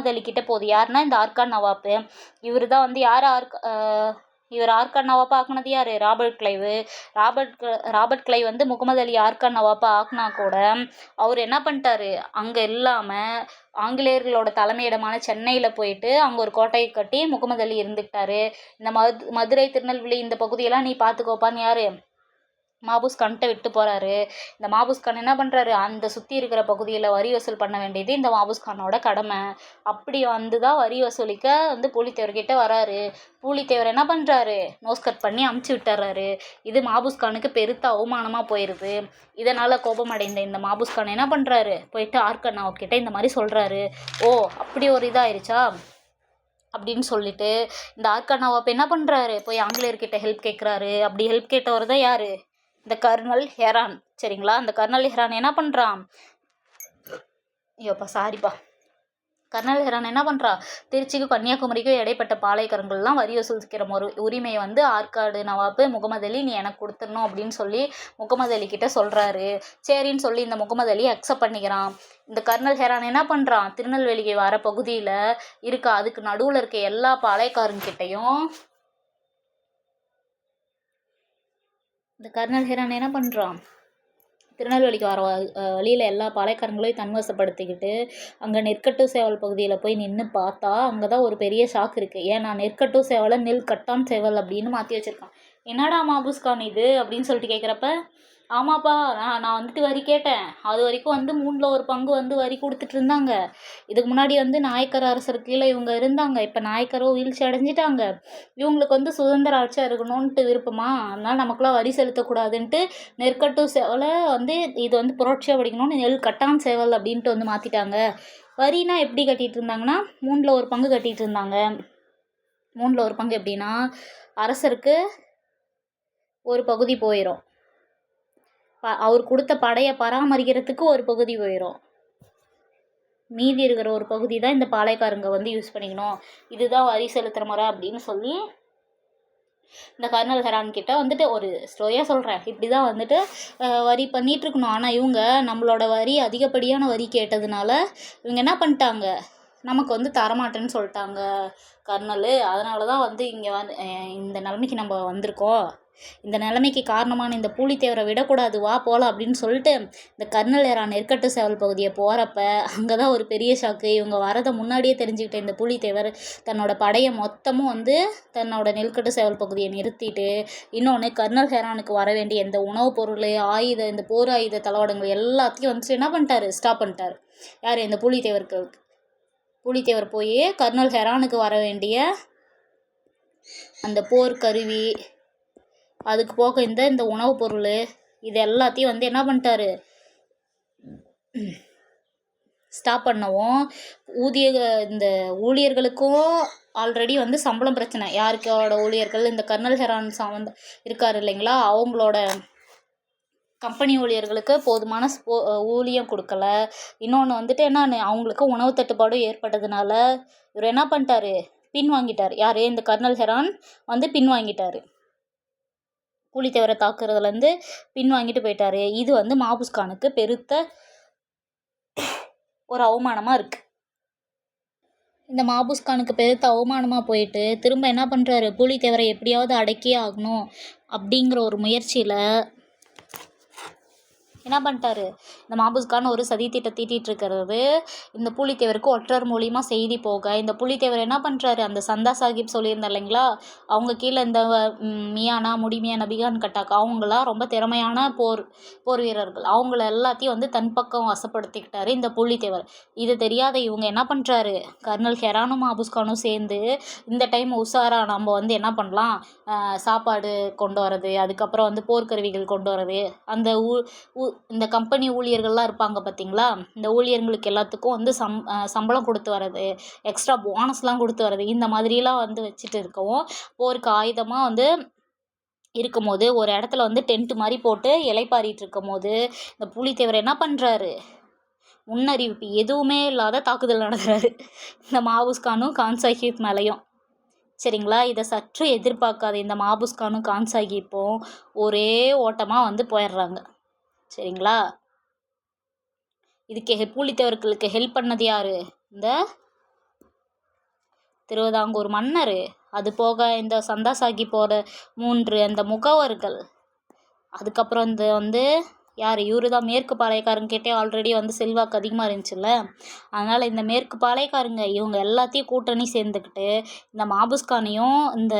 அலி கிட்ட போகுது. யாருன்னா இந்த ஆர்கான் நவாப்பு. இவர் தான் வந்து இவர் ஆர்கான் நவாப்பா ஆக்குனது யார், ராபர்ட் கிளைவ் வந்து முகமது அலி ஆர்கான் நவாப்பா ஆக்குனா கூட அவர் என்ன பண்ணிட்டாரு, அங்கே இல்லாமல் ஆங்கிலேயர்களோட தலைமையிடமான சென்னையில் போயிட்டு அங்கே ஒரு கோட்டையை கட்டி முகமது அலி இருந்துக்கிட்டாரு. இந்த மதுரை திருநெல்வேலி இந்த பகுதியெல்லாம் நீ பார்த்துக்கோப்பான்னு யார், மாபூஸ் கான்கிட்ட விட்டு போகிறாரு. இந்த மாபூஸ் கான் என்ன பண்ணுறாரு, அந்த சுற்றி இருக்கிற பகுதியில் வரி வசூல் பண்ண வேண்டியது இந்த மாபூஸ் கானோட கடமை. அப்படி வந்து தான் வரி வசூலிக்க வந்து பூலித்தேவர்கிட்ட வராரு. பூலித்தேவர் என்ன பண்ணுறாரு, நோஸ் கட் பண்ணி அமுச்சு விட்டுறாரு. இது மாபூஸ் கானுக்கு பெருத்த அவமானமாக போயிடுது. இதனால் கோபமடைந்த இந்த மாபூஸ் கான் என்ன பண்ணுறாரு, போயிட்டு ஆர்கான் நவாப்கிட்ட இந்த மாதிரி சொல்கிறாரு. ஓ அப்படி ஒரு இதாகிடுச்சா அப்படின்னு சொல்லிட்டு இந்த ஆர்கான் நவாப் என்ன பண்ணுறாரு, போய் ஆங்கிலேயர்கிட்ட ஹெல்ப் கேட்குறாரு. அப்படி ஹெல்ப் கேட்டவர் தான் யார், இந்த கர்னல் ஹெரான். சரிங்களா, அந்த கர்னல் ஹெரான் என்ன பண்ணுறான், கர்னல் ஹெரான் என்ன பண்ணுறான், திருச்சிக்கும் கன்னியாகுமரிக்கும் இடைப்பட்ட பாளையக்காரங்கள்லாம் வரி வசூலிக்கிற உரிமையை வந்து ஆற்காடு நவாப்பு முகமது அலி நீ எனக்கு கொடுத்துடணும் அப்படின்னு சொல்லி முகமது அலி கிட்ட சொல்கிறாரு. சரின்னு சொல்லி இந்த முகமது அலி அக்செப்ட் பண்ணிக்கிறான். இந்த கர்னல் ஹெரான் என்ன பண்ணுறான், திருநெல்வேலிக்கு வர பகுதியில் அதுக்கு நடுவில் இருக்க எல்லா பாளையக்காரங்கிட்டையும் இந்த கர்னல் ஹெரான் என்ன பண்ணுறான், திருநெல்வேலிக்கு வர வழியில் எல்லா பாளையக்காரங்களையும் தன்வசப்படுத்திக்கிட்டு அங்கே நெற்கட்டு சேவல் பகுதியில் போய் நின்று பார்த்தா அங்கே தான் ஒரு பெரிய ஷாக் இருக்குது. ஏன்னா நெற்கட்டு சேவலை நெல் கட்டான் சேவல் அப்படின்னு மாற்றி வச்சுருக்கான். என்னடா மாபூஸ் கான் இது அப்படின்னு சொல்லிட்டு கேட்குறப்ப, ஆமாப்பா நான் வந்துட்டு வரி கேட்டேன், அது வரைக்கும் வந்து 3ல் 1 பங்கு வந்து வரி கொடுத்துட்டு இருந்தாங்க. இதுக்கு முன்னாடி வந்து நாயக்கர் அரசர் கீழே இவங்க இருந்தாங்க. இப்போ நாயக்கரோ வீழ்ச்சி அடைஞ்சிட்டாங்க. இவங்களுக்கு வந்து சுதந்திர ஆட்சியாக இருக்கணும்ன்ட்டு விருப்பமா, அதனால் நமக்குலாம் வரி செலுத்தக்கூடாதுன்ட்டு நெற்கட்டு சேவலை வந்து இது வந்து புரட்சியாக படிக்கணும்னு நெல் கட்டான் சேவல் அப்படின்ட்டு வந்து மாற்றிட்டாங்க. வரினா எப்படி கட்டிகிட்டு இருந்தாங்கன்னா 3ல் 1 பங்கு கட்டிகிட்டு இருந்தாங்க. 3ல் 1 பங்கு எப்படின்னா, அரசருக்கு ஒரு பகுதி போயிடும், அவர் கொடுத்த படையை பராமரிக்கிறதுக்கு ஒரு பகுதி போயிடும், மீதி இருக்கிற ஒரு பகுதி தான் இந்த பாளையக்காரங்க வந்து யூஸ் பண்ணிக்கணும். இதுதான் வரி செலுத்துகிற முறை அப்படின்னு சொல்லி இந்த கர்னல் ஹெரான் கிட்ட வந்துட்டு ஒரு ஸ்டோரியாக சொல்கிறேன். இப்படி தான் வந்துட்டு வரி பண்ணிகிட்ருக்கணும். ஆனால் இவங்க நம்மளோட வரி அதிகப்படியான வரி கேட்டதுனால இவங்க என்ன பண்ணிட்டாங்க, நமக்கு வந்து தரமாட்டேன்னு சொல்லிட்டாங்க கர்னல். அதனால தான் வந்து இங்கே வந்து இந்த நிலைமைக்கு நம்ம வந்திருக்கோம். இந்த நிலைமைக்கு காரணமான இந்த பூலித்தேவரை விடக்கூடாது, வா போகலாம் அப்படின்னு சொல்லிட்டு இந்த கர்னல் ஏரா நெற்கட்டு சேவல் பகுதியை போகிறப்ப அங்கே தான் ஒரு பெரிய ஷாக்கு. இவங்க வரதை முன்னாடியே தெரிஞ்சுக்கிட்ட இந்த பூலித்தேவர் தன்னோட படையை மொத்தமும் வந்து தன்னோட நெற்கட்டு சேவல் பகுதியை நிறுத்திட்டு, இன்னொன்று கர்னல் ஹெரானுக்கு வர வேண்டிய இந்த உணவுப் பொருள், ஆயுதம், இந்த போர் ஆயுத தளவாடங்கள் எல்லாத்தையும் வந்துட்டு என்ன பண்ணிட்டாரு, ஸ்டாப் பண்ணிட்டாரு. யார்? இந்த பூலித்தேவர் போய் கர்னல் ஹெரானுக்கு வர வேண்டிய அந்த போர் கருவி, அதுக்கு போக இந்த உணவுப் பொருள், இது எல்லாத்தையும் வந்து என்ன பண்ணிட்டாரு, ஸ்டாப் பண்ணவும் இந்த ஊழியர்களுக்கும் ஆல்ரெடி வந்து சம்பளம் பிரச்சனை. யாருக்கோட ஊழியர்கள்? இந்த கர்னல் ஹெரான் இருக்கார் இல்லைங்களா, அவங்களோட கம்பெனி ஊழியர்களுக்கு போதுமான ஊதியம் கொடுக்கல. இன்னொன்று வந்துட்டு என்னன்னு அவங்களுக்கு உணவு தட்டுப்பாடும் ஏற்பட்டதுனால இவர் என்ன பண்ணிட்டாரு, பின்வாங்கிட்டார். யார்? இந்த கர்னல் ஹெரான் வந்து பின்வாங்கிட்டார். பூலித்தேவரை தாக்குறதுலேருந்து பின்வாங்கிட்டு போயிட்டாரு. இது வந்து மாபுஸ்கானுக்கு பெருத்த ஒரு அவமானமாக இருக்குது. இந்த மாபுஸ்கானுக்கு பெருத்த அவமானமாக போயிட்டு திரும்ப என்ன பண்ணுறாரு, பூலித்தேவரை எப்படியாவது அடக்கியே ஆகணும் அப்படிங்கிற ஒரு முயற்சியில் என்ன பண்ணிட்டாரு, இந்த மாபுஸ்கான் ஒரு சதி திட்டம் தீட்டிகிட்டு இருக்கிறது. இந்த பூலித்தேவருக்கு ஒற்றர் மூலியமாக செய்தி போக இந்த பூலித்தேவர் என்ன பண்ணுறாரு, அந்த சந்தா சாஹிப் சொல்லியிருந்தார் இல்லைங்களா, அவங்க கீழே இந்த மியானா, முடிமியானா, பிகான் கட்டாக், அவங்களாம் ரொம்ப திறமையான போர் வீரர்கள். அவங்கள எல்லாத்தையும் வந்து தன் பக்கம் வசப்படுத்திக்கிட்டாரு இந்த பூலித்தேவர். இது தெரியாத இவங்க என்ன பண்ணுறாரு, கர்னல் ஹெரானும் மாபுஸ்கானும் சேர்ந்து இந்த டைம் உஷாரா நம்ம வந்து என்ன பண்ணலாம், சாப்பாடு கொண்டு வரது, அதுக்கப்புறம் வந்து போர்க்கருவிகள் கொண்டு வரது, அந்த இந்த கம்பெனி ஊழியர்கள்லாம் இருப்பாங்க பார்த்தீங்களா, இந்த ஊழியர்களுக்கு எல்லாத்துக்கும் வந்து சம்பளம் கொடுத்து வர்றது, எக்ஸ்ட்ரா போனஸ்லாம் கொடுத்து வர்றது, இந்த மாதிரிலாம் வந்து வச்சுட்டு இருக்கவும் போருக்கு ஆயுதமாக வந்து இருக்கும்போது ஒரு இடத்துல வந்து டென்ட் மாதிரி போட்டு இலைப்பாரிட்டு இருக்கும் போது இந்த பூலித்தேவர் என்ன பண்ணுறாரு, முன்னறிவிப்பு எதுவுமே இல்லாத தாக்குதல் நடத்துறாரு இந்த மாபுஸ்கானும் கான் சாஹிப் மேலேயும். சரிங்களா, இதை சற்று எதிர்பார்க்காத இந்த மாபுஸ்கானும் கான் சாஹிப்பும் ஒரே ஓட்டமாக வந்து போயிடுறாங்க. சரிங்களா, இதுக்கு பூலித்தேவர்களுக்கு ஹெல்ப் பண்ணது யாரு, இந்த திருவிதாங்கூர் மன்னர். அது போக இந்த சந்தா சாஹிப்போட 3 அந்த முகவர்கள், அதுக்கப்புறம் இந்த வந்து யார், இவரு தான் மேற்கு பாளையக்காரங்கிட்டே ஆல்ரெடி வந்து செல்வாக்கு அதிகமாக இருந்துச்சுல்ல, அதனால் இந்த மேற்கு பாளையக்காரங்க இவங்க எல்லாத்தையும் கூட்டணி சேர்ந்துக்கிட்டு இந்த மாபுஸ்கானையும் இந்த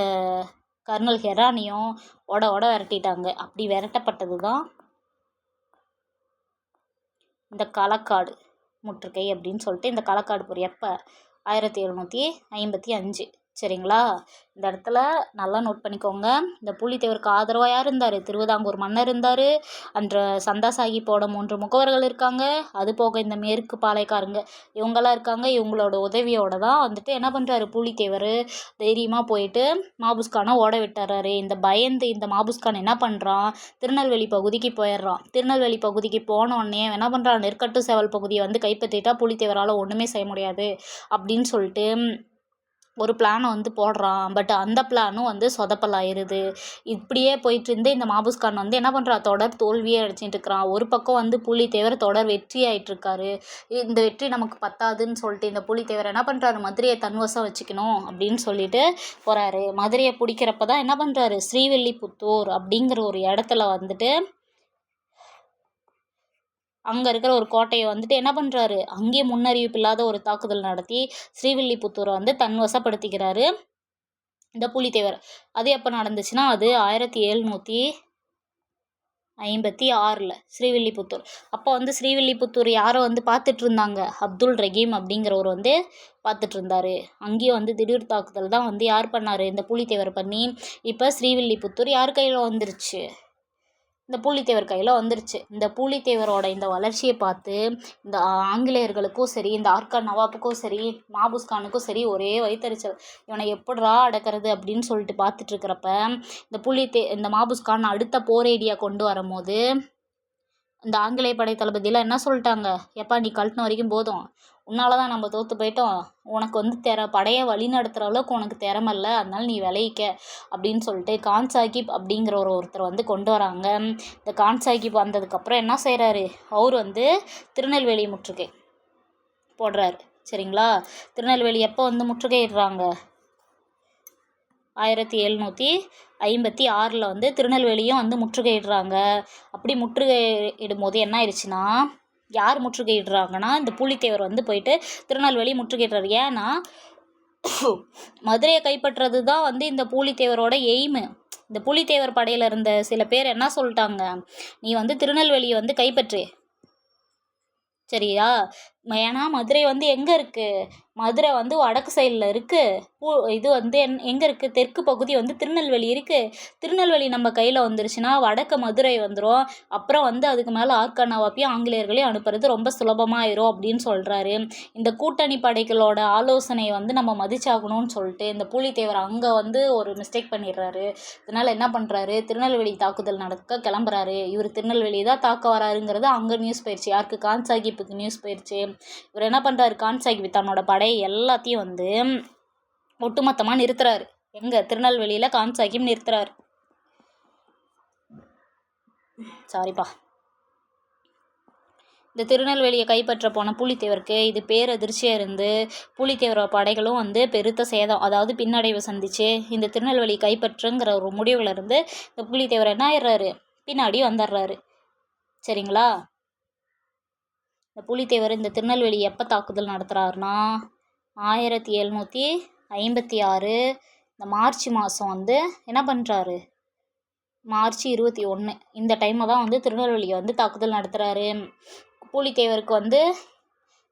கர்னல் ஹெரானையும் ஓட விரட்டிட்டாங்க. அப்படி விரட்டப்பட்டது தான் இந்த களக்காடு முற்றுகை அப்படின்னு சொல்லிட்டு. இந்த களக்காடு போர் எப்போ, 1755. சரிங்களா, இந்த இடத்துல நல்லா நோட் பண்ணிக்கோங்க. இந்த பூலித்தேவருக்கு ஆதரவாக யார் இருந்தார், திருவிதாங்கூர் மன்னர் இருந்தார், அன்ற சந்தா சாஹிப்போட 3 முகவர்கள் இருக்காங்க, அது போக இந்த மேற்கு பாளையக்காரங்க இவங்கெல்லாம் இருக்காங்க. இவங்களோட உதவியோட தான் வந்துட்டு என்ன பண்ணுறாரு, பூலித்தேவர் தைரியமாக போயிட்டு மாபுஸ்கானை ஓட விட்டுறாரு. இந்த பயந்து இந்த மாபுஸ்கான் என்ன பண்ணுறான், திருநெல்வேலி பகுதிக்கு போயிடுறான். திருநெல்வேலி பகுதிக்கு போனோடனே என்ன பண்ணுறான், நெற்கட்டு சேவல் பகுதியை வந்து கைப்பற்றிட்டா பூலித்தேவரால் ஒன்றுமே செய்ய முடியாது அப்படின்னு சொல்லிட்டு ஒரு பிளானை வந்து போடுறான். பட் அந்த பிளானும் வந்து சொதப்பலாயிருது. இப்படியே போயிட்டு இருந்து இந்த மாபுஸ்கான் வந்து என்ன பண்ணுறான், தொடர் தோல்வியே அடிச்சுட்டு இருக்கிறான். ஒரு பக்கம் வந்து பூலித்தேவர் தொடர் வெற்றி ஆகிட்டுருக்காரு. இந்த வெற்றி நமக்கு பத்தாதுன்னு சொல்லிட்டு இந்த பூலித்தேவர் என்ன பண்ணுறாரு, மதுரையை தன்வசம் வச்சுக்கணும் அப்படின்னு சொல்லிட்டு போகிறாரு. மதுரையை பிடிக்கிறப்ப தான் என்ன பண்ணுறாரு, ஸ்ரீவில்லிபுத்தூர் அப்படிங்கிற ஒரு இடத்துல வந்துட்டு அங்கே இருக்கிற ஒரு கோட்டையை வந்துட்டு என்ன பண்ணுறாரு, அங்கேயே முன்னறிவிப்பு இல்லாத ஒரு தாக்குதல் நடத்தி ஸ்ரீவில்லிபுத்தூரை வந்து தன்வசப்படுத்திக்கிறாரு இந்த பூலித்தேவர். அது எப்போ நடந்துச்சுன்னா, அது 1756 ஸ்ரீவில்லிபுத்தூர். அப்போ வந்து ஸ்ரீவில்லிபுத்தூர் யாரோ வந்து பார்த்துட்டு இருந்தாங்க, அப்துல் ரஹீம் அப்படிங்கிறவர் வந்து பார்த்துட்டு இருந்தார். அங்கேயும் வந்து திடீர் தாக்குதல் தான் வந்து யார் பண்ணார், இந்த பூலித்தேவர் பண்ணி இப்போ ஸ்ரீவில்லிபுத்தூர் யார் கையில் வந்துருச்சு, இந்த பூலித்தேவர் கையில் வந்துருச்சு. இந்த பூலித்தேவரோட இந்த வளர்ச்சியை பார்த்து இந்த ஆங்கிலேயர்களுக்கும் சரி, இந்த ஆர்கான் நவாப்புக்கும் சரி, மாபுஸ்கானுக்கும் சரி ஒரே வயிற்றறிச்சல். இவனை எப்படிரா அடக்கிறது அப்படின்னு சொல்லிட்டு பார்த்துட்டு இருக்கிறப்ப இந்த மாபுஸ்கான் அடுத்த போர் ஐடியா கொண்டு வரும்போது இந்த ஆங்கிலேய படை தளபதியெலாம் என்ன சொல்லிட்டாங்க, எப்பா நீ கழட்டின வரைக்கும் போதும், உன்னால தான் நம்ம தோற்று போயிட்டோம், உனக்கு வந்து படையை வழி நடத்துகிற அளவுக்கு உனக்கு திறமை இல்லை, அதனால நீ விளைவிக்க அப்படின்னு சொல்லிட்டு கான் சாஹிப் அப்படிங்கிற ஒருத்தர் வந்து கொண்டு வராங்க. இந்த கான் சாஹிப் வந்ததுக்கப்புறம் என்ன செய்கிறாரு, அவர் வந்து திருநெல்வேலி முற்றுகை போடுறாரு. சரிங்களா. திருநெல்வேலி எப்போ வந்து முற்றுகையிடுறாங்க? 1756 வந்து திருநெல்வேலியும் வந்து முற்றுகையிடுறாங்க. அப்படி முற்றுகையிடும் போது என்ன ஆயிடுச்சுன்னா, யார் முற்றுகையிடுறாங்கன்னா இந்த பூலித்தேவர் வந்து போயிட்டு திருநெல்வேலி முற்றுகையிடுறாரு. ஏன்னா மதுரையை கைப்பற்றுறது தான் வந்து இந்த பூலித்தேவரோட எய்மு. இந்த பூலித்தேவர் படையில் இருந்த சில பேர் என்ன சொல்லிட்டாங்க, நீ வந்து திருநெல்வேலியை வந்து கைப்பற்று, சரியா. ஏன்னா மதுரை வந்து எங்கே இருக்குது? மதுரை வந்து வடக்கு சைடில் இருக்குது. இது வந்து எங்கே இருக்குது? தெற்கு பகுதி வந்து திருநெல்வேலி இருக்குது. திருநெல்வேலி நம்ம கையில் வந்துருச்சுன்னா வடக்கு மதுரை வந்துடும். அப்புறம் வந்து அதுக்கு மேலே ஆர்கானாவாப்பையும் ஆங்கிலேயர்களையும் அனுப்புறது ரொம்ப சுலபமாயிரும் அப்படின்னு சொல்கிறாரு. இந்த கூட்டணி படைகளோட ஆலோசனையை வந்து நம்ம மதிச்சாகணும்னு சொல்லிட்டு இந்த பூலித்தேவர் அங்கே வந்து ஒரு மிஸ்டேக் பண்ணிடுறாரு. இதனால் என்ன பண்ணுறாரு, திருநெல்வேலி தாக்குதல் நடக்க கிளம்புறாரு. இவர் திருநெல்வேலி தான் தாக்க வராருங்கிறது அங்கே நியூஸ் போயிடுச்சு. யாருக்கு? கான் சாஹிப்புக்கு நியூஸ் போயிடுச்சு. இவர் என்ன பண்ணுறாரு, கான் சாஹிப் தன்னோட படை எல்லாத்தையும் வந்து ஒட்டுமொத்தமாக நிறுத்துறாரு. எங்கே? திருநெல்வேலியில் கான் சாஹிப் நிறுத்துறாரு. சாரிப்பா. இந்த திருநெல்வேலியை கைப்பற்ற போன பூலித்தேவருக்கு இது பேரதிர்ச்சியாக இருந்து பூலித்தேவரோட படைகளும் வந்து பெருத்த சேதம், அதாவது பின்னடைவு சந்திச்சு இந்த திருநெல்வேலி கைப்பற்றுங்கிற ஒரு முடிவில் இருந்து இந்த பூலித்தேவர் என்ன ஆயிடுறாரு, பின்னாடி வந்துடுறாரு. சரிங்களா. இந்த பூலித்தேவர் இந்த திருநெல்வேலி எப்போ தாக்குதல் நடத்துகிறாருன்னா 1756 இந்த மார்ச் மாதம் வந்து என்ன பண்ணுறாரு, மார்ச் 21 இந்த டைமில் தான் வந்து திருநெல்வேலியை வந்து தாக்குதல் நடத்துகிறாரு. பூலித்தேவருக்கு வந்து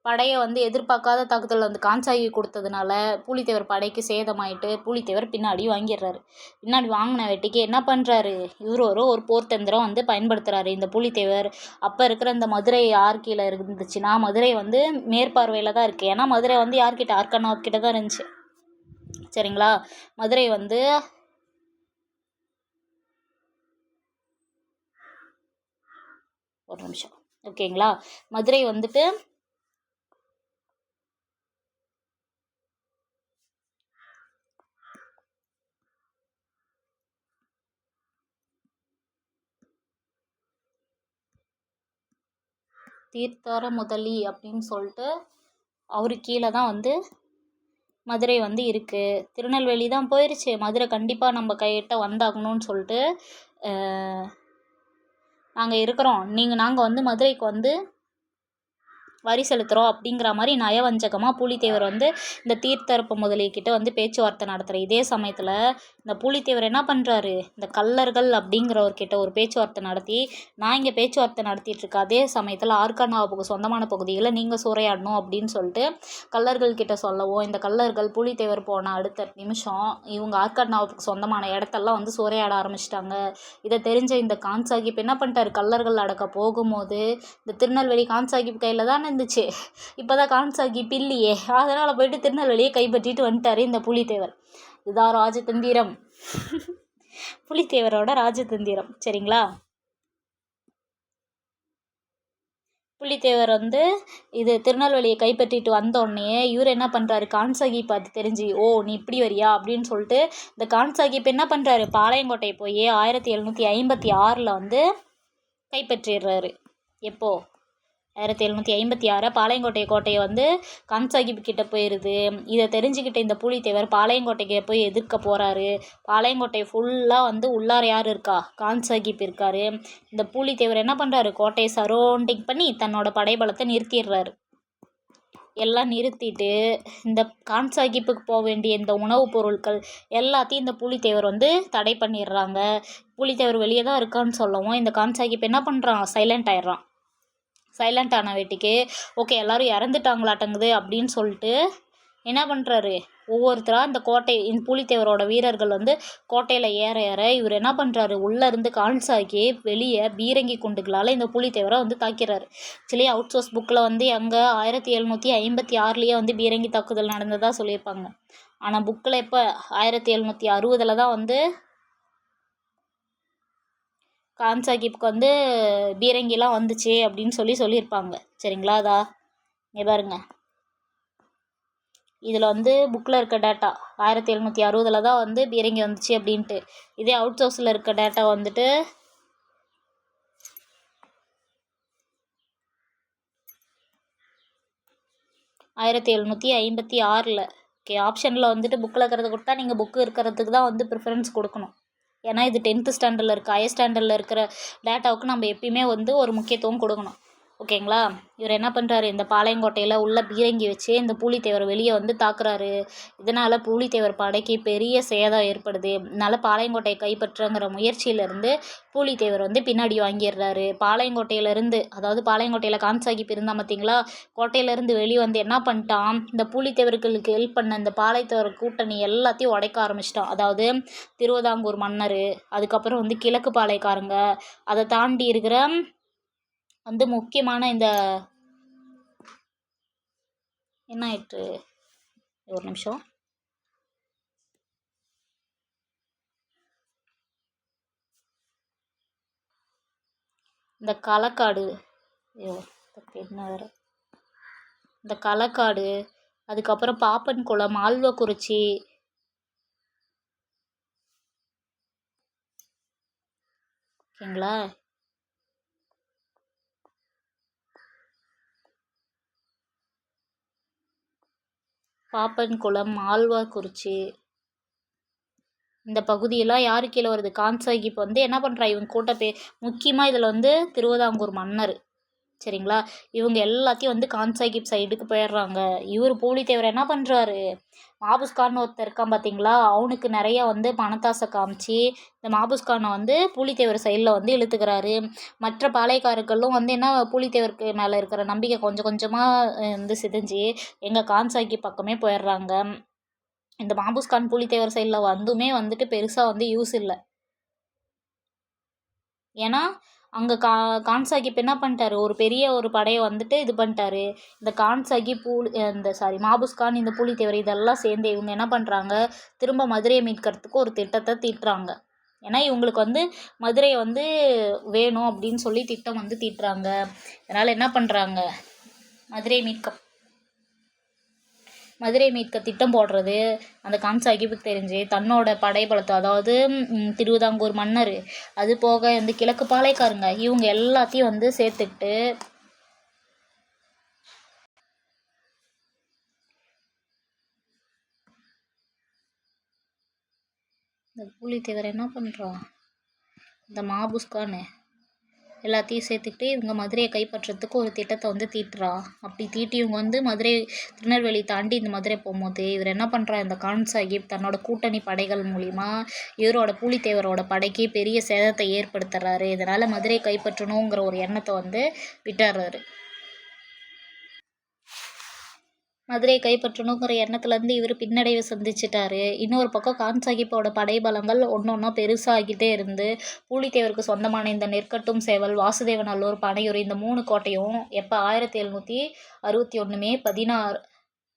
படையை வந்து எதிர்பார்க்காத தாக்குதல் வந்து கான் சாஹிப் கொடுத்ததுனால பூலித்தேவர் படைக்கு சேதமாயிட்டு பூலித்தேவர் பின்னாடி வாங்கிடுறாரு. பின்னாடி வாங்கின வெட்டிக்கு என்ன பண்ணுறாரு, இவர் ஒரு போர் தந்திரம் வந்து பயன்படுத்துகிறாரு இந்த பூலித்தேவர். அப்போ இருக்கிற இந்த மதுரை யார் கீழே இருந்துச்சுன்னா, மதுரை வந்து மேற்பார்வையில் தான் இருக்குது. ஏன்னா மதுரை வந்து யார்கிட்ட? ஆர்கானாவ் கிட்ட தான் இருந்துச்சு. சரிங்களா. மதுரை வந்து ஒரு நிமிஷம், ஓகேங்களா. மதுரை வந்துட்டு தீர்த்தார முதலி அப்படின்னு சொல்லிட்டு அவரு கீழே தான் வந்து மதுரை வந்து இருக்குது. திருநெல்வேலி தான் போயிடுச்சு, மதுரை கண்டிப்பாக நம்ம கையிட்ட வந்தாகணும்னு சொல்லிட்டு நாங்கள் இருக்கிறோம், நாங்கள் வந்து மதுரைக்கு வந்து வரி செலுத்துகிறோம் அப்படிங்கிற மாதிரி நயவஞ்சகமாக பூலித்தேவர் வந்து இந்த தீர்த்தரப்பு முதலிக்கிட்ட வந்து பேச்சுவார்த்தை நடத்துகிற இதே சமயத்தில் இந்த பூலித்தேவர் என்ன பண்ணுறாரு, இந்த கள்ளர்கள் அப்படிங்கிறவர்கிட்ட ஒரு பேச்சுவார்த்தை நடத்தி, நான் இங்கே பேச்சுவார்த்தை நடத்திட்டுருக்க அதே சமயத்தில் ஆர்கானாவுக்கு சொந்தமான பகுதிகளை நீங்கள் சூறையாடணும் அப்படின்னு சொல்லிட்டு கள்ளர்கள்கிட்ட சொல்லவும், இந்த கள்ளர்கள் பூலித்தேவர் போன அடுத்த நிமிஷம் இவங்க ஆர்கானாவுக்கு சொந்தமான இடத்தெல்லாம் வந்து சூறையாட ஆரம்பிச்சிட்டாங்க. இதை தெரிஞ்ச இந்த கான் சாஹிப் என்ன பண்ணிட்டாரு, கள்ளர்கள் அடக்க போகும்போது இந்த திருநெல்வேலி கான் சாஹிப் கையில் தான் இருந்துச்சு. இப்போ தான் கான் சாஹிப் இல்லையே, அதனால் போயிட்டு திருநெல்வேலியை கைப்பற்றிட்டு வந்துட்டார் இந்த பூலித்தேவர். இதுதான் ராஜதந்திரம், பூலித்தேவரோட ராஜதந்திரம். சரிங்களா. பூலித்தேவர் வந்து இது திருநெல்வேலியை கைப்பற்றிட்டு வந்தோடனே இவர் என்ன பண்ணுறாரு, கான் சாஹிப் அது தெரிஞ்சு, ஓ நீ இப்படி வரியா அப்படின்னு சொல்லிட்டு இந்த கான் சாஹிப் என்ன பண்ணுறாரு, பாளையங்கோட்டை போய் 1756 வந்து கைப்பற்றிடுறாரு. எப்போ? 1756 பாளையங்கோட்டை கோட்டையை வந்து கான் சாஹிப் கிட்ட போயிடுது. இதை தெரிஞ்சுக்கிட்ட இந்த பூலித்தேவர் பாளையங்கோட்டைக்கு போய் எதிர்க்க போகிறாரு. பாளையங்கோட்டை ஃபுல்லாக வந்து உள்ளார யார் இருக்கா, கான் சாஹிப் இருக்கார். இந்த பூலித்தேவர் என்ன பண்ணுறாரு, கோட்டையை சரௌண்டிங் பண்ணி தன்னோட படைபலத்தை நிறுத்திடுறாரு. எல்லாம் நிறுத்திட்டு இந்த கான் சாஹிப்புக்கு போக வேண்டிய இந்த உணவுப் பொருட்கள் எல்லாத்தையும் இந்த பூலித்தேவர் வந்து தடை பண்ணிடுறாங்க. பூலித்தேவர் வெளியே தான் இருக்கான்னு சொல்லவும் இந்த கான் சாஹிப் என்ன பண்ணுறான், சைலண்ட் ஆயிடுறான். சைலண்ட் ஆன வேட்டிக்கு ஓகே எல்லோரும் இறந்துட்டாங்களாட்டங்குது அப்படின்னு சொல்லிட்டு என்ன பண்ணுறாரு, ஒவ்வொருத்தராக இந்த பூலித்தேவரோட வீரர்கள் வந்து கோட்டையில் ஏற ஏற இவர் என்ன பண்ணுறாரு, உள்ளேருந்து கான் சாஹிப் வெளியே பீரங்கி குண்டுகளால் இந்த பூலித்தேவரை வந்து தாக்கிறாரு. ஆக்சுவலி அவுட் சோர்ஸ் புக்கில் வந்து எங்கே 1756 வந்து பீரங்கி தாக்குதல் நடந்ததாக சொல்லியிருப்பாங்க. ஆனால் புக்கில் இப்போ 1760 தான் வந்து கான் சாஹிப்புக்கு வந்து பீரங்கிலாம் வந்துச்சு அப்படின்னு சொல்லியிருப்பாங்க. சரிங்களா. இங்கே பாருங்க, இதில் வந்து புக்கில் இருக்க டேட்டா 1760 தான் வந்து பீரங்கி வந்துச்சு அப்படின்ட்டு. இதே அவுட் சோர்ஸில் இருக்க டேட்டா வந்துட்டு 1756 1756. ஓகே, ஆப்ஷனில் வந்துட்டு புக்கில் இருக்கிறத கொடுத்தா நீங்கள் புக்கு இருக்கிறதுக்கு தான் வந்து ப்ரிஃபரன்ஸ் கொடுக்கணும். ஏன்னா இது 10th ஸ்டாண்டர்டில் இருக்க ஹையர் ஸ்டாண்டர்டில் இருக்கிற டேட்டாவுக்கு நம்ம எப்பயுமே வந்து ஒரு முக்கியத்துவம் கொடுக்கணும். ஓகேங்களா? இவர் என்ன பண்ணுறாரு, இந்த பாளையங்கோட்டையில் உள்ள பீரங்கி வச்சு இந்த பூலித்தேவர் வெளியே வந்து தாக்குறாரு. இதனால் பூலித்தேவர் படைக்கு பெரிய சேதம் ஏற்படுது. அதனால் பாளையங்கோட்டையை கைப்பற்றுங்கிற முயற்சியிலேருந்து பூலித்தேவர் வந்து பின்னாடி வாங்கிடுறாரு. பாளையங்கோட்டையிலேருந்து, அதாவது பாளையங்கோட்டையில் கான்சாகிப் இருந்தால் பார்த்தீங்களா, கோட்டையிலேருந்து வெளியே வந்து என்ன பண்ணிட்டான், இந்த பூலித்தேவர்களுக்கு ஹெல்ப் பண்ண இந்த பாளையத்தேவர் கூட்டணி எல்லாத்தையும் உடைக்க ஆரம்பிச்சிட்டான். அதாவது திருவிதாங்கூர் மன்னர், அதுக்கப்புறம் வந்து கிழக்கு பாளையக்காரங்க, அதை தாண்டி இருக்கிற வந்து முக்கியமான இந்த என்ன ஆயிற்று, ஒரு நிமிஷம், இந்த களக்காடு, என்ன வேறு, இந்த களக்காடு, அதுக்கப்புறம் பாப்பன்குளம், ஆழ்வாக்குறிச்சி, ஓகேங்களா, பாப்பன்குளம், ஆழ்வார்குறிச்சி, இந்த பகுதியெல்லாம் யாரு கீழே வருது, கான்சாகிப் வந்து என்ன பண்ணுறா, இவங்க கூட்ட முக்கியமாக இதில் வந்து திருவிதாங்கூர் மன்னர், சரிங்களா, இவங்க எல்லாத்தையும் வந்து கான்சாகிப் சைடுக்கு போயிடுறாங்க. இவர் பூலித்தேவர் என்ன பண்ணுறாரு, மாபுஸ்கான்னு ஒருத்தர் இருக்கான் பார்த்தீங்களா, அவனுக்கு நிறையா வந்து பணத்தாசை காமிச்சு இந்த மாபுஸ்கானை வந்து பூலித்தேவர் சைடில் வந்து இழுத்துக்கிறாரு. மற்ற பாளையக்காரர்களும் வந்து என்ன, பூலித்தேவருக்கு மேலே இருக்கிற நம்பிக்கை கொஞ்சம் கொஞ்சமாக வந்து சிதைஞ்சு எங்கள் கான்சாகிப் பக்கமே போயிடுறாங்க. இந்த மாபுஸ்கான் பூலித்தேவர் சைடில் வந்துமே வந்துட்டு பெருசாக வந்து யூஸ் இல்லை. ஏன்னா அங்கே கான்சாகிப் என்ன பண்ணிட்டாரு, ஒரு பெரிய ஒரு படையை வந்துட்டு இது பண்ணிட்டாரு. இந்த கான்சாகிப் மாபுஸ்கான், இந்த பூலித்தேவர் இதெல்லாம் சேர்ந்து இவங்க என்ன பண்ணுறாங்க, திரும்ப மதுரையை மீட்கிறதுக்கு ஒரு திட்டத்தை தீட்டுறாங்க. ஏன்னா இவங்களுக்கு வந்து மதுரையை வந்து வேணும் அப்படின்னு சொல்லி திட்டம் வந்து தீட்டுறாங்க. அதனால் என்ன பண்ணுறாங்க, மதுரை மீட்க திட்டம் போடுறது அந்த கான்சாகிப்புக்கு தெரிஞ்சு தன்னோட படைபலத்தை, அதாவது திருவிதாங்கூர் மன்னர், அது போக இந்த கிழக்கு பாளையக்காரங்க, இவங்க எல்லாத்தையும் வந்து சேர்த்துக்கிட்டு இந்த பூலித்தேவர் என்ன பண்ணுறான், இந்த மாபுஸ்கான்னு எல்லாத்தையும் சேர்த்துக்கிட்டு இவங்க மதுரையை கைப்பற்றத்துக்கு ஒரு திட்டத்தை வந்து தீட்டுறா. அப்படி தீட்டி இவங்க வந்து மதுரை திருநெல்வேலி தாண்டி இந்த மதுரை போகும்போது இவர் என்ன பண்ணுறா, இந்த கான்சாகிப் தன்னோட கூட்டணி படைகள் மூலிமா இவரோட பூலித்தேவரோட படைக்கு பெரிய சேதத்தை ஏற்படுத்துறாரு. இதனால் மதுரையை கைப்பற்றணுங்கிற ஒரு எண்ணத்தை வந்து விட்டுறாரு. மதுரையை கைப்பற்றணுங்கிற எண்ணத்துலேருந்து இவர் பின்னடைவை சந்திச்சிட்டாரு. இன்னொரு பக்கம் கான்சாகிப்போட படைபலங்கள் ஒன்று ஒன்றா பெருசாகிட்டே இருந்து பூலித்தேவருக்கு சொந்தமான இந்த நெற்கட்டும் சேவல், வாசுதேவநல்லூர், பனையூர், இந்த 3 கோட்டையும் எப்போ 1761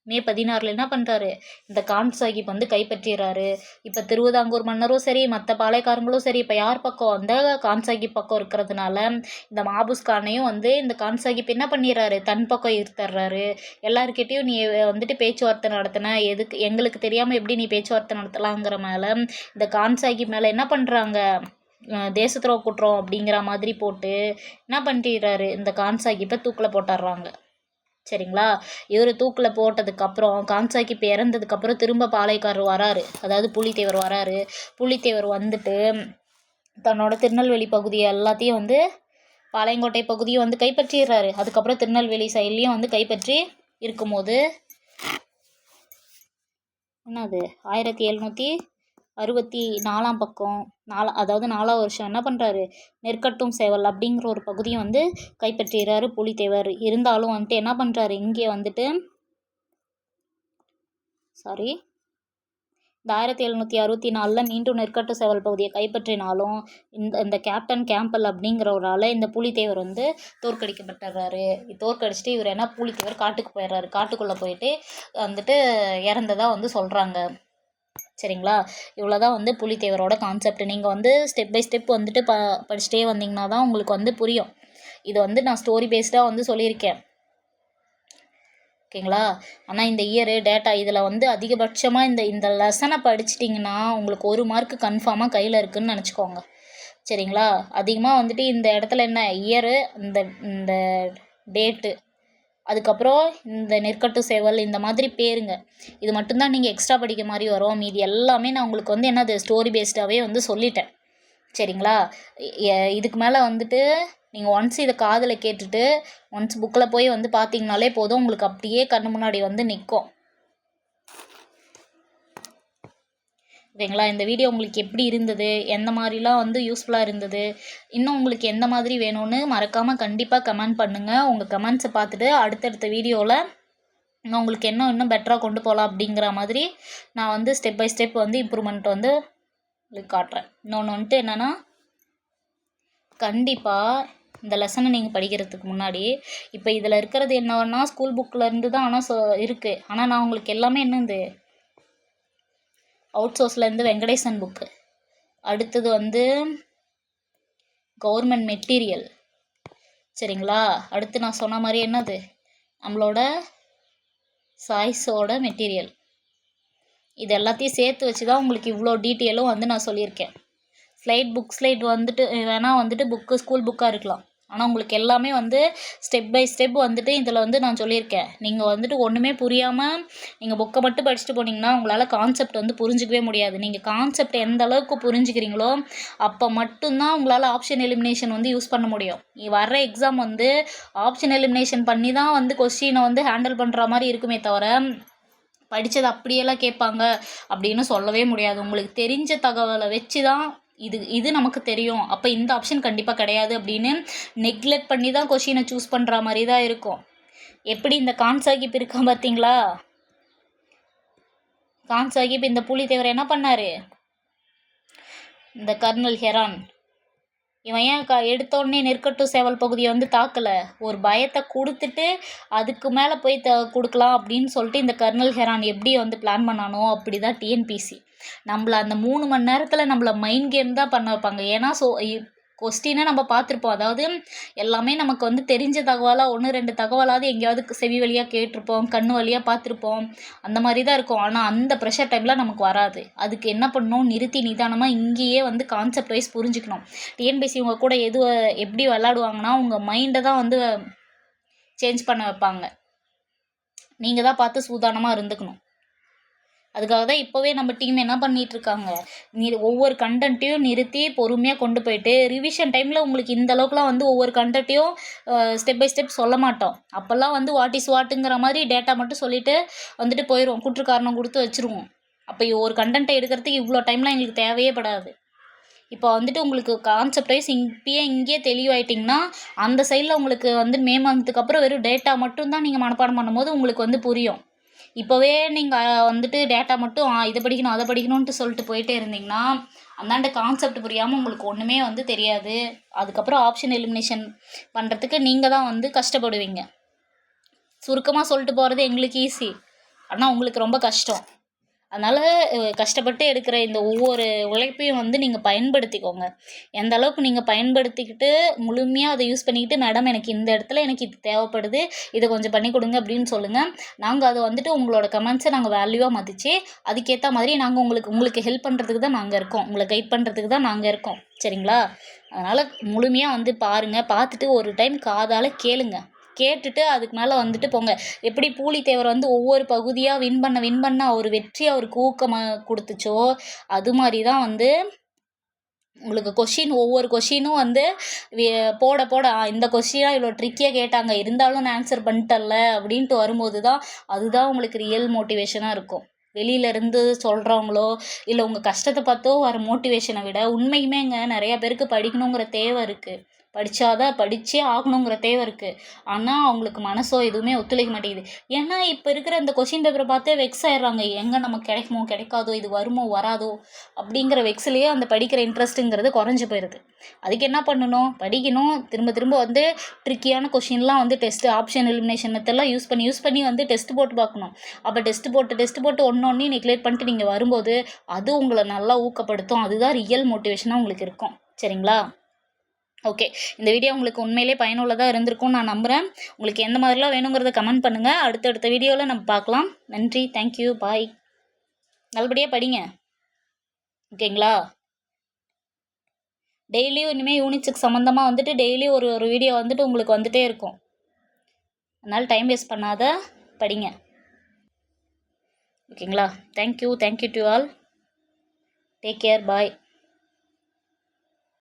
மே 16 என்ன பண்ணுறாரு, இந்த கான்சாகிப் வந்து கைப்பற்றிடுறாரு. இப்போ திருவிதாங்கூர் மன்னரும் சரி, மற்ற பாளையக்காரங்களும் சரி, இப்போ யார் பக்கம், அந்த கான்சாகிப் பக்கம் இருக்கிறதுனால இந்த மாபுஸ்கானையும் வந்து இந்த கான்சாகிப் என்ன பண்ணிடுறாரு, தன் பக்கம் ஈர்த்தர்றாரு. எல்லாருக்கிட்டையும் நீ வந்துட்டு பேச்சுவார்த்தை நடத்தின, எதுக்கு எங்களுக்கு தெரியாமல் எப்படி நீ பேச்சுவார்த்தை நடத்தலாங்கிற மேலே இந்த கான்சாகிப் மேலே என்ன பண்ணுறாங்க, தேசத்துரோக குற்றம் அப்படிங்கிற மாதிரி போட்டு என்ன பண்ணிடுறாரு, இந்த கான்சாகிப்பை தூக்கில் போட்டுடுறாங்க. சரிங்களா, இவர் தூக்கில் போட்டதுக்கப்புறம் கான்சாகிப் இறந்ததுக்கப்புறம் திரும்ப பாளையக்காரர் வராரு, அதாவது பூலித்தேவர் வராரு. பூலித்தேவர் வந்துட்டு தன்னோட திருநெல்வேலி பகுதியை எல்லாத்தையும் வந்து பாளையங்கோட்டை பகுதியும் வந்து கைப்பற்றிடுறாரு. அதுக்கப்புறம் திருநெல்வேலி சைட்லேயும் வந்து கைப்பற்றி இருக்கும்போது என்னது 1764 பக்கம் அதாவது 4ஆம் வருஷம் என்ன பண்ணுறாரு, நெற்கட்டும் சேவல் அப்படிங்கிற ஒரு பகுதியை வந்து கைப்பற்றுகிறாரு பூலித்தேவர். இருந்தாலும் வந்துட்டு என்ன பண்ணுறாரு, இங்கே வந்துட்டு இந்த 1764 மீண்டும் நெற்கட்டு சேவல் பகுதியை கைப்பற்றினாலும் இந்த கேப்டன் கேம்பல் அப்படிங்கிறவரால் இந்த பூலித்தேவர் வந்து தோற்கடிக்கப்பட்டுறாரு. தோற்கடிச்சிட்டு இவர் என்ன, பூலித்தேவர் காட்டுக்கு போயிடுறாரு. காட்டுக்குள்ளே போயிட்டு வந்துட்டு இறந்ததாக வந்து சொல்கிறாங்க. சரிங்களா, இவ்வளோதான் வந்து பூலித்தேவரோட கான்செப்ட். நீங்கள் வந்து ஸ்டெப் பை ஸ்டெப் வந்துட்டு படிச்சுட்டே வந்தீங்கன்னா தான் உங்களுக்கு வந்து புரியும். இது வந்து நான் ஸ்டோரி பேஸ்டாக வந்து சொல்லியிருக்கேன். ஓகேங்களா, ஆனால் இந்த இயரு டேட்டா இதில் வந்து அதிகபட்சமாக இந்த லெசனை படிச்சிட்டிங்கன்னா உங்களுக்கு 1 மார்க்கு கன்ஃபார்மாக கையில் இருக்குதுன்னு நினச்சிக்கோங்க. சரிங்களா, அதிகமாக வந்துட்டு இந்த இடத்துல என்ன இயரு, இந்த டேட்டு அதுக்கப்புறம் இந்த நெற்கட்டு சேவல் இந்த மாதிரி பேருங்க. இது மட்டும்தான் நீங்கள் எக்ஸ்ட்ரா படிக்க மாதிரி வரும். மீதி எல்லாமே நான் உங்களுக்கு வந்து என்னது ஸ்டோரி பேஸ்டாகவே வந்து சொல்லிட்டேன். சரிங்களா? இதுக்கு மேலே வந்துட்டு நீங்கள் ஒன்ஸ் இதை காதில் கேட்டுட்டு ஒன்ஸ் புக்கில் போய் வந்து பார்த்தீங்கனாலே போதும், உங்களுக்கு அப்படியே கண்ணு முன்னாடி வந்து நிற்கும். ஓகேங்களா? இந்த வீடியோ உங்களுக்கு எப்படி இருந்தது, எந்த மாதிரிலாம் வந்து யூஸ்ஃபுல்லாக இருந்தது, இன்னும் உங்களுக்கு எந்த மாதிரி வேணும்னு மறக்காமல் கண்டிப்பாக கமெண்ட் பண்ணுங்கள். உங்கள் கமெண்ட்ஸை பார்த்துட்டு அடுத்தடுத்த வீடியோவில் நான் உங்களுக்கு இன்னும் பெட்டராக கொண்டு போகலாம் அப்படிங்கிற மாதிரி நான் வந்து ஸ்டெப் பை ஸ்டெப் வந்து இம்ப்ரூவ்மெண்ட் வந்து உங்களுக்கு காட்டுறேன். இன்னொன்று வந்துட்டு என்னென்னா, கண்டிப்பாக இந்த லெசனை நீங்கள் படிக்கிறதுக்கு முன்னாடி இப்போ இதில் இருக்கிறது என்னன்னா ஸ்கூல் புக்கில் இருந்து தான் ஆனால் இருக்குது. ஆனால் நான் உங்களுக்கு எல்லாமே என்னது அவுட் சோர்ஸ்லேருந்து வெங்கடேசன் புக்கு, அடுத்தது வந்து கவர்மெண்ட் மெட்டீரியல். சரிங்களா? அடுத்து நான் சொன்ன மாதிரி என்னது நம்மளோட சாய்ஸோட மெட்டீரியல். இது எல்லாத்தையும் சேர்த்து வச்சு தான் உங்களுக்கு இவ்வளோ டீட்டெயிலும் வந்து நான் சொல்லியிருக்கேன். ஸ்லைட் வந்துட்டு வேணால் வந்துட்டு புக்கு ஸ்கூல் புக்காக இருக்கலாம். ஆனால் உங்களுக்கு எல்லாமே வந்து ஸ்டெப் பை ஸ்டெப் வந்துட்டு இதில் வந்து நான் சொல்லியிருக்கேன். நீங்கள் வந்துட்டு ஒன்றுமே புரியாமல் நீங்கள் புக்கை மட்டும் படிச்சுட்டு போனீங்கன்னா உங்களால் கான்செப்ட் வந்து புரிஞ்சிக்கவே முடியாது. நீங்கள் கான்செப்ட் எந்த அளவுக்கு புரிஞ்சுக்கிறீங்களோ அப்போ மட்டும்தான் உங்களால் ஆப்ஷன் எலிமினேஷன் வந்து யூஸ் பண்ண முடியும். வர்ற எக்ஸாம் வந்து ஆப்ஷன் எலிமினேஷன் பண்ணி தான் வந்து கொஸ்டினை வந்து ஹேண்டில் பண்ணுற மாதிரி இருக்குமே தவிர படித்தது அப்படியெல்லாம் கேட்பாங்க அப்படின்னு சொல்லவே முடியாது. உங்களுக்கு தெரிஞ்ச தகவலை வச்சு தான் இது நமக்கு தெரியும், அப்போ இந்த ஆப்ஷன் கண்டிப்பாக கிடையாது அப்படின்னு நெக்லெக்ட் பண்ணி தான் கொஷினை சூஸ் பண்ணுற மாதிரி தான் இருக்கும். எப்படி இந்த கான் சாஹிப் இருக்கான் பார்த்தீங்களா? கான் சாஹிப் இந்த புலித்தேவர் என்ன பண்ணார், இந்த கர்னல் ஹெரான் இவன் ஏன் எடுத்தோடனே நெற்கட்டு சேவல் பகுதியை வந்து தாக்கலை, ஒரு பயத்தை கொடுத்துட்டு அதுக்கு மேலே போய் கொடுக்கலாம் அப்படின்னு சொல்லிட்டு இந்த கர்னல் ஹெரான் எப்படி வந்து பிளான் பண்ணானோ அப்படி தான் டிஎன்பிசி நம்மளை அந்த 3 மணி நேரத்தில் நம்மளை மைண்ட் கேம் தான் பண்ண வைப்பாங்க. ஏன்னா கொஸ்டினை நம்ம பார்த்துருப்போம். அதாவது எல்லாமே நமக்கு வந்து தெரிஞ்ச தகவலாக 1-2 தகவலாவது எங்கேயாவது செவி வழியாக கேட்டிருப்போம், கண்ணு வழியாக பார்த்துருப்போம், அந்த மாதிரி தான் இருக்கும். ஆனால் அந்த ப்ரெஷர் டைமில் நமக்கு வராது. அதுக்கு என்ன பண்ணணும், நிறுத்தி நிதானமாக இங்கேயே வந்து கான்செப்ட் வைஸ் புரிஞ்சுக்கணும். டிஎன்பிசி உங்கள் கூட எப்படி விளாடுவாங்கன்னா உங்கள் மைண்டை தான் வந்து சேஞ்ச் பண்ண வைப்பாங்க. நீங்கள் தான் பார்த்து சூதானமாக இருந்துக்கணும். அதுக்காக தான் இப்போவே நம்ம டீம் என்ன பண்ணிகிட்ருக்காங்க, ஒவ்வொரு கண்டென்ட்டையும் நிறுத்தி பொறுமையாக கொண்டு போயிட்டு ரிவிஷன் டைமில் உங்களுக்கு இந்த அளவுக்குலாம் வந்து ஒவ்வொரு கண்டென்ட்டையும் ஸ்டெப் பை ஸ்டெப் சொல்ல மாட்டோம். அப்போல்லாம் வந்து வாட் இஸ் வாட்டுங்கிற மாதிரி டேட்டா மட்டும் சொல்லிவிட்டு வந்துட்டு போயிடுவோம், கூற்று காரணம் கொடுத்து வச்சுருவோம். அப்போ ஒரு கண்டென்ட்டை எடுக்கிறதுக்கு இவ்வளோ டைம்லாம் எங்களுக்கு தேவையே படாது. இப்போ வந்துட்டு உங்களுக்கு கான்செப்ட் வைஸ் இங்கேயே தெளிவாயிட்டிங்கன்னா அந்த சைடில் உங்களுக்கு வந்து மே மந்த்துக்கு அப்புறம் வெறும் டேட்டா மட்டும்தான் நீங்கள் மனப்பாடம் பண்ணும்போது உங்களுக்கு வந்து புரியும். இப்போவே நீங்கள் வந்துட்டு டேட்டா மட்டும் இதை படிக்கணும் அதை படிக்கணும்ன்ட்டு சொல்லிட்டு போயிட்டே இருந்தீங்கன்னா அந்தாண்ட கான்செப்ட் புரியாமல் உங்களுக்கு ஒன்றுமே வந்து தெரியாது. அதுக்கப்புறம் ஆப்ஷன் எலிமினேஷன் பண்ணுறதுக்கு நீங்கள் தான் வந்து கஷ்டப்படுவீங்க. சுருக்கமாக சொல்லிட்டு போகிறது எங்களுக்கு ஈஸி, ஆனால் உங்களுக்கு ரொம்ப கஷ்டம். அதனால் கஷ்டப்பட்டு எடுக்கிற இந்த ஒவ்வொரு உழைப்பையும் வந்து நீங்கள் பயன்படுத்திக்கோங்க. எந்த அளவுக்கு நீங்கள் பயன்படுத்திக்கிட்டு முழுமையாக அதை யூஸ் பண்ணிக்கிட்டு மேடம் எனக்கு இந்த இடத்துல எனக்கு இது தேவைப்படுது, இதை கொஞ்சம் பண்ணி கொடுங்க அப்படின்னு சொல்லுங்கள். நாங்கள் அதை வந்துட்டு உங்களோட கமெண்ட்ஸை நாங்கள் வேல்யூவாக மதித்து அதுக்கேற்ற மாதிரி நாங்கள் உங்களுக்கு ஹெல்ப் பண்ணுறதுக்கு தான் நாங்கள் இருக்கோம், உங்களை கைட் பண்ணுறதுக்கு தான் நாங்கள் இருக்கோம். சரிங்களா? அதனால் முழுமையாக வந்து பாருங்கள், பார்த்துட்டு ஒரு டைம் காதால் கேளுங்க, கேட்டுட்டு அதுக்கு மேலே வந்துட்டு போங்க. எப்படி பூலித்தேவர் வந்து ஒவ்வொரு பகுதியாக வின் பண்ண ஒரு வெற்றி அவருக்கு ஊக்கமாக கொடுத்துச்சோ அது மாதிரி தான் வந்து உங்களுக்கு ஒவ்வொரு கொஷினும் வந்து போட இந்த கொஷினாக இவ்வளோ ட்ரிக்கியாக கேட்டாங்க இருந்தாலும் நான் ஆன்சர் பண்ணிட்டல அப்படின்ட்டு வரும்போது தான் அதுதான் உங்களுக்கு ரியல் மோட்டிவேஷனாக இருக்கும். வெளியிலேருந்து சொல்கிறவங்களோ இல்லை உங்கள் கஷ்டத்தை பார்த்தோ வர மோட்டிவேஷனை விட உண்மையுமேங்க நிறையா பேருக்கு படிக்கணுங்கிற தேவை இருக்குது, படித்தே ஆகணுங்கிற தேவை இருக்குது. ஆனால் அவங்களுக்கு மனசோ எதுவுமே ஒத்துழைக்க மாட்டேங்குது. ஏன்னா இப்போ இருக்கிற இந்த கொஷின் பேப்பரை பார்த்தே வெக்ஸ் ஆயிடுறாங்க, எங்கே நமக்கு கிடைக்குமோ கிடைக்காதோ, இது வருமோ வராதோ அப்படிங்கிற வெக்ஸ்லேயே அந்த படிக்கிற இன்ட்ரெஸ்ட்டுங்கிறது குறைஞ்சி போயிடுது. அதுக்கு என்ன பண்ணணும், படிக்கணும், திரும்ப வந்து ட்ரிக்கியான கொஷின்லாம் வந்து ஆப்ஷன் எலிமினேஷன் மெத்தட்லாம் யூஸ் பண்ணி வந்து டெஸ்ட் போட்டு பார்க்கணும். அப்போ டெஸ்ட் போட்டு ஒன்று நெக்லேட் பண்ணிட்டு நீங்கள் வரும்போது அது உங்களை நல்லா ஊக்கப்படுத்தும். அதுதான் ரியல் மோட்டிவேஷனாக உங்களுக்கு இருக்கும். சரிங்களா? ஓகே, இந்த வீடியோ உங்களுக்கு உண்மையிலே பயனுள்ளதாக இருந்திருக்கும்னு நான் நம்புகிறேன். உங்களுக்கு எந்த மாதிரிலாம் வேணுங்கிறத கமெண்ட் பண்ணுங்கள். அடுத்தடுத்த வீடியோவில் நம்ம பார்க்கலாம். நன்றி, தேங்க்யூ, பாய். நல்லபடியாக படிங்க. ஓகேங்களா? டெய்லியும் இனிமேல் யூனிட் 6 சம்மந்தமாக வந்துட்டு டெய்லி ஒரு வீடியோ வந்துட்டு உங்களுக்கு வந்துகிட்டே இருக்கும். அதனால் டைம் வேஸ்ட் பண்ணாத படிங்க. ஓகேங்களா? Thank you to all. Take care. Bye.